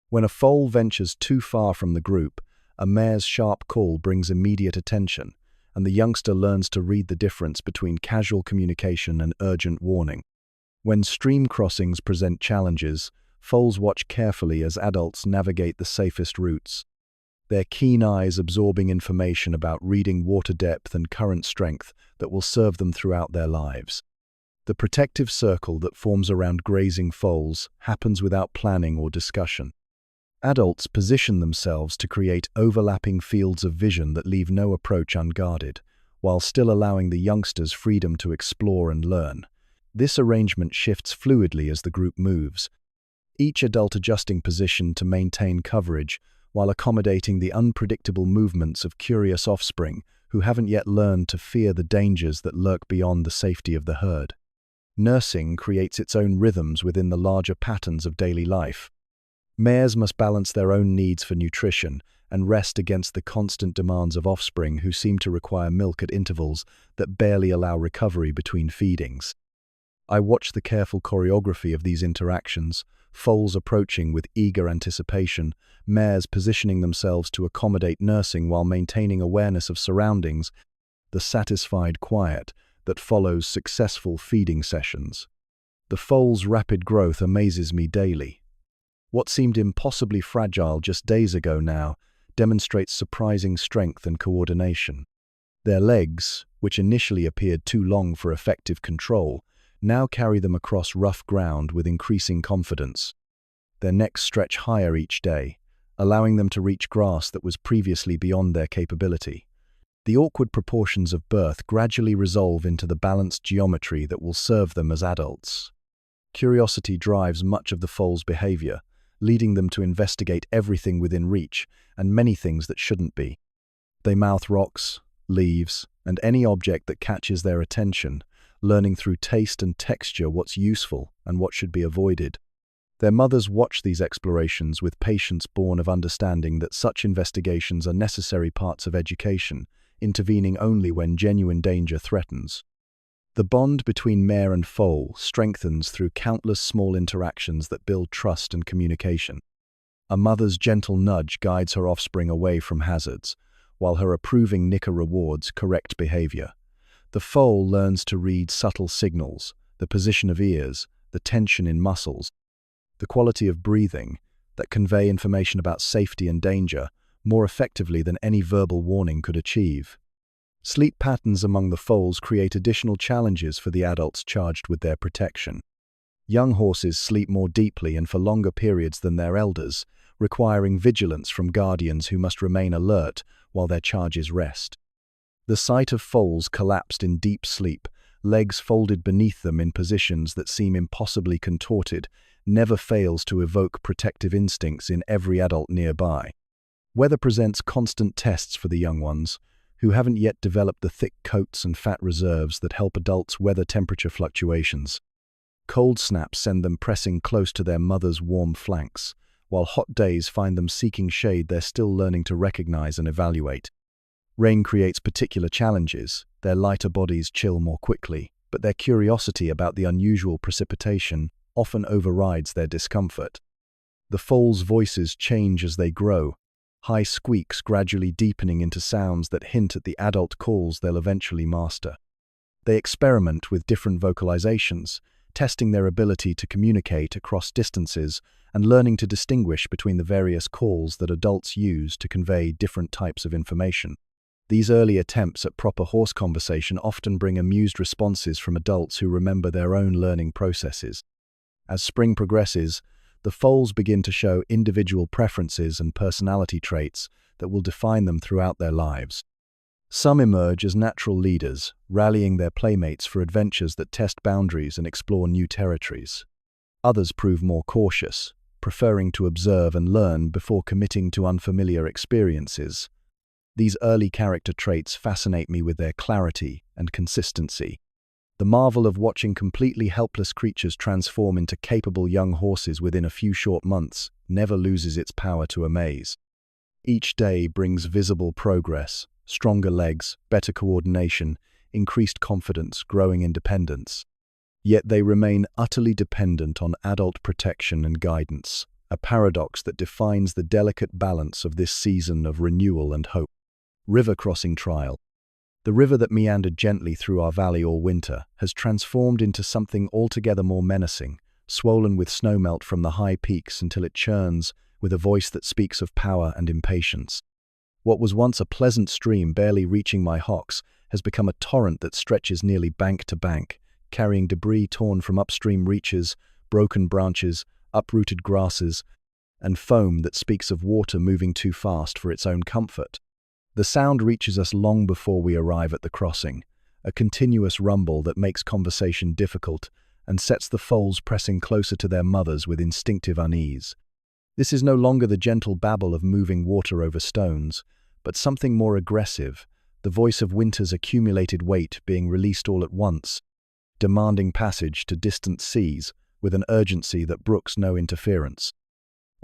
Speaker 1: When a foal ventures too far from the group, a mare's sharp call brings immediate attention, and the youngster learns to read the difference between casual communication and urgent warning. When stream crossings present challenges, foals watch carefully as adults navigate the safest routes, their keen eyes absorbing information about reading water depth and current strength that will serve them throughout their lives. The protective circle that forms around grazing foals happens without planning or discussion. Adults position themselves to create overlapping fields of vision that leave no approach unguarded, while still allowing the youngsters freedom to explore and learn. This arrangement shifts fluidly as the group moves, each adult adjusting position to maintain coverage while accommodating the unpredictable movements of curious offspring who haven't yet learned to fear the dangers that lurk beyond the safety of the herd. Nursing creates its own rhythms within the larger patterns of daily life. Mares must balance their own needs for nutrition and rest against the constant demands of offspring who seem to require milk at intervals that barely allow recovery between feedings. I watch the careful choreography of these interactions, foals approaching with eager anticipation, mares positioning themselves to accommodate nursing while maintaining awareness of surroundings, the satisfied quiet that follows successful feeding sessions. The foal's rapid growth amazes me daily. What seemed impossibly fragile just days ago now demonstrates surprising strength and coordination. Their legs, which initially appeared too long for effective control, now carry them across rough ground with increasing confidence. Their necks stretch higher each day, allowing them to reach grass that was previously beyond their capability. The awkward proportions of birth gradually resolve into the balanced geometry that will serve them as adults. Curiosity drives much of the foal's behavior, leading them to investigate everything within reach and many things that shouldn't be. They mouth rocks, leaves, and any object that catches their attention, learning through taste and texture what's useful and what should be avoided. Their mothers watch these explorations with patience born of understanding that such investigations are necessary parts of education, intervening only when genuine danger threatens. The bond between mare and foal strengthens through countless small interactions that build trust and communication. A mother's gentle nudge guides her offspring away from hazards, while her approving nicker rewards correct behavior. The foal learns to read subtle signals, the position of ears, the tension in muscles, the quality of breathing, that convey information about safety and danger more effectively than any verbal warning could achieve. Sleep patterns among the foals create additional challenges for the adults charged with their protection. Young horses sleep more deeply and for longer periods than their elders, requiring vigilance from guardians who must remain alert while their charges rest. The sight of foals collapsed in deep sleep, legs folded beneath them in positions that seem impossibly contorted, never fails to evoke protective instincts in every adult nearby. Weather presents constant tests for the young ones, who haven't yet developed the thick coats and fat reserves that help adults weather temperature fluctuations. Cold snaps send them pressing close to their mother's warm flanks, while hot days find them seeking shade they're still learning to recognize and evaluate. Rain creates particular challenges. Their lighter bodies chill more quickly, but their curiosity about the unusual precipitation often overrides their discomfort. The foals' voices change as they grow, high squeaks gradually deepening into sounds that hint at the adult calls they'll eventually master. They experiment with different vocalizations, testing their ability to communicate across distances and learning to distinguish between the various calls that adults use to convey different types of information. These early attempts at proper horse conversation often bring amused responses from adults who remember their own learning processes. As spring progresses, the foals begin to show individual preferences and personality traits that will define them throughout their lives. Some emerge as natural leaders, rallying their playmates for adventures that test boundaries and explore new territories. Others prove more cautious, preferring to observe and learn before committing to unfamiliar experiences. These early character traits fascinate me with their clarity and consistency. The marvel of watching completely helpless creatures transform into capable young horses within a few short months never loses its power to amaze. Each day brings visible progress, stronger legs, better coordination, increased confidence, growing independence. Yet they remain utterly dependent on adult protection and guidance, a paradox that defines the delicate balance of this season of renewal and hope. River crossing trial. The river that meandered gently through our valley all winter has transformed into something altogether more menacing, swollen with snowmelt from the high peaks until it churns with a voice that speaks of power and impatience. What was once a pleasant stream barely reaching my hocks has become a torrent that stretches nearly bank to bank, carrying debris torn from upstream reaches, broken branches, uprooted grasses, and foam that speaks of water moving too fast for its own comfort. The sound reaches us long before we arrive at the crossing, a continuous rumble that makes conversation difficult and sets the foals pressing closer to their mothers with instinctive unease. This is no longer the gentle babble of moving water over stones, but something more aggressive, the voice of winter's accumulated weight being released all at once, demanding passage to distant seas with an urgency that brooks no interference.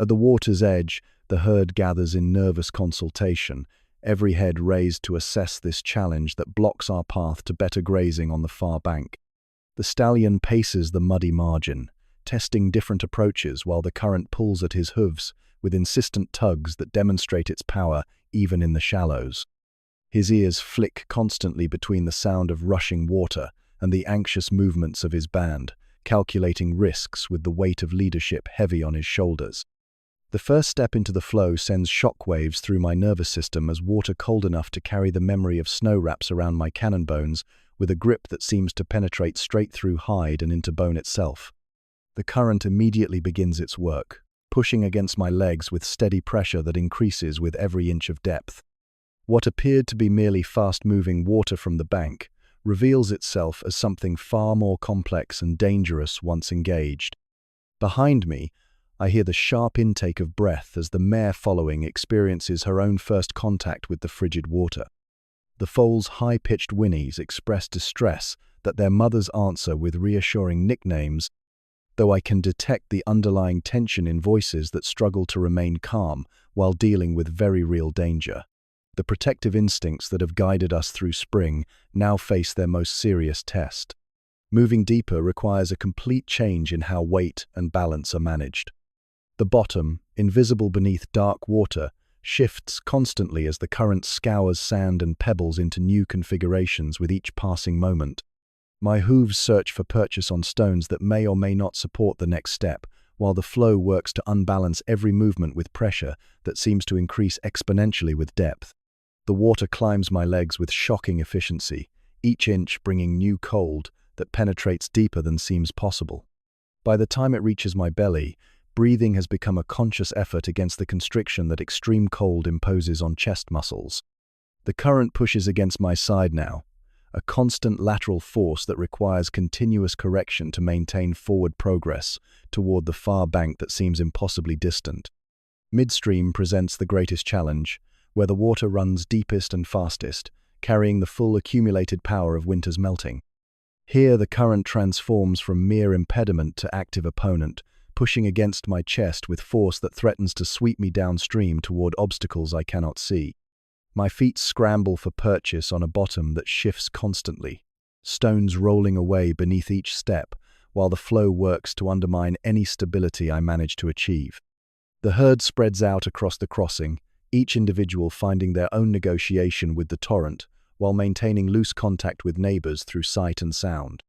Speaker 1: At the water's edge, the herd gathers in nervous consultation, every head raised to assess this challenge that blocks our path to better grazing on the far bank. The stallion paces the muddy margin, testing different approaches while the current pulls at his hooves with insistent tugs that demonstrate its power even in the shallows. His ears flick constantly between the sound of rushing water and the anxious movements of his band, calculating risks with the weight of leadership heavy on his shoulders. The first step into the flow sends shockwaves through my nervous system as water cold enough to carry the memory of snow wraps around my cannon bones with a grip that seems to penetrate straight through hide and into bone itself. The current immediately begins its work, pushing against my legs with steady pressure that increases with every inch of depth. What appeared to be merely fast-moving water from the bank reveals itself as something far more complex and dangerous once engaged. Behind me, I hear the sharp intake of breath as the mare following experiences her own first contact with the frigid water. The foal's high-pitched whinnies express distress that their mothers answer with reassuring nicknames, though I can detect the underlying tension in voices that struggle to remain calm while dealing with very real danger. The protective instincts that have guided us through spring now face their most serious test. Moving deeper requires a complete change in how weight and balance are managed. The bottom, invisible beneath dark water, shifts constantly as the current scours sand and pebbles into new configurations with each passing moment. My hooves search for purchase on stones that may or may not support the next step, while the flow works to unbalance every movement with pressure that seems to increase exponentially with depth. The water climbs my legs with shocking efficiency, each inch bringing new cold that penetrates deeper than seems possible. By the time it reaches my belly, breathing has become a conscious effort against the constriction that extreme cold imposes on chest muscles. The current pushes against my side now, a constant lateral force that requires continuous correction to maintain forward progress toward the far bank that seems impossibly distant. Midstream presents the greatest challenge, where the water runs deepest and fastest, carrying the full accumulated power of winter's melting. Here the current transforms from mere impediment to active opponent, pushing against my chest with force that threatens to sweep me downstream toward obstacles I cannot see. My feet scramble for purchase on a bottom that shifts constantly, stones rolling away beneath each step, while the flow works to undermine any stability I manage to achieve. The herd spreads out across the crossing, each individual finding their own negotiation with the torrent, while maintaining loose contact with neighbors through sight and sound.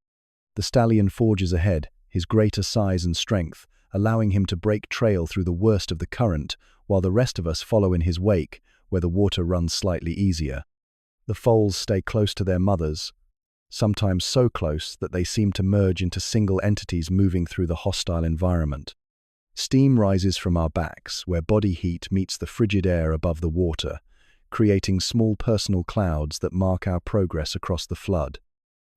Speaker 1: The stallion forges ahead, his greater size and strength, allowing him to break trail through the worst of the current, while the rest of us follow in his wake, where the water runs slightly easier. The foals stay close to their mothers, sometimes so close that they seem to merge into single entities moving through the hostile environment. Steam rises from our backs, where body heat meets the frigid air above the water, creating small personal clouds that mark our progress across the flood.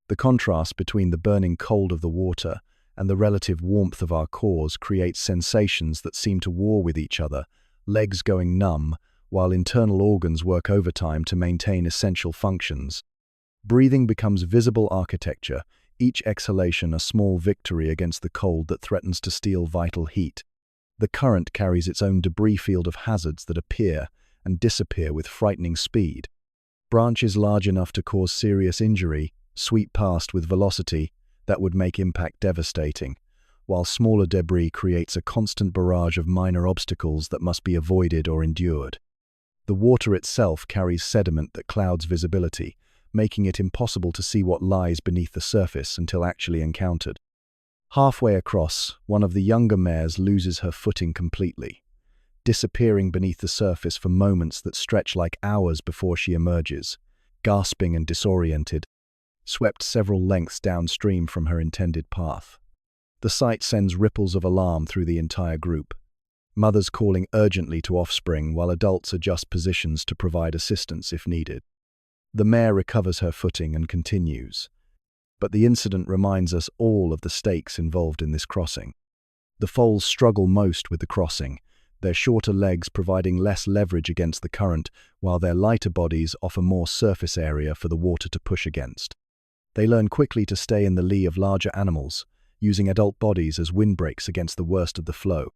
Speaker 1: The contrast between the burning cold of the water and the relative warmth of our cores creates sensations that seem to war with each other, legs going numb, while internal organs work overtime to maintain essential functions. Breathing becomes visible architecture, each exhalation a small victory against the cold that threatens to steal vital heat. The current carries its own debris field of hazards that appear and disappear with frightening speed. Branches large enough to cause serious injury sweep past with velocity that would make impact devastating, while smaller debris creates a constant barrage of minor obstacles that must be avoided or endured. The water itself carries sediment that clouds visibility, making it impossible to see what lies beneath the surface until actually encountered. Halfway across, one of the younger mares loses her footing completely, disappearing beneath the surface for moments that stretch like hours before she emerges, gasping and disoriented, swept several lengths downstream from her intended path. The sight sends ripples of alarm through the entire group, mothers calling urgently to offspring while adults adjust positions to provide assistance if needed. The mare recovers her footing and continues, but the incident reminds us all of the stakes involved in this crossing. The foals struggle most with the crossing, their shorter legs providing less leverage against the current, while their lighter bodies offer more surface area for the water to push against. They learn quickly to stay in the lee of larger animals, using adult bodies as windbreaks against the worst of the flow.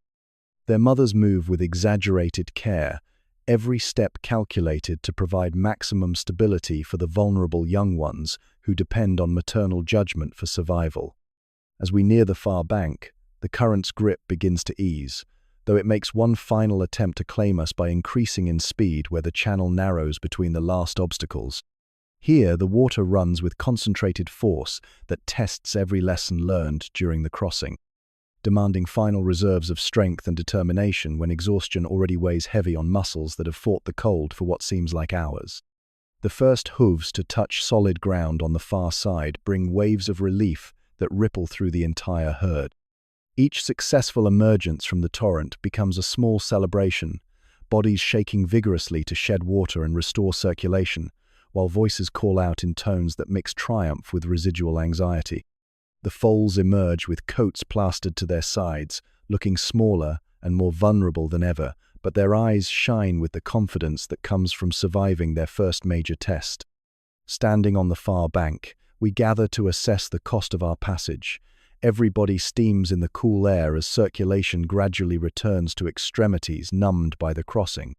Speaker 1: Their mothers move with exaggerated care, every step calculated to provide maximum stability for the vulnerable young ones who depend on maternal judgment for survival. As we near the far bank, the current's grip begins to ease, though it makes one final attempt to claim us by increasing in speed where the channel narrows between the last obstacles. Here, the water runs with concentrated force that tests every lesson learned during the crossing, demanding final reserves of strength and determination when exhaustion already weighs heavy on muscles that have fought the cold for what seems like hours. The first hooves to touch solid ground on the far side bring waves of relief that ripple through the entire herd. Each successful emergence from the torrent becomes a small celebration, bodies shaking vigorously to shed water and restore circulation, while voices call out in tones that mix triumph with residual anxiety. The foals emerge with coats plastered to their sides, looking smaller and more vulnerable than ever, but their eyes shine with the confidence that comes from surviving their first major test. Standing on the far bank, we gather to assess the cost of our passage. Everybody steams in the cool air as circulation gradually returns to extremities numbed by the crossing.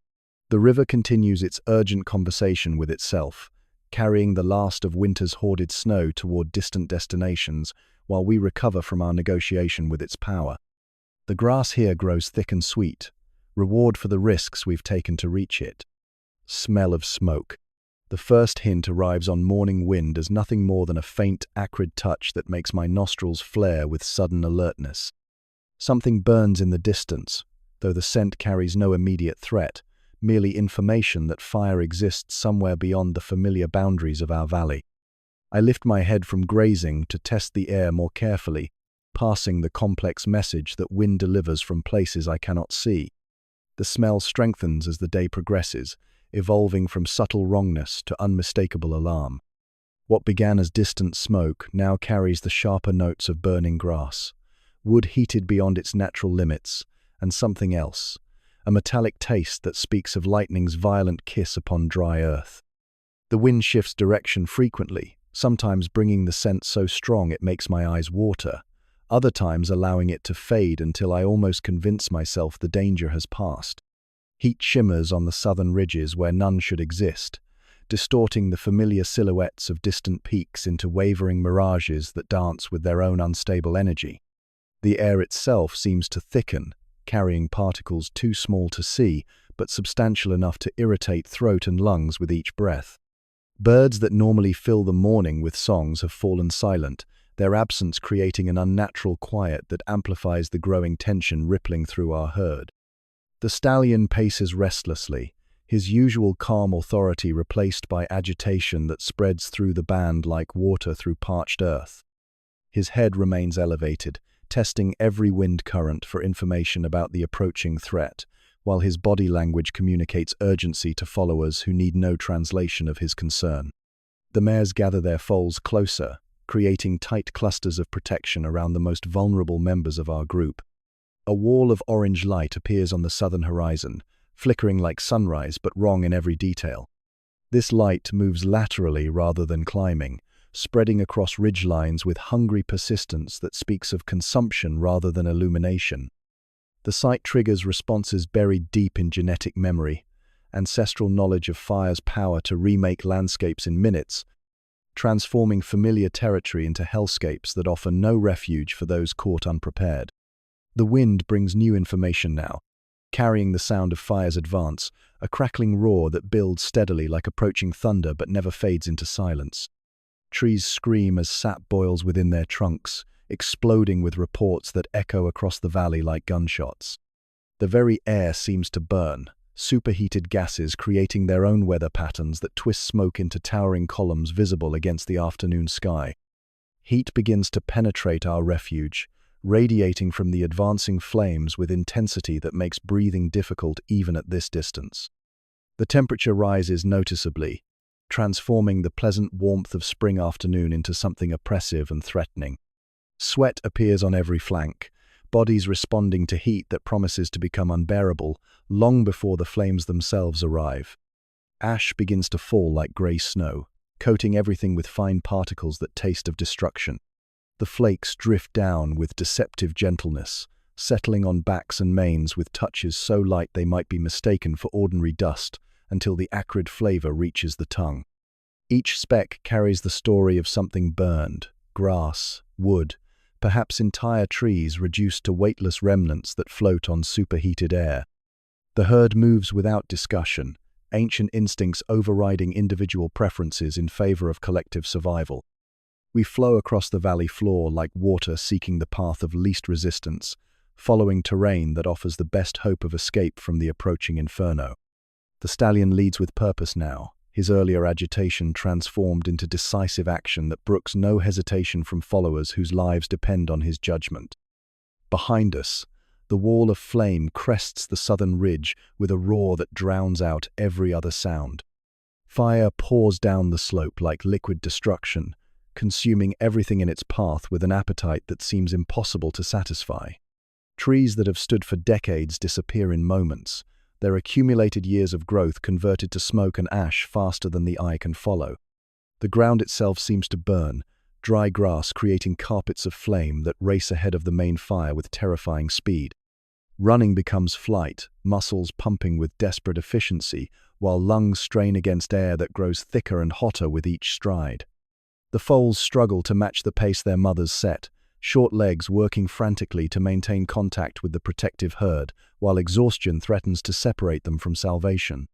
Speaker 1: The river continues its urgent conversation with itself, carrying the last of winter's hoarded snow toward distant destinations, while we recover from our negotiation with its power. The grass here grows thick and sweet, reward for the risks we've taken to reach it. Smell of smoke. The first hint arrives on morning wind as nothing more than a faint, acrid touch that makes my nostrils flare with sudden alertness. Something burns in the distance, though the scent carries no immediate threat, merely information that fire exists somewhere beyond the familiar boundaries of our valley. I lift my head from grazing to test the air more carefully, passing the complex message that wind delivers from places I cannot see. The smell strengthens as the day progresses, evolving from subtle wrongness to unmistakable alarm. What began as distant smoke now carries the sharper notes of burning grass, wood heated beyond its natural limits, and something else, a metallic taste that speaks of lightning's violent kiss upon dry earth. The wind shifts direction frequently, sometimes bringing the scent so strong it makes my eyes water, other times allowing it to fade until I almost convince myself the danger has passed. Heat shimmers on the southern ridges where none should exist, distorting the familiar silhouettes of distant peaks into wavering mirages that dance with their own unstable energy. The air itself seems to thicken, carrying particles too small to see, but substantial enough to irritate throat and lungs with each breath. Birds that normally fill the morning with songs have fallen silent, their absence creating an unnatural quiet that amplifies the growing tension rippling through our herd. The stallion paces restlessly, his usual calm authority replaced by agitation that spreads through the band like water through parched earth. His head remains elevated, testing every wind current for information about the approaching threat, while his body language communicates urgency to followers who need no translation of his concern. The mares gather their foals closer, creating tight clusters of protection around the most vulnerable members of our group. A wall of orange light appears on the southern horizon, flickering like sunrise but wrong in every detail. This light moves laterally rather than climbing, spreading across ridgelines with hungry persistence that speaks of consumption rather than illumination. The sight triggers responses buried deep in genetic memory, ancestral knowledge of fire's power to remake landscapes in minutes, transforming familiar territory into hellscapes that offer no refuge for those caught unprepared. The wind brings new information now, carrying the sound of fire's advance, a crackling roar that builds steadily like approaching thunder but never fades into silence. Trees scream as sap boils within their trunks, exploding with reports that echo across the valley like gunshots. The very air seems to burn, superheated gases creating their own weather patterns that twist smoke into towering columns visible against the afternoon sky. Heat begins to penetrate our refuge, radiating from the advancing flames with intensity that makes breathing difficult even at this distance. The temperature rises noticeably, transforming the pleasant warmth of spring afternoon into something oppressive and threatening. Sweat appears on every flank, bodies responding to heat that promises to become unbearable long before the flames themselves arrive. Ash begins to fall like grey snow, coating everything with fine particles that taste of destruction. The flakes drift down with deceptive gentleness, settling on backs and manes with touches so light they might be mistaken for ordinary dust until the acrid flavor reaches the tongue. Each speck carries the story of something burned, grass, wood, perhaps entire trees reduced to weightless remnants that float on superheated air. The herd moves without discussion, ancient instincts overriding individual preferences in favor of collective survival. We flow across the valley floor like water seeking the path of least resistance, following terrain that offers the best hope of escape from the approaching inferno. The stallion leads with purpose now, his earlier agitation transformed into decisive action that brooks no hesitation from followers whose lives depend on his judgment. Behind us, the wall of flame crests the southern ridge with a roar that drowns out every other sound. Fire pours down the slope like liquid destruction, consuming everything in its path with an appetite that seems impossible to satisfy. Trees that have stood for decades disappear in moments, their accumulated years of growth converted to smoke and ash faster than the eye can follow. The ground itself seems to burn, dry grass creating carpets of flame that race ahead of the main fire with terrifying speed. Running becomes flight, muscles pumping with desperate efficiency, while lungs strain against air that grows thicker and hotter with each stride. The foals struggle to match the pace their mothers set, short legs working frantically to maintain contact with the protective herd, while exhaustion threatens to separate them from salvation.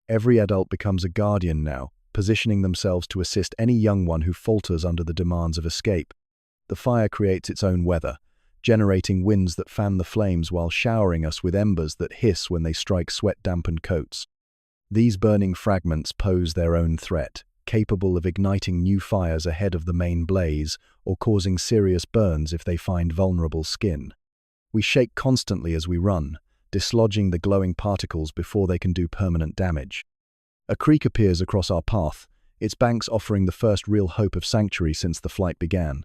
Speaker 1: Every adult becomes a guardian now, positioning themselves to assist any young one who falters under the demands of escape. The fire creates its own weather, generating winds that fan the flames while showering us with embers that hiss when they strike sweat-dampened coats. These burning fragments pose their own threat, capable of igniting new fires ahead of the main blaze or causing serious burns if they find vulnerable skin. We shake constantly as we run, dislodging the glowing particles before they can do permanent damage. A creek appears across our path, its banks offering the first real hope of sanctuary since the flight began.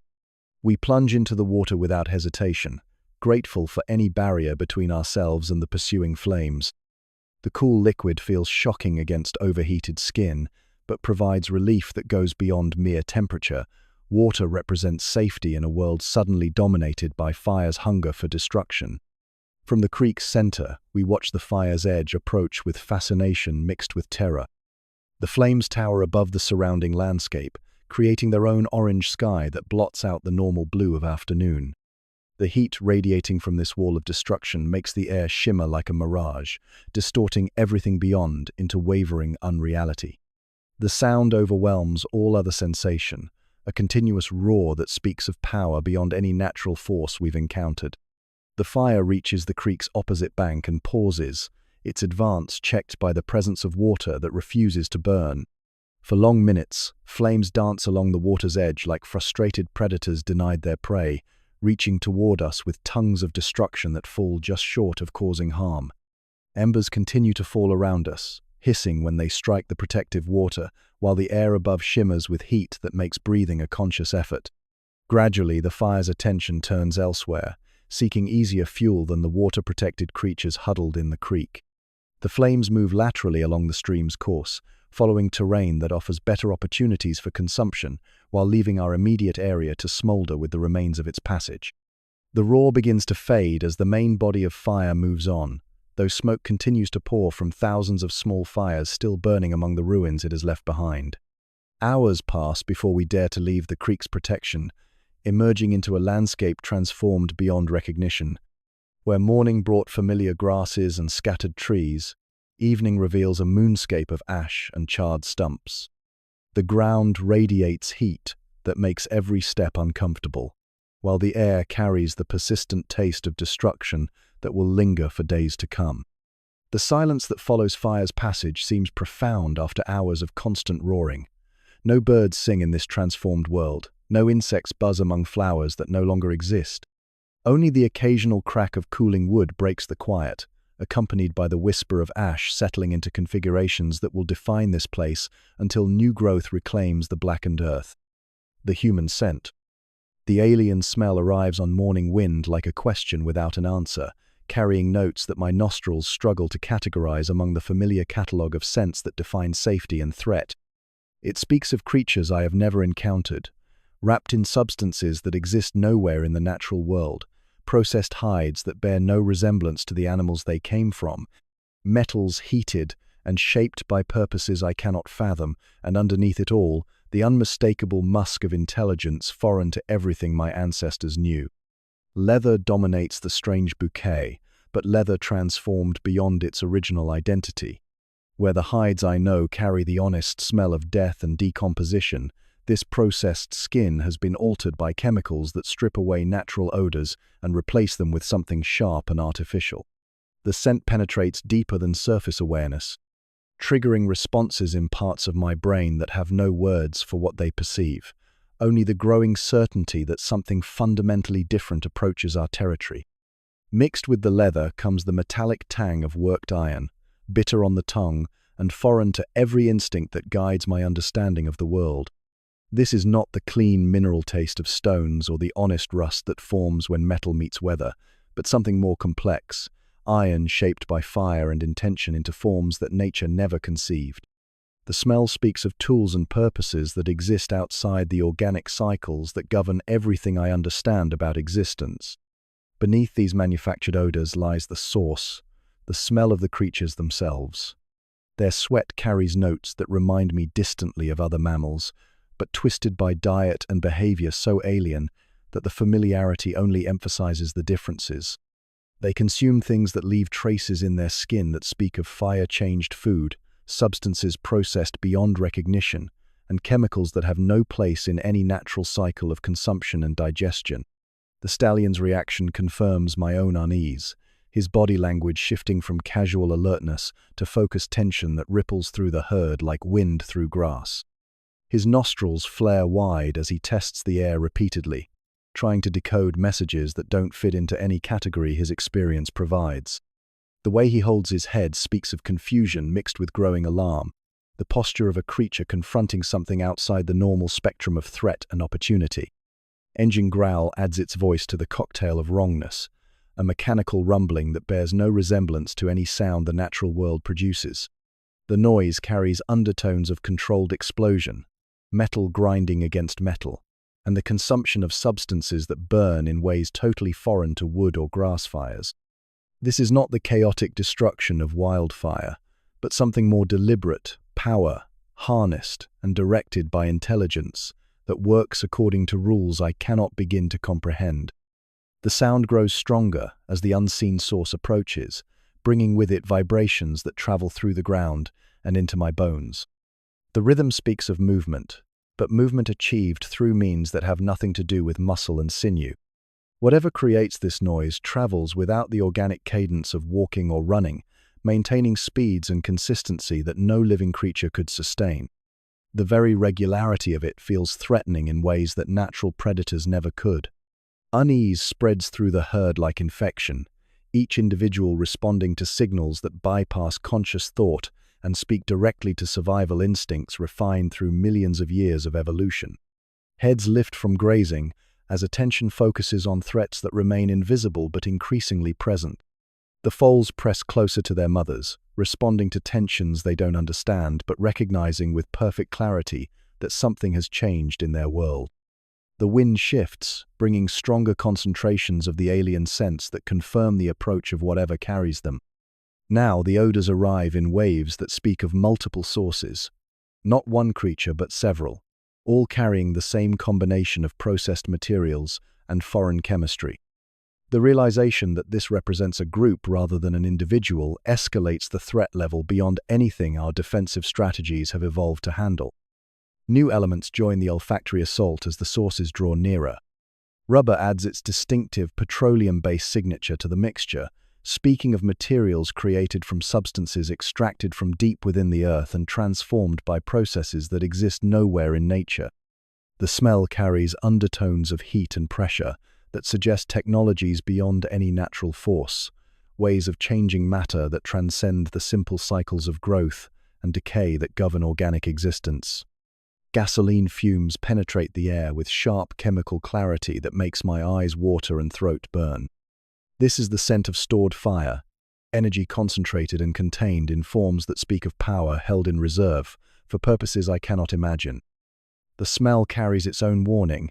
Speaker 1: We plunge into the water without hesitation, grateful for any barrier between ourselves and the pursuing flames. The cool liquid feels shocking against overheated skin, but provides relief that goes beyond mere temperature. Water represents safety in a world suddenly dominated by fire's hunger for destruction. From the creek's center, we watch the fire's edge approach with fascination mixed with terror. The flames tower above the surrounding landscape, creating their own orange sky that blots out the normal blue of afternoon. The heat radiating from this wall of destruction makes the air shimmer like a mirage, distorting everything beyond into wavering unreality. The sound overwhelms all other sensation, a continuous roar that speaks of power beyond any natural force we've encountered. The fire reaches the creek's opposite bank and pauses, its advance checked by the presence of water that refuses to burn. For long minutes, flames dance along the water's edge like frustrated predators denied their prey, reaching toward us with tongues of destruction that fall just short of causing harm. Embers continue to fall around us, hissing when they strike the protective water, while the air above shimmers with heat that makes breathing a conscious effort. Gradually, the fire's attention turns elsewhere, seeking easier fuel than the water-protected creatures huddled in the creek. The flames move laterally along the stream's course, following terrain that offers better opportunities for consumption, while leaving our immediate area to smolder with the remains of its passage. The roar begins to fade as the main body of fire moves on, though smoke continues to pour from thousands of small fires still burning among the ruins it has left behind. Hours pass before we dare to leave the creek's protection, emerging into a landscape transformed beyond recognition. Where morning brought familiar grasses and scattered trees, evening reveals a moonscape of ash and charred stumps. The ground radiates heat that makes every step uncomfortable, while the air carries the persistent taste of destruction that will linger for days to come. The silence that follows fire's passage seems profound after hours of constant roaring. No birds sing in this transformed world, no insects buzz among flowers that no longer exist. Only the occasional crack of cooling wood breaks the quiet, accompanied by the whisper of ash settling into configurations that will define this place until new growth reclaims the blackened earth. The human scent. The alien smell arrives on morning wind like a question without an answer, carrying notes that my nostrils struggle to categorize among the familiar catalogue of scents that define safety and threat. It speaks of creatures I have never encountered, wrapped in substances that exist nowhere in the natural world, processed hides that bear no resemblance to the animals they came from, metals heated and shaped by purposes I cannot fathom, and underneath it all, the unmistakable musk of intelligence foreign to everything my ancestors knew. Leather dominates the strange bouquet, but leather transformed beyond its original identity. Where the hides I know carry the honest smell of death and decomposition, this processed skin has been altered by chemicals that strip away natural odors and replace them with something sharp and artificial. The scent penetrates deeper than surface awareness, triggering responses in parts of my brain that have no words for what they perceive, only the growing certainty that something fundamentally different approaches our territory. Mixed with the leather comes the metallic tang of worked iron, bitter on the tongue and foreign to every instinct that guides my understanding of the world. This is not the clean mineral taste of stones or the honest rust that forms when metal meets weather, but something more complex, iron shaped by fire and intention into forms that nature never conceived. The smell speaks of tools and purposes that exist outside the organic cycles that govern everything I understand about existence. Beneath these manufactured odors lies the source, the smell of the creatures themselves. Their sweat carries notes that remind me distantly of other mammals, but twisted by diet and behavior so alien that the familiarity only emphasizes the differences. They consume things that leave traces in their skin that speak of fire-changed food, substances processed beyond recognition, and chemicals that have no place in any natural cycle of consumption and digestion. The stallion's reaction confirms my own unease, his body language shifting from casual alertness to focused tension that ripples through the herd like wind through grass. His nostrils flare wide as he tests the air repeatedly, trying to decode messages that don't fit into any category his experience provides. The way he holds his head speaks of confusion mixed with growing alarm, the posture of a creature confronting something outside the normal spectrum of threat and opportunity. Engine growl adds its voice to the cocktail of wrongness, a mechanical rumbling that bears no resemblance to any sound the natural world produces. The noise carries undertones of controlled explosion, metal grinding against metal, and the consumption of substances that burn in ways totally foreign to wood or grass fires. This is not the chaotic destruction of wildfire, but something more deliberate, power, harnessed and directed by intelligence that works according to rules I cannot begin to comprehend. The sound grows stronger as the unseen source approaches, bringing with it vibrations that travel through the ground and into my bones. The rhythm speaks of movement, but movement achieved through means that have nothing to do with muscle and sinew. Whatever creates this noise travels without the organic cadence of walking or running, maintaining speeds and consistency that no living creature could sustain. The very regularity of it feels threatening in ways that natural predators never could. Unease spreads through the herd like infection, each individual responding to signals that bypass conscious thought and speak directly to survival instincts refined through millions of years of evolution. Heads lift from grazing as attention focuses on threats that remain invisible but increasingly present. The foals press closer to their mothers, responding to tensions they don't understand but recognizing with perfect clarity that something has changed in their world. The wind shifts, bringing stronger concentrations of the alien scents that confirm the approach of whatever carries them. Now the odors arrive in waves that speak of multiple sources, not one creature but several, all carrying the same combination of processed materials and foreign chemistry. The realization that this represents a group rather than an individual escalates the threat level beyond anything our defensive strategies have evolved to handle. New elements join the olfactory assault as the sources draw nearer. Rubber adds its distinctive petroleum-based signature to the mixture, speaking of materials created from substances extracted from deep within the earth and transformed by processes that exist nowhere in nature. The smell carries undertones of heat and pressure that suggest technologies beyond any natural force, ways of changing matter that transcend the simple cycles of growth and decay that govern organic existence. Gasoline fumes penetrate the air with sharp chemical clarity that makes my eyes water and throat burn. This is the scent of stored fire, energy concentrated and contained in forms that speak of power held in reserve for purposes I cannot imagine. The smell carries its own warning.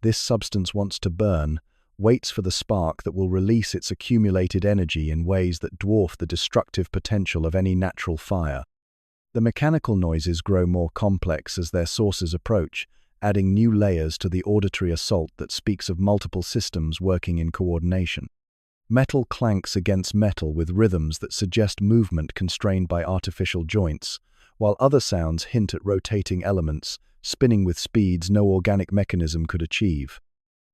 Speaker 1: This substance wants to burn, waits for the spark that will release its accumulated energy in ways that dwarf the destructive potential of any natural fire. The mechanical noises grow more complex as their sources approach, adding new layers to the auditory assault that speaks of multiple systems working in coordination. Metal clanks against metal with rhythms that suggest movement constrained by artificial joints, while other sounds hint at rotating elements, spinning with speeds no organic mechanism could achieve.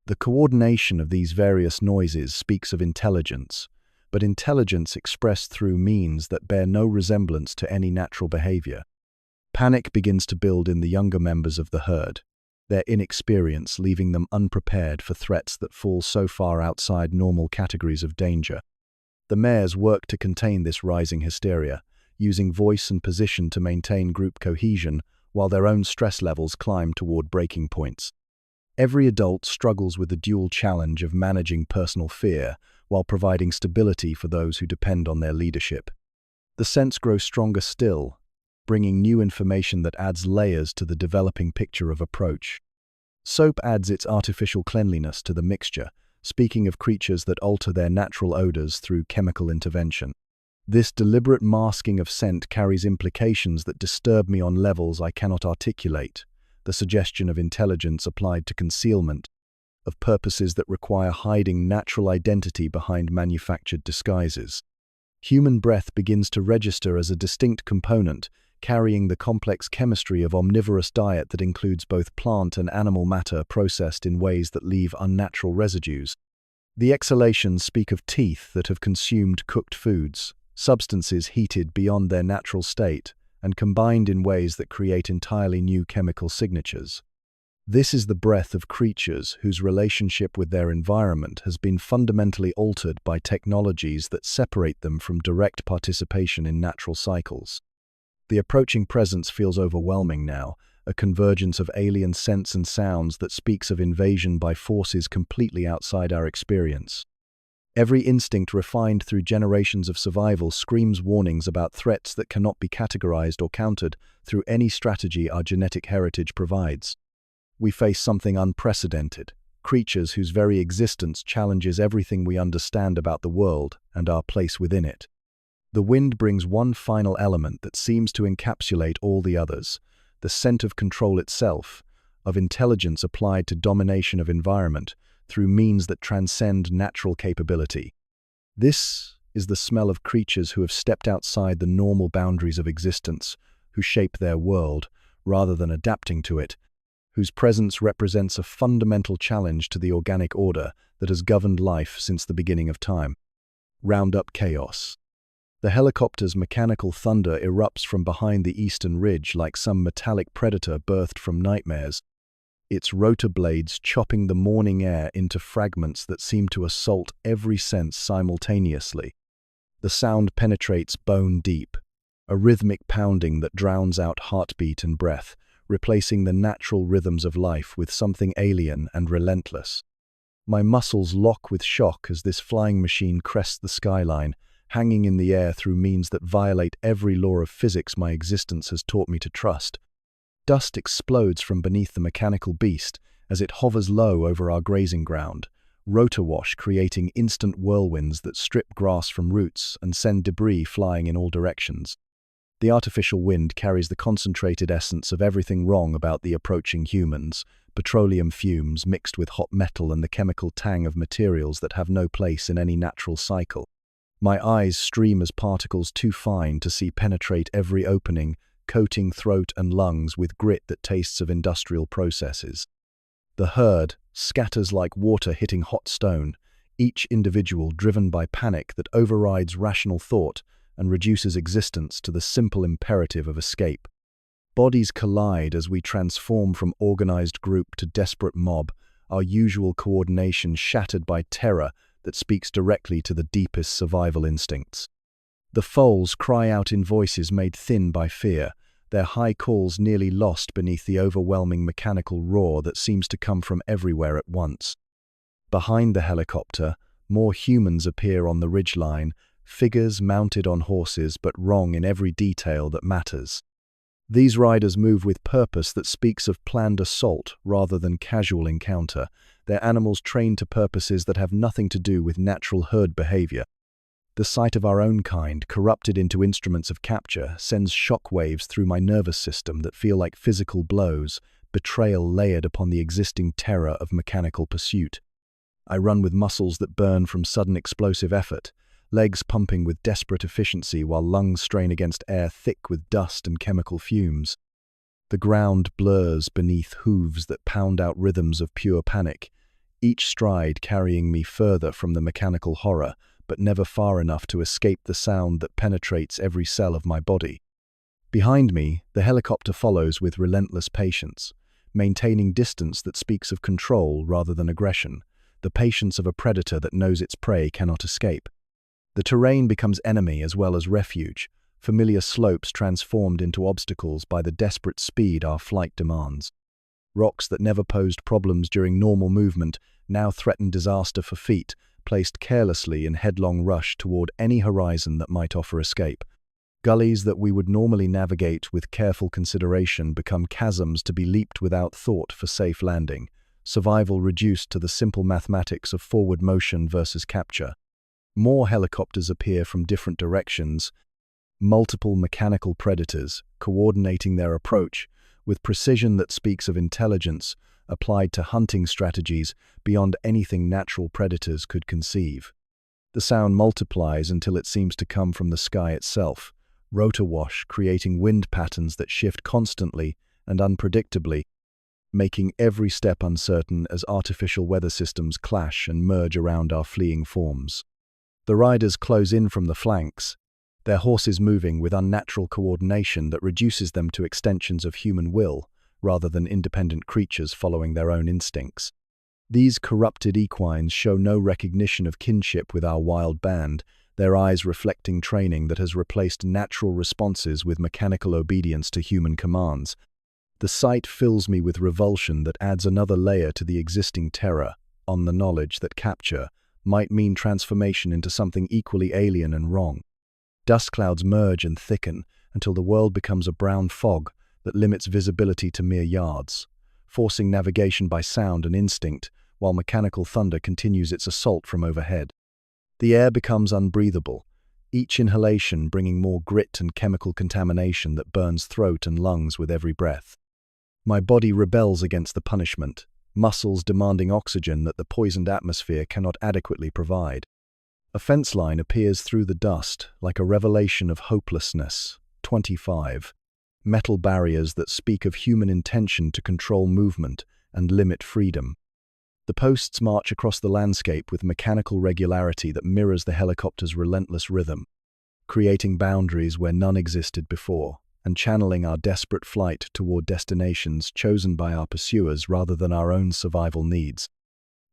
Speaker 1: The coordination of these various noises speaks of intelligence, but intelligence expressed through means that bear no resemblance to any natural behavior. Panic begins to build in the younger members of the herd, their inexperience leaving them unprepared for threats that fall so far outside normal categories of danger. The mares work to contain this rising hysteria, using voice and position to maintain group cohesion while their own stress levels climb toward breaking points. Every adult struggles with the dual challenge of managing personal fear while providing stability for those who depend on their leadership. The scents grow stronger still, bringing new information that adds layers to the developing picture of approach. Soap adds its artificial cleanliness to the mixture, speaking of creatures that alter their natural odors through chemical intervention. This deliberate masking of scent carries implications that disturb me on levels I cannot articulate, the suggestion of intelligence applied to concealment, of purposes that require hiding natural identity behind manufactured disguises. Human breath begins to register as a distinct component, carrying the complex chemistry of omnivorous diet that includes both plant and animal matter processed in ways that leave unnatural residues. The exhalations speak of teeth that have consumed cooked foods, substances heated beyond their natural state, and combined in ways that create entirely new chemical signatures. This is the breath of creatures whose relationship with their environment has been fundamentally altered by technologies that separate them from direct participation in natural cycles. The approaching presence feels overwhelming now, a convergence of alien scents and sounds that speaks of invasion by forces completely outside our experience. Every instinct refined through generations of survival screams warnings about threats that cannot be categorized or countered through any strategy our genetic heritage provides. We face something unprecedented, creatures whose very existence challenges everything we understand about the world and our place within it. The wind brings one final element that seems to encapsulate all the others, the scent of control itself, of intelligence applied to domination of environment through means that transcend natural capability. This is the smell of creatures who have stepped outside the normal boundaries of existence, who shape their world, rather than adapting to it, whose presence represents a fundamental challenge to the organic order that has governed life since the beginning of time. Round up chaos. The helicopter's mechanical thunder erupts from behind the eastern ridge like some metallic predator birthed from nightmares, its rotor blades chopping the morning air into fragments that seem to assault every sense simultaneously. The sound penetrates bone deep, a rhythmic pounding that drowns out heartbeat and breath, replacing the natural rhythms of life with something alien and relentless. My muscles lock with shock as this flying machine crests the skyline, hanging in the air through means that violate every law of physics my existence has taught me to trust. Dust explodes from beneath the mechanical beast as it hovers low over our grazing ground, rotor wash creating instant whirlwinds that strip grass from roots and send debris flying in all directions. The artificial wind carries the concentrated essence of everything wrong about the approaching humans, petroleum fumes mixed with hot metal and the chemical tang of materials that have no place in any natural cycle. My eyes stream as particles too fine to see penetrate every opening, coating throat and lungs with grit that tastes of industrial processes. The herd scatters like water hitting hot stone, each individual driven by panic that overrides rational thought and reduces existence to the simple imperative of escape. Bodies collide as we transform from organized group to desperate mob, our usual coordination shattered by terror that speaks directly to the deepest survival instincts. The foals cry out in voices made thin by fear, their high calls nearly lost beneath the overwhelming mechanical roar that seems to come from everywhere at once. Behind the helicopter, more humans appear on the ridgeline, figures mounted on horses but wrong in every detail that matters. These riders move with purpose that speaks of planned assault rather than casual encounter, their animals trained to purposes that have nothing to do with natural herd behavior. The sight of our own kind, corrupted into instruments of capture, sends shockwaves through my nervous system that feel like physical blows, betrayal layered upon the existing terror of mechanical pursuit. I run with muscles that burn from sudden explosive effort, legs pumping with desperate efficiency while lungs strain against air thick with dust and chemical fumes. The ground blurs beneath hooves that pound out rhythms of pure panic, each stride carrying me further from the mechanical horror, but never far enough to escape the sound that penetrates every cell of my body. Behind me, the helicopter follows with relentless patience, maintaining distance that speaks of control rather than aggression, the patience of a predator that knows its prey cannot escape. The terrain becomes enemy as well as refuge, familiar slopes transformed into obstacles by the desperate speed our flight demands. Rocks that never posed problems during normal movement now threaten disaster for feet, placed carelessly in headlong rush toward any horizon that might offer escape. Gullies that we would normally navigate with careful consideration become chasms to be leaped without thought for safe landing, survival reduced to the simple mathematics of forward motion versus capture. More helicopters appear from different directions, multiple mechanical predators coordinating their approach with precision that speaks of intelligence applied to hunting strategies beyond anything natural predators could conceive. The sound multiplies until it seems to come from the sky itself, rotor wash creating wind patterns that shift constantly and unpredictably, making every step uncertain as artificial weather systems clash and merge around our fleeing forms. The riders close in from the flanks, their horses moving with unnatural coordination that reduces them to extensions of human will, rather than independent creatures following their own instincts. These corrupted equines show no recognition of kinship with our wild band, their eyes reflecting training that has replaced natural responses with mechanical obedience to human commands. The sight fills me with revulsion that adds another layer to the existing terror, on the knowledge that capture might mean transformation into something equally alien and wrong. Dust clouds merge and thicken until the world becomes a brown fog that limits visibility to mere yards, forcing navigation by sound and instinct, while mechanical thunder continues its assault from overhead. The air becomes unbreathable, each inhalation bringing more grit and chemical contamination that burns throat and lungs with every breath. My body rebels against the punishment, muscles demanding oxygen that the poisoned atmosphere cannot adequately provide. A fence line appears through the dust like a revelation of hopelessness. 25. Metal barriers that speak of human intention to control movement and limit freedom. The posts march across the landscape with mechanical regularity that mirrors the helicopter's relentless rhythm, creating boundaries where none existed before, and channeling our desperate flight toward destinations chosen by our pursuers rather than our own survival needs.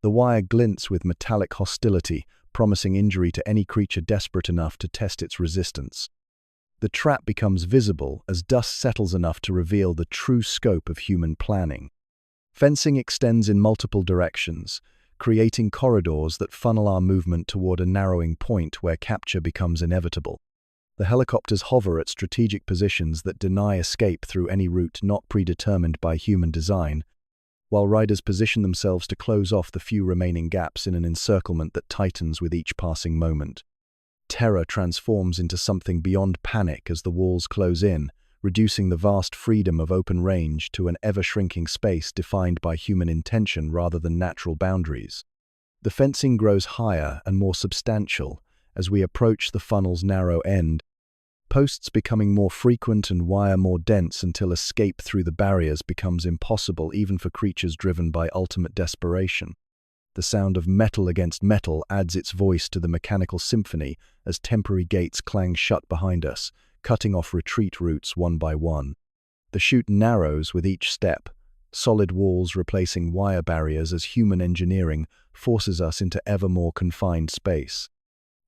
Speaker 1: The wire glints with metallic hostility, promising injury to any creature desperate enough to test its resistance. The trap becomes visible as dust settles enough to reveal the true scope of human planning. Fencing extends in multiple directions, creating corridors that funnel our movement toward a narrowing point where capture becomes inevitable. The helicopters hover at strategic positions that deny escape through any route not predetermined by human design, while riders position themselves to close off the few remaining gaps in an encirclement that tightens with each passing moment. Terror transforms into something beyond panic as the walls close in, reducing the vast freedom of open range to an ever-shrinking space defined by human intention rather than natural boundaries. The fencing grows higher and more substantial as we approach the funnel's narrow end, posts becoming more frequent and wire more dense until escape through the barriers becomes impossible even for creatures driven by ultimate desperation. The sound of metal against metal adds its voice to the mechanical symphony as temporary gates clang shut behind us, cutting off retreat routes one by one. The chute narrows with each step, solid walls replacing wire barriers as human engineering forces us into ever more confined space.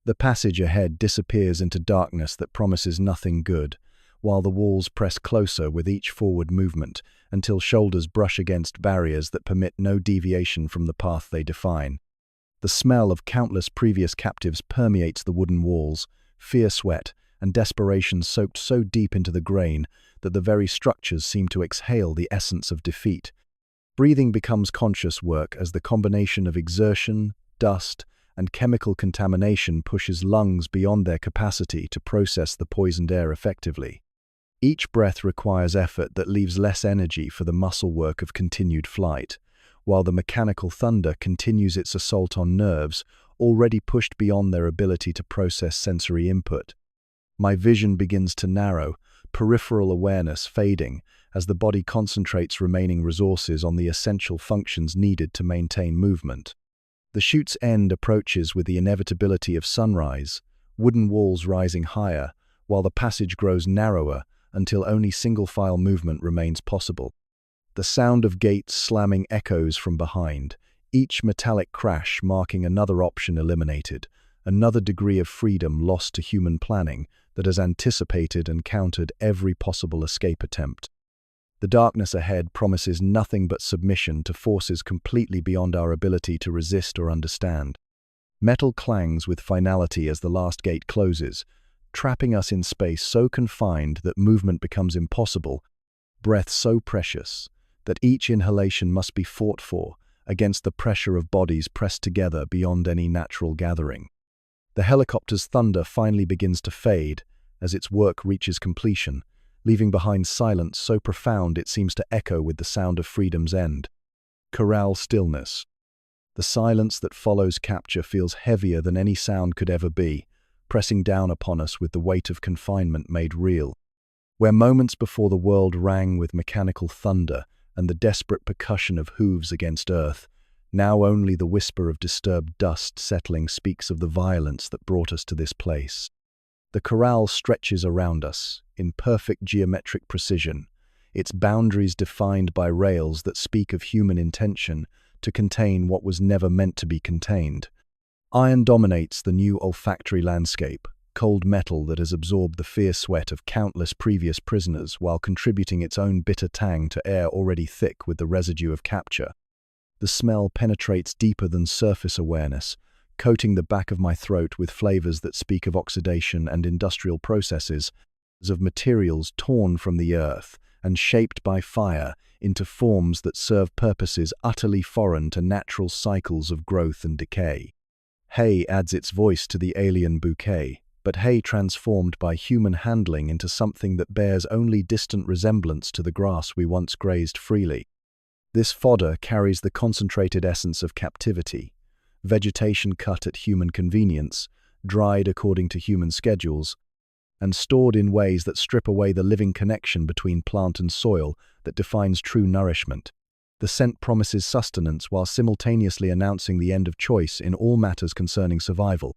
Speaker 1: The passage ahead disappears into darkness that promises nothing good, while the walls press closer with each forward movement until shoulders brush against barriers that permit no deviation from the path they define. The smell of countless previous captives permeates the wooden walls, fear sweat, and desperation soaked so deep into the grain that the very structures seem to exhale the essence of defeat. Breathing becomes conscious work as the combination of exertion, dust, and chemical contamination pushes lungs beyond their capacity to process the poisoned air effectively. Each breath requires effort that leaves less energy for the muscle work of continued flight, while the mechanical thunder continues its assault on nerves already pushed beyond their ability to process sensory input. My vision begins to narrow, peripheral awareness fading as the body concentrates remaining resources on the essential functions needed to maintain movement. The chute's end approaches with the inevitability of sunrise, wooden walls rising higher, while the passage grows narrower until only single-file movement remains possible. The sound of gates slamming echoes from behind, each metallic crash marking another option eliminated, another degree of freedom lost to human planning that has anticipated and countered every possible escape attempt. The darkness ahead promises nothing but submission to forces completely beyond our ability to resist or understand. Metal clangs with finality as the last gate closes, trapping us in space so confined that movement becomes impossible, breath so precious that each inhalation must be fought for against the pressure of bodies pressed together beyond any natural gathering. The helicopter's thunder finally begins to fade as its work reaches completion, leaving behind silence so profound it seems to echo with the sound of freedom's end. Corral stillness. The silence that follows capture feels heavier than any sound could ever be, pressing down upon us with the weight of confinement made real. Where moments before the world rang with mechanical thunder and the desperate percussion of hooves against earth, now only the whisper of disturbed dust settling speaks of the violence that brought us to this place. The corral stretches around us, in perfect geometric precision, its boundaries defined by rails that speak of human intention to contain what was never meant to be contained. Iron dominates the new olfactory landscape, cold metal that has absorbed the fierce sweat of countless previous prisoners while contributing its own bitter tang to air already thick with the residue of capture. The smell penetrates deeper than surface awareness, coating the back of my throat with flavors that speak of oxidation and industrial processes, of materials torn from the earth and shaped by fire into forms that serve purposes utterly foreign to natural cycles of growth and decay. Hay adds its voice to the alien bouquet, but hay transformed by human handling into something that bears only distant resemblance to the grass we once grazed freely. This fodder carries the concentrated essence of captivity, vegetation cut at human convenience, dried according to human schedules, and stored in ways that strip away the living connection between plant and soil that defines true nourishment. The scent promises sustenance while simultaneously announcing the end of choice in all matters concerning survival.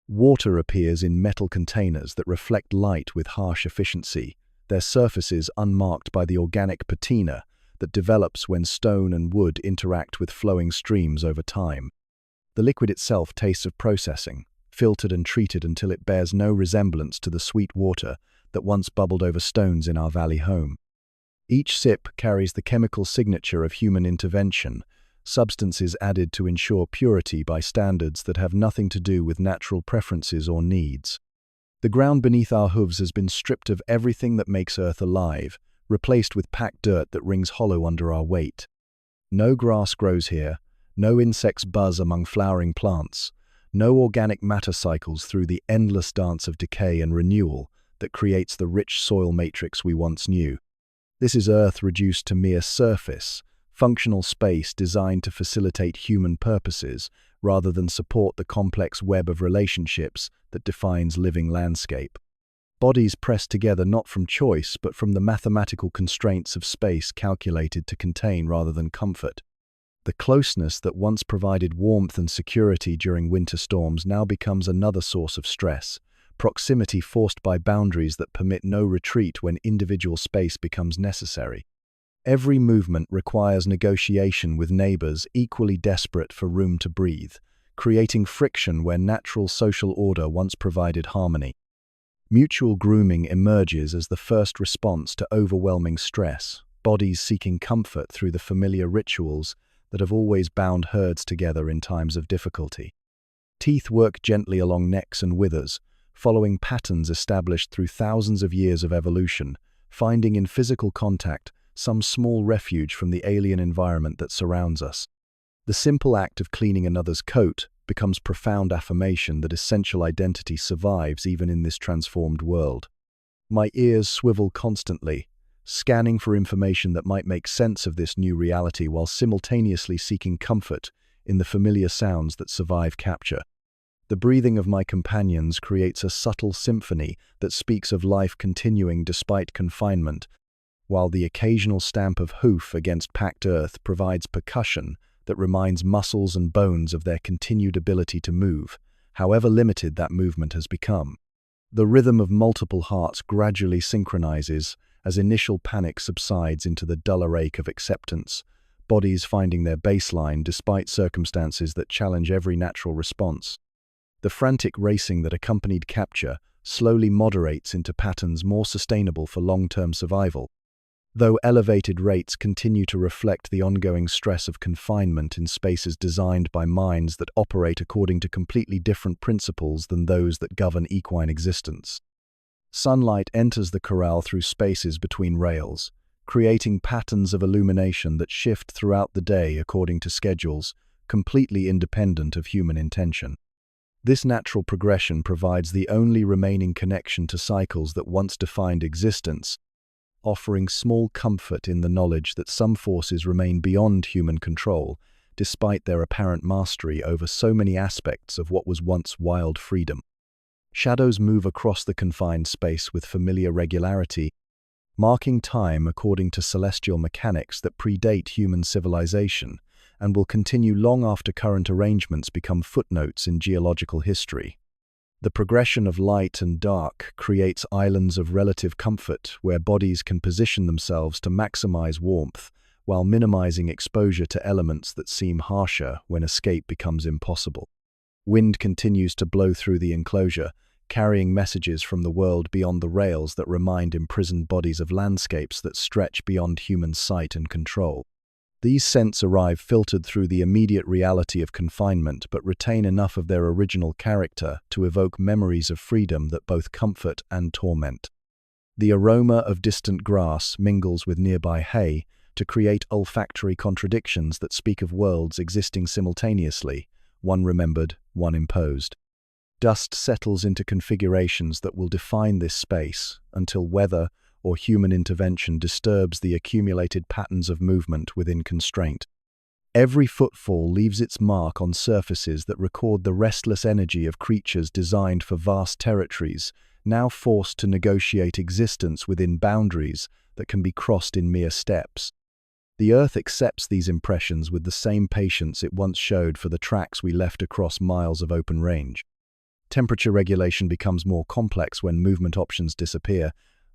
Speaker 1: Water appears in metal containers that reflect light with harsh efficiency, their surfaces unmarked by the organic patina that develops when stone and wood interact with flowing streams over time. The liquid itself tastes of processing, filtered and treated until it bears no resemblance to the sweet water that once bubbled over stones in our valley home. Each sip carries the chemical signature of human intervention, substances added to ensure purity by standards that have nothing to do with natural preferences or needs. The ground beneath our hooves has been stripped of everything that makes Earth alive, replaced with packed dirt that rings hollow under our weight. No grass grows here, no insects buzz among flowering plants, no organic matter cycles through the endless dance of decay and renewal that creates the rich soil matrix we once knew. This is Earth reduced to mere surface, functional space designed to facilitate human purposes rather than support the complex web of relationships that defines living landscape. Bodies pressed together not from choice but from the mathematical constraints of space calculated to contain rather than comfort. The closeness that once provided warmth and security during winter storms now becomes another source of stress, proximity forced by boundaries that permit no retreat when individual space becomes necessary. Every movement requires negotiation with neighbors equally desperate for room to breathe, creating friction where natural social order once provided harmony. Mutual grooming emerges as the first response to overwhelming stress, bodies seeking comfort through the familiar rituals that have always bound herds together in times of difficulty. Teeth work gently along necks and withers, following patterns established through thousands of years of evolution, finding in physical contact some small refuge from the alien environment that surrounds us. The simple act of cleaning another's coat becomes profound affirmation that essential identity survives even in this transformed world. My ears swivel constantly, scanning for information that might make sense of this new reality while simultaneously seeking comfort in the familiar sounds that survive capture. The breathing of my companions creates a subtle symphony that speaks of life continuing despite confinement, while the occasional stamp of hoof against packed earth provides percussion that reminds muscles and bones of their continued ability to move, however limited that movement has become. The rhythm of multiple hearts gradually synchronizes as initial panic subsides into the duller ache of acceptance, bodies finding their baseline despite circumstances that challenge every natural response. The frantic racing that accompanied capture slowly moderates into patterns more sustainable for long-term survival, though elevated rates continue to reflect the ongoing stress of confinement in spaces designed by minds that operate according to completely different principles than those that govern equine existence. Sunlight enters the corral through spaces between rails, creating patterns of illumination that shift throughout the day according to schedules, completely independent of human intention. This natural progression provides the only remaining connection to cycles that once defined existence, offering small comfort in the knowledge that some forces remain beyond human control, despite their apparent mastery over so many aspects of what was once wild freedom. Shadows move across the confined space with familiar regularity, marking time according to celestial mechanics that predate human civilization and will continue long after current arrangements become footnotes in geological history. The progression of light and dark creates islands of relative comfort where bodies can position themselves to maximize warmth while minimizing exposure to elements that seem harsher when escape becomes impossible. Wind continues to blow through the enclosure, carrying messages from the world beyond the rails that remind imprisoned bodies of landscapes that stretch beyond human sight and control. These scents arrive filtered through the immediate reality of confinement but retain enough of their original character to evoke memories of freedom that both comfort and torment. The aroma of distant grass mingles with nearby hay to create olfactory contradictions that speak of worlds existing simultaneously, one remembered, one imposed. Dust settles into configurations that will define this space until weather or human intervention disturbs the accumulated patterns of movement within constraint. Every footfall leaves its mark on surfaces that record the restless energy of creatures designed for vast territories, now forced to negotiate existence within boundaries that can be crossed in mere steps. The Earth accepts these impressions with the same patience it once showed for the tracks we left across miles of open range. Temperature regulation becomes more complex when movement options disappear,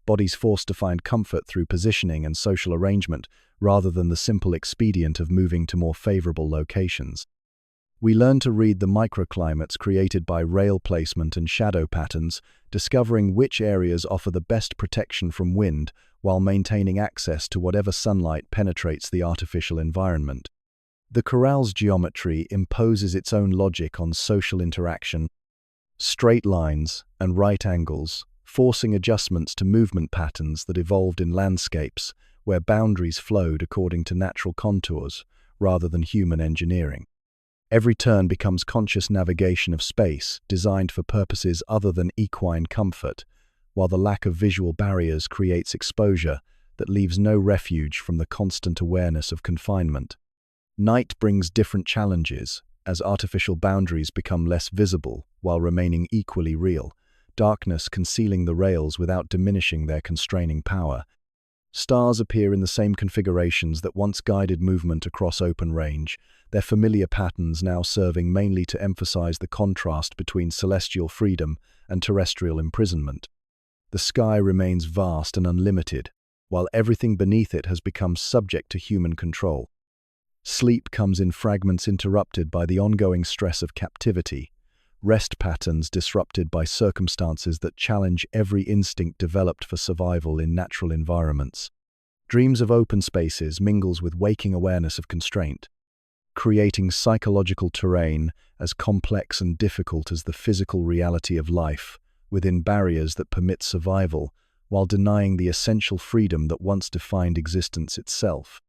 Speaker 1: bodies forced to find comfort through positioning and social arrangement rather than the simple expedient of moving to more favorable locations. We learn to read the microclimates created by rail placement and shadow patterns, discovering which areas offer the best protection from wind while maintaining access to whatever sunlight penetrates the artificial environment. The corral's geometry imposes its own logic on social interaction, straight lines and right angles, forcing adjustments to movement patterns that evolved in landscapes where boundaries flowed according to natural contours rather than human engineering. Every turn becomes conscious navigation of space designed for purposes other than equine comfort, while the lack of visual barriers creates exposure that leaves no refuge from the constant awareness of confinement. Night brings different challenges, as artificial boundaries become less visible while remaining equally real, darkness concealing the rails without diminishing their constraining power. Stars appear in the same configurations that once guided movement across open range, their familiar patterns now serving mainly to emphasize the contrast between celestial freedom and terrestrial imprisonment. The sky remains vast and unlimited, while everything beneath it has become subject to human control. Sleep comes in fragments interrupted by the ongoing stress of captivity, rest patterns disrupted by circumstances that challenge every instinct developed for survival in natural environments. Dreams of open spaces mingles with waking awareness of constraint, creating psychological terrain as complex and difficult as the physical reality of life, within barriers that permit survival while denying the essential freedom that once defined existence itself.